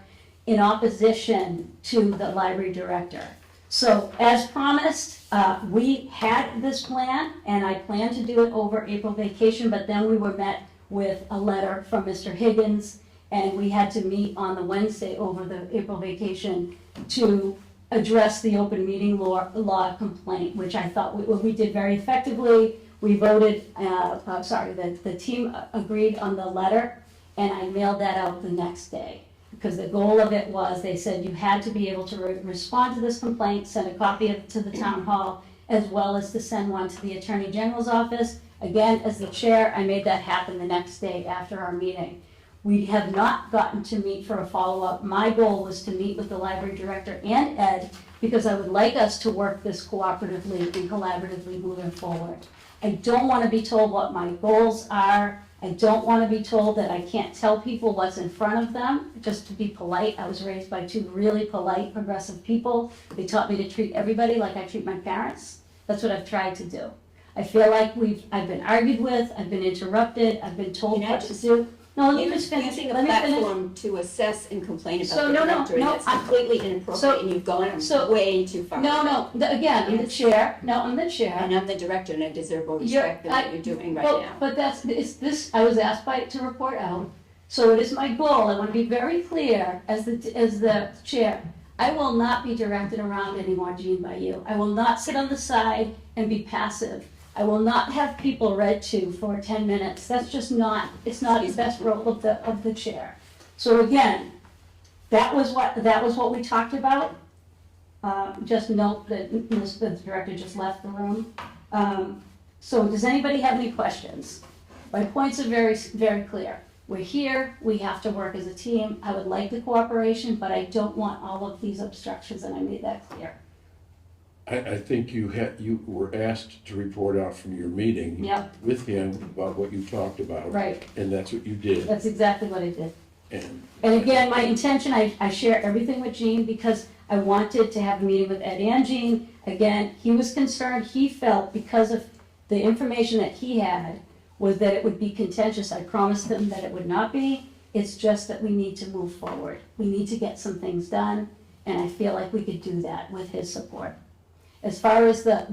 in opposition to the library director. So as promised, we had this plan, and I planned to do it over April vacation, but then we were met with a letter from Mr. Higgins, and we had to meet on the Wednesday over the April vacation to address the open meeting law complaint, which I thought we did very effectively. We voted, the team agreed on the letter, and I mailed that out the next day. Because the goal of it was, they said you had to be able to respond to this complaint, send a copy of it to the town hall, as well as to send one to the Attorney General's office. Again, as the chair, I made that happen the next day after our meeting. We have not gotten to meet for a follow-up. My goal was to meet with the library director and Ed, because I would like us to work this cooperatively and collaboratively moving forward. I don't want to be told what my goals are. I don't want to be told that I can't tell people what's in front of them, just to be polite. I was raised by 2 really polite, progressive people. They taught me to treat everybody like I treat my parents. That's what I've tried to do. I feel like I've been argued with, I've been interrupted, I've been told Can I what to just- do. No, let me just finish. Using a Let me finish. platform to assess and complain So, about the no, director, and that's I- completely inappropriate, and you've gone way too far. No, again, I'm the chair. No, I'm the chair. And I'm the director, and I deserve all respect for what you're doing right Well, now. but this, I was asked to report out, so it is my goal, I want to be very clear as the chair. I will not be directed around anymore, Jean, by you. I will not sit on the side and be passive. I will not have people read to for 10 minutes. That's just not, it's not the best role of the chair. So again, that was what we talked about. Just note that the director just left the room. So does anybody have any questions? My points are very, very clear. We're here, we have to work as a team. I would like the cooperation, but I don't want all of these obstructions, and I made that clear. I think you were asked to report out from your meeting Yep. with him about what you talked about. Right. And that's what you did. That's exactly what I did. And And again, my intention, I share everything with Jean because I wanted to have a meeting with Ed and Jean. Again, he was concerned, he felt because of the information that he had was that it would be contentious. I promised him that it would not be. It's just that we need to move forward. We need to get some things done, and I feel like we could do that with his support. As far as the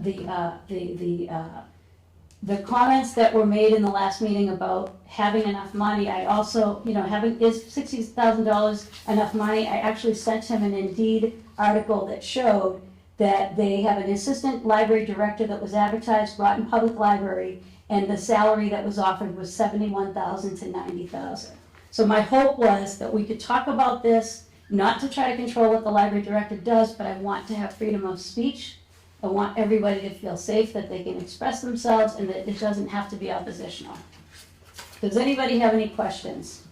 comments that were made in the last meeting about having enough money, I also, is $60,000 enough money? I actually sent him an Indeed article that showed that they have an assistant library director that was advertised, Groton Public Library, and the salary that was offered was $71,000 to $90,000. So my hope was that we could talk about this, not to try to control what the library director does, but I want to have freedom of speech. I want everybody to feel safe, that they can express themselves, and that it doesn't have to be oppositional. Does anybody have any questions?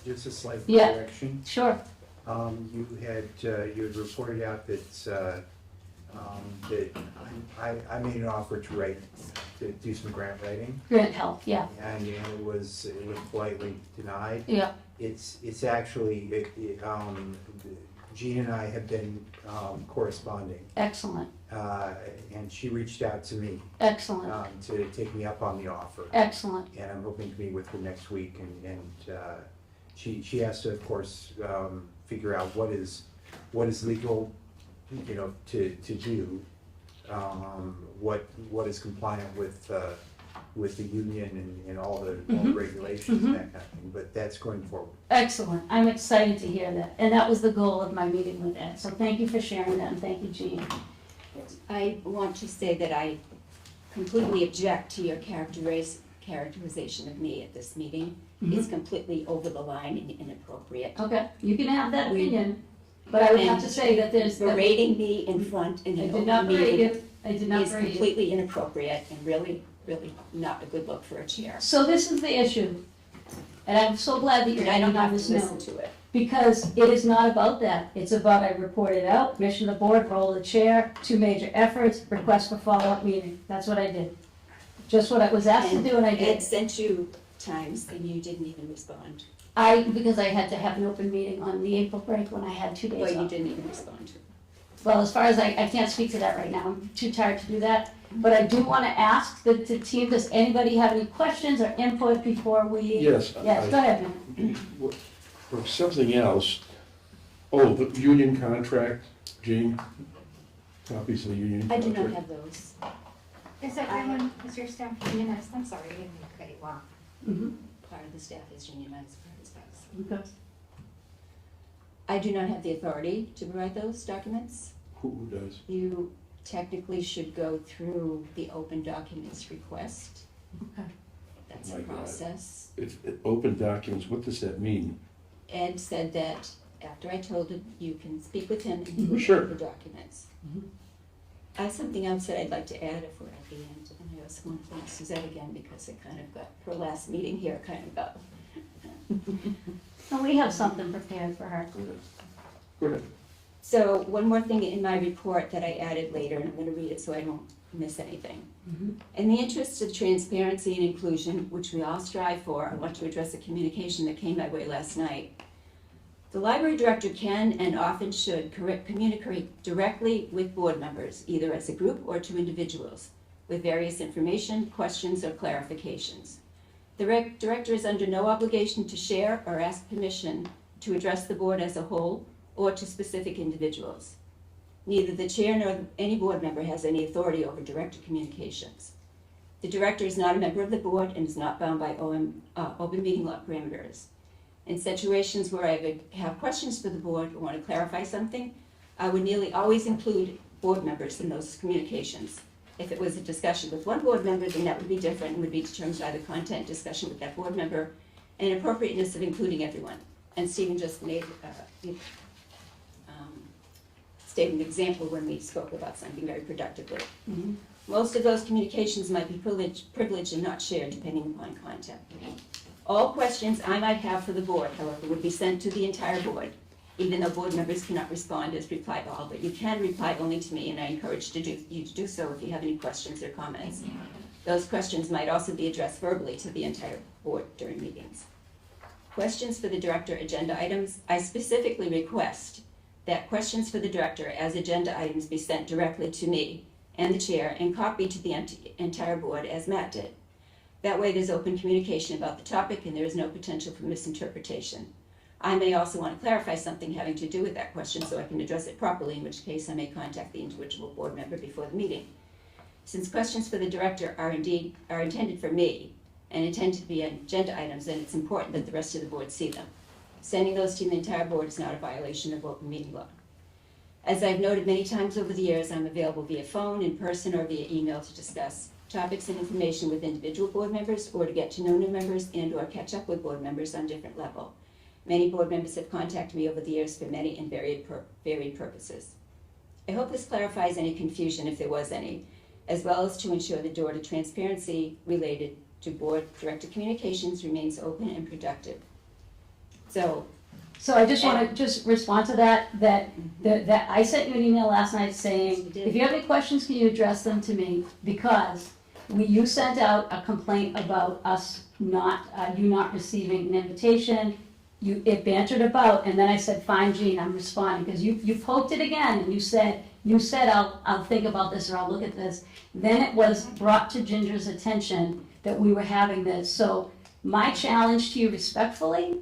Just a slight Yeah. correction. Sure. You had reported out that I made an offer to do some grant writing, Grant help, yeah, and it was politely denied. yeah, It's actually, Jean and I have been corresponding, excellent, and she reached out to me excellent, to take me up on the offer. excellent. And I'm hoping to meet with her next week, and she has to, of course, figure out what is legal, to do, what is compliant with the union and all the regulations and that kind of thing, but that's going forward. Excellent. I'm excited to hear that. And that was the goal of my meeting with Ed. So thank you for sharing that, and thank you, Jean. I want to say that I completely object to your characterization of me at this meeting. It's completely over the line and inappropriate. Okay, you can have that opinion, but I would have to say that there's. Berating me in front in I an did not open berate meeting you. I did not is berate you. completely inappropriate and really not a good look for a chair. So this is the issue. And I'm so glad that you're And I don't ending on have this to listen note. to it. Because it is not about that. It's about I reported out, mission of the board, role of the chair, 2 major efforts, request for follow-up meeting. That's what I did. Just what I was asked to do, and I Ed did. sent you times and you didn't even respond. Because I had to have an open meeting on the April break when I had 2 days Well, you off. didn't even respond to it. Well, as far as I can't speak to that right now. I'm too tired to do that. But I do want to ask the team, does anybody have any questions or input before we? Yes. Yes, go ahead, man. For something else, the union contract, Jean? Copies of the union I contract? do not have those. Is everyone, is your staff unionized? I'm sorry, I didn't mean to cut you off. Mhm. Part of the staff is unionized, part of the staff is. Okay. I do not have the authority to provide those documents. Who does? You technically should go through the open documents request. Okay. That's Oh a my God. process. Open documents, what does that mean? Ed said that after I told him, you can speak with him and he will Sure. give the documents. Mhm. I have something else that I'd like to add if we're at the end, and I also want to thank Suzette again because it kind of got, her last meeting here kind of got. And we have something prepared for her. Go ahead. So one more thing in my report that I added later, and I'm going to read it so I don't miss anything. Mhm. In the interest of transparency and inclusion, which we all strive for, I want to address a communication that came my way last night. The library director can and often should communicate directly with board members, either as a group or to individuals, with various information, questions, or clarifications. The director is under no obligation to share or ask permission to address the board as a whole or to specific individuals. Neither the chair nor any board member has any authority over director communications. The director is not a member of the board and is not bound by open meeting law parameters. In situations where I have questions for the board or want to clarify something, I would nearly always include board members in those communications. If it was a discussion with one board member, then that would be different and would be determined by the content discussion with that board member and appropriateness of including everyone. And Stephen just made stated an example when we spoke about something very productively. Mhm. Most of those communications might be privileged and not shared depending upon content. All questions I might have for the board, however, would be sent to the entire board, even though board members cannot respond as reply all, but you can reply only to me, and I encourage you to do so if you have any questions or comments. Those questions might also be addressed verbally to the entire board during meetings. Questions for the director agenda items, I specifically request that questions for the director as agenda items be sent directly to me and the chair and copied to the entire board as Matt did. That way there's open communication about the topic and there is no potential for misinterpretation. I may also want to clarify something having to do with that question so I can address it properly, in which case I may contact the individual board member before the meeting. Since questions for the director are intended for me and intended to be agenda items, then it's important that the rest of the board see them. Sending those to the entire board is not a violation of open meeting law. As I've noted many times over the years, I'm available via phone, in person, or via email to discuss topics and information with individual board members, or to get to know new members and or catch up with board members on different level. Many board members have contacted me over the years for many and varied purposes. I hope this clarifies any confusion, if there was any, as well as to ensure the door to transparency related to board director communications remains open and productive. So So I just want to just respond to that I sent you an email last night saying, You did. if you have any questions, can you address them to me? Because you sent out a complaint about us you not receiving an invitation. It bantered about, and then I said, fine, Jean, I'm responding, because you poked it again, and you said, I'll think about this, or I'll look at this. Then it was brought to Ginger's attention that we were having this. So my challenge to you respectfully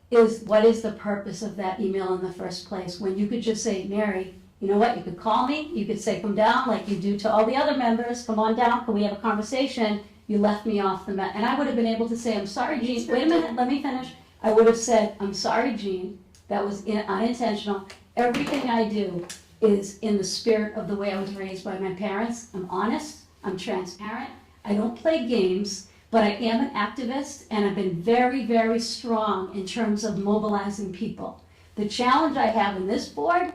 is, what is the purpose of that email in the first place? When you could just say, Mary, you know what, you could call me, you could say, come down, like you do to all the other members, come on down, can we have a conversation? You left me off the mat, and I would have been able to say, I'm sorry, Jean, wait a minute, let me finish. I would have said, I'm sorry, Jean, that was unintentional. Everything I do is in the spirit of the way I was raised by my parents. I'm honest, I'm transparent, I don't play games, but I am an activist, and I've been very, very strong in terms of mobilizing people. The challenge I have in this board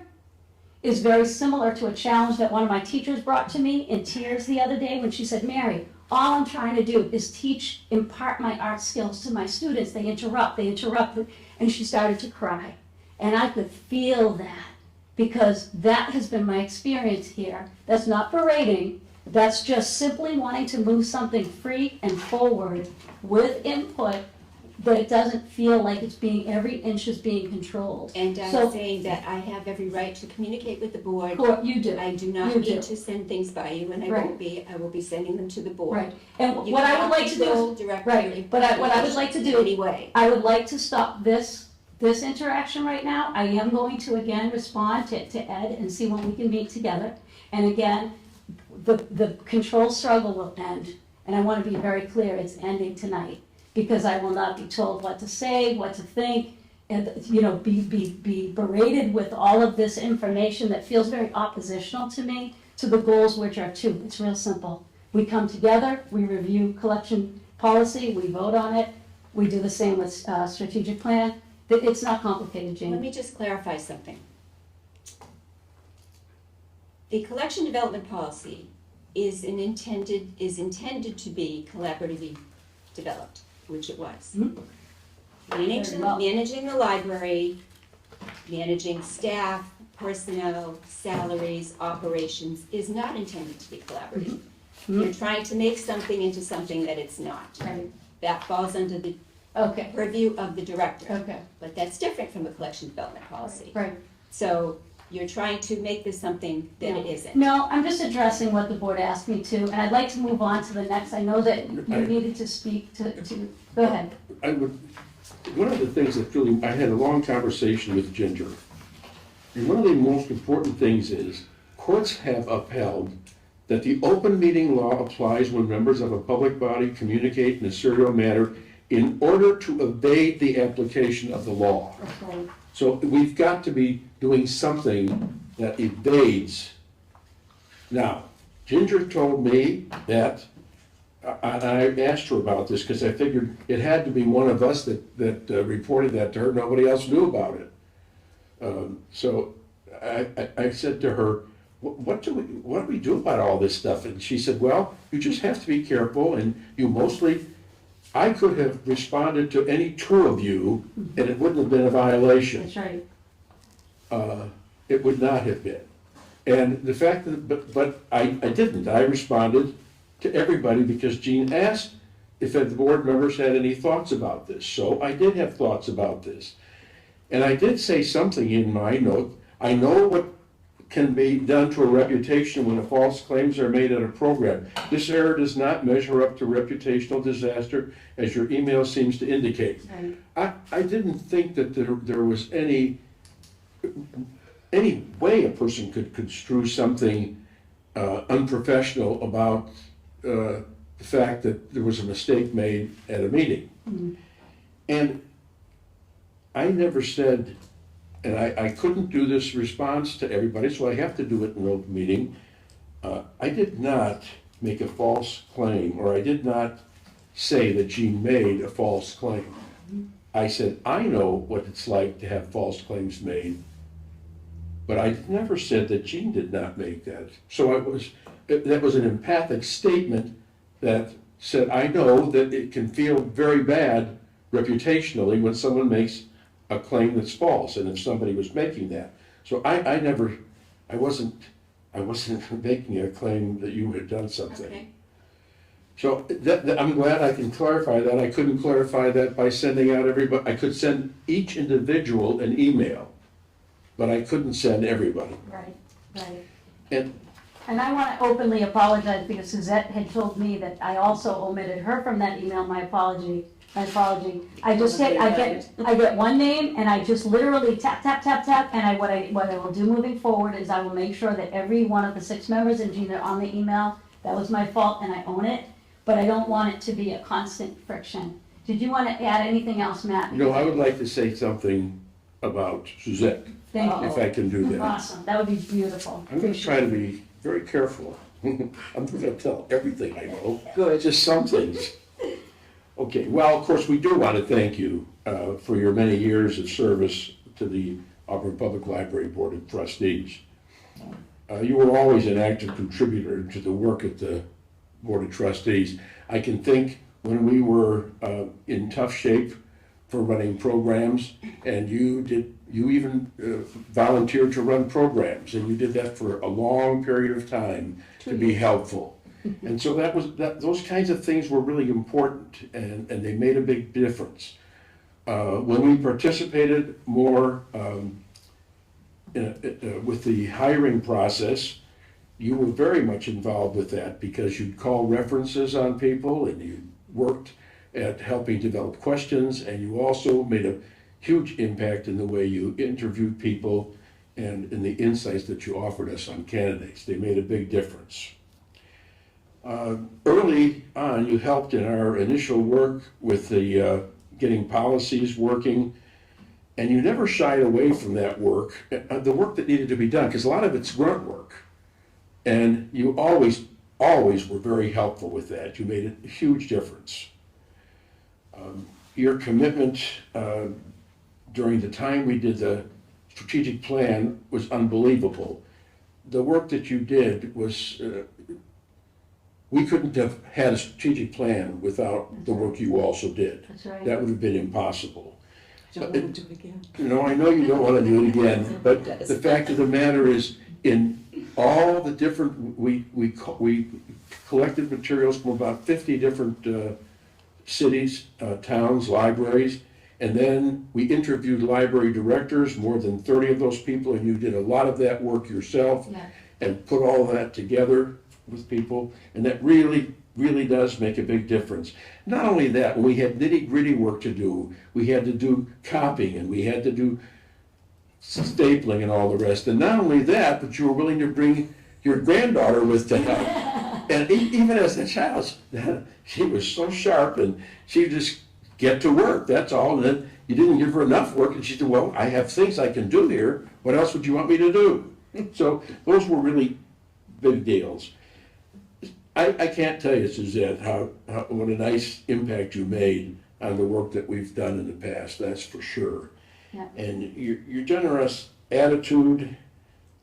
is very similar to a challenge that one of my teachers brought to me in tears the other day when she said, Mary, all I'm trying to do is impart my art skills to my students. They interrupt, and she started to cry. And I could feel that, because that has been my experience here. That's not berating, that's just simply wanting to move something free and forward with input, but it doesn't feel like every inch is being controlled. And I'm So- saying that I have every right to communicate with the board. You do. I do not You need do. to send things by you, and I Right. won't be. I will be sending them to the board. Right, and You what I cannot would like to do control is, director right, but what I would like to do, Anyway. I would like to stop this interaction right now. I am going to again respond to Ed and see when we can meet together. And again, the control struggle will end, and I want to be very clear, it's ending tonight, because I will not be told what to say, what to think, and, be berated with all of this information that feels very oppositional to me, to the goals, which are two. It's real simple. We come together, we review collection policy, we vote on it, we do the same with strategic plan. It's not complicated, Let Jane. me just clarify something. The collection development policy is intended to be collaboratively developed, which it was. Mhm. Very well. Managing the library, managing staff, personnel, salaries, operations is not intended to be collaborative. Mhm. You're trying to make something into something that it's not. Right. That falls under the Okay, purview of the director. okay, But that's different from a collection development policy. right. So you're trying to make this something that it No. isn't. No, I'm just addressing what the board asked me to, and I'd like to move on to the next. I know that you needed to speak to, go ahead. One of the things that really, I had a long conversation with Ginger. And one of the most important things is, courts have upheld that the open meeting law applies when members of a public body communicate in a serial manner in order to evade the application of the law. Okay. So we've got to be doing something that evades. Now, Ginger told me that, and I asked her about this because I figured it had to be one of us that reported that to her. Nobody else knew about it. So I said to her, what do we do about all this stuff? And she said, well, you just have to be careful, and I could have responded to any two of you, and it wouldn't have been a violation. That's right. It would not have been. And the fact that, but I didn't. I responded to everybody because Jean asked if the board members had any thoughts about this. So I did have thoughts about this. And I did say something in my note. I know what can be done to a reputation when false claims are made at a program. This error does not measure up to reputational disaster, as your email seems to indicate. I didn't think that there was any way a person could construe something unprofessional about the fact that there was a mistake made at a meeting. And I never said, and I couldn't do this response to everybody, so I have to do it in an open meeting. I did not make a false claim, or I did not say that Jean made a false claim. I said, I know what it's like to have false claims made, but I never said that Jean did not make that. So that was an empathic statement that said, I know that it can feel very bad reputationally when someone makes a claim that's false, and if somebody was making that. So I wasn't making a claim that you had done something. Okay. So I'm glad I can clarify that. I couldn't clarify that by sending out everybody. I could send each individual an email, but I couldn't send everybody. Right, right. And I want to openly apologize because Suzette had told me that I also omitted her from that email. My apology. I get one name and I just literally tap, tap, tap, tap. And what I will do moving forward is I will make sure that every one of the 6 members and Gina on the email, that was my fault and I own it. But I don't want it to be a constant friction. Did you want to add anything else, Matt? no, I would like to say something about Suzette, Thank you. if I can do that. Awesome, that would be beautiful. I'm going to try to be very careful. I'm not going to tell everything I know. Good. Just some things. Okay, well, of course, we do want to thank you for your many years of service to the Auburn Public Library Board of Trustees. You were always an active contributor to the work at the Board of Trustees. I can think when we were in tough shape for running programs, and you even volunteered to run programs, and you did that for a long period of time to be helpful. And so those kinds of things were really important, and they made a big difference. When we participated more with the hiring process, you were very much involved with that because you'd call references on people and you worked at helping develop questions, and you also made a huge impact in the way you interviewed people and in the insights that you offered us on candidates. They made a big difference. Early on, you helped in our initial work with the getting policies working, and you never shied away from that work, the work that needed to be done, because a lot of it's grunt work. And you always were very helpful with that. You made a huge difference. Your commitment during the time we did the strategic plan was unbelievable. The work that you did was, we couldn't have had a strategic plan without the work you also did. That's right. That would have been impossible. Don't want to do it again. I know you don't want to do it again, but the fact of the matter is, in all the different, we collected materials from about 50 different cities, towns, libraries, and then we interviewed library directors, more than 30 of those people, and you did a lot of that work yourself, Yeah. and put all that together with people, and that really does make a big difference. Not only that, when we had nitty-gritty work to do, we had to do copying, and we had to do stapling and all the rest. And not only that, but you were willing to bring your granddaughter with to help. And even as a child, she was so sharp, and she would just get to work, that's all. And then you didn't give her enough work, and she said, well, I have things I can do here. What else would you want me to do? So those were really big deals. I can't tell you, Suzette, what a nice impact you made on the work that we've done in the past, that's for sure. Yeah. And your generous attitude,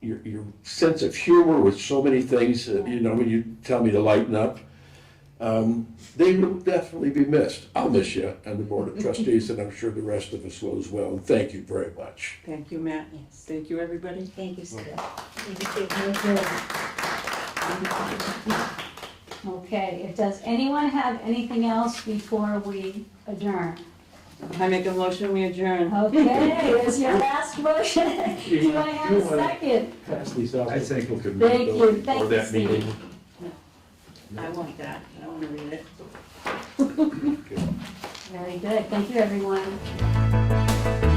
your sense of humor with so many things, when you tell me to lighten up, they will definitely be missed. I'll miss you on the Board of Trustees, and I'm sure the rest of us will as well. And thank you very much. Thank you, Matt. Yes. Thank you, everybody. Thank you, Suzette. Okay, does anyone have anything else before we adjourn? I make a motion, we adjourn. Okay, there's your last motion. Do I have a second? Pass these out. I say- People can Thank read you, those thank for you, that Steve. meeting. I want that, I wanna read it. Okay. Very good. Thank you, everyone.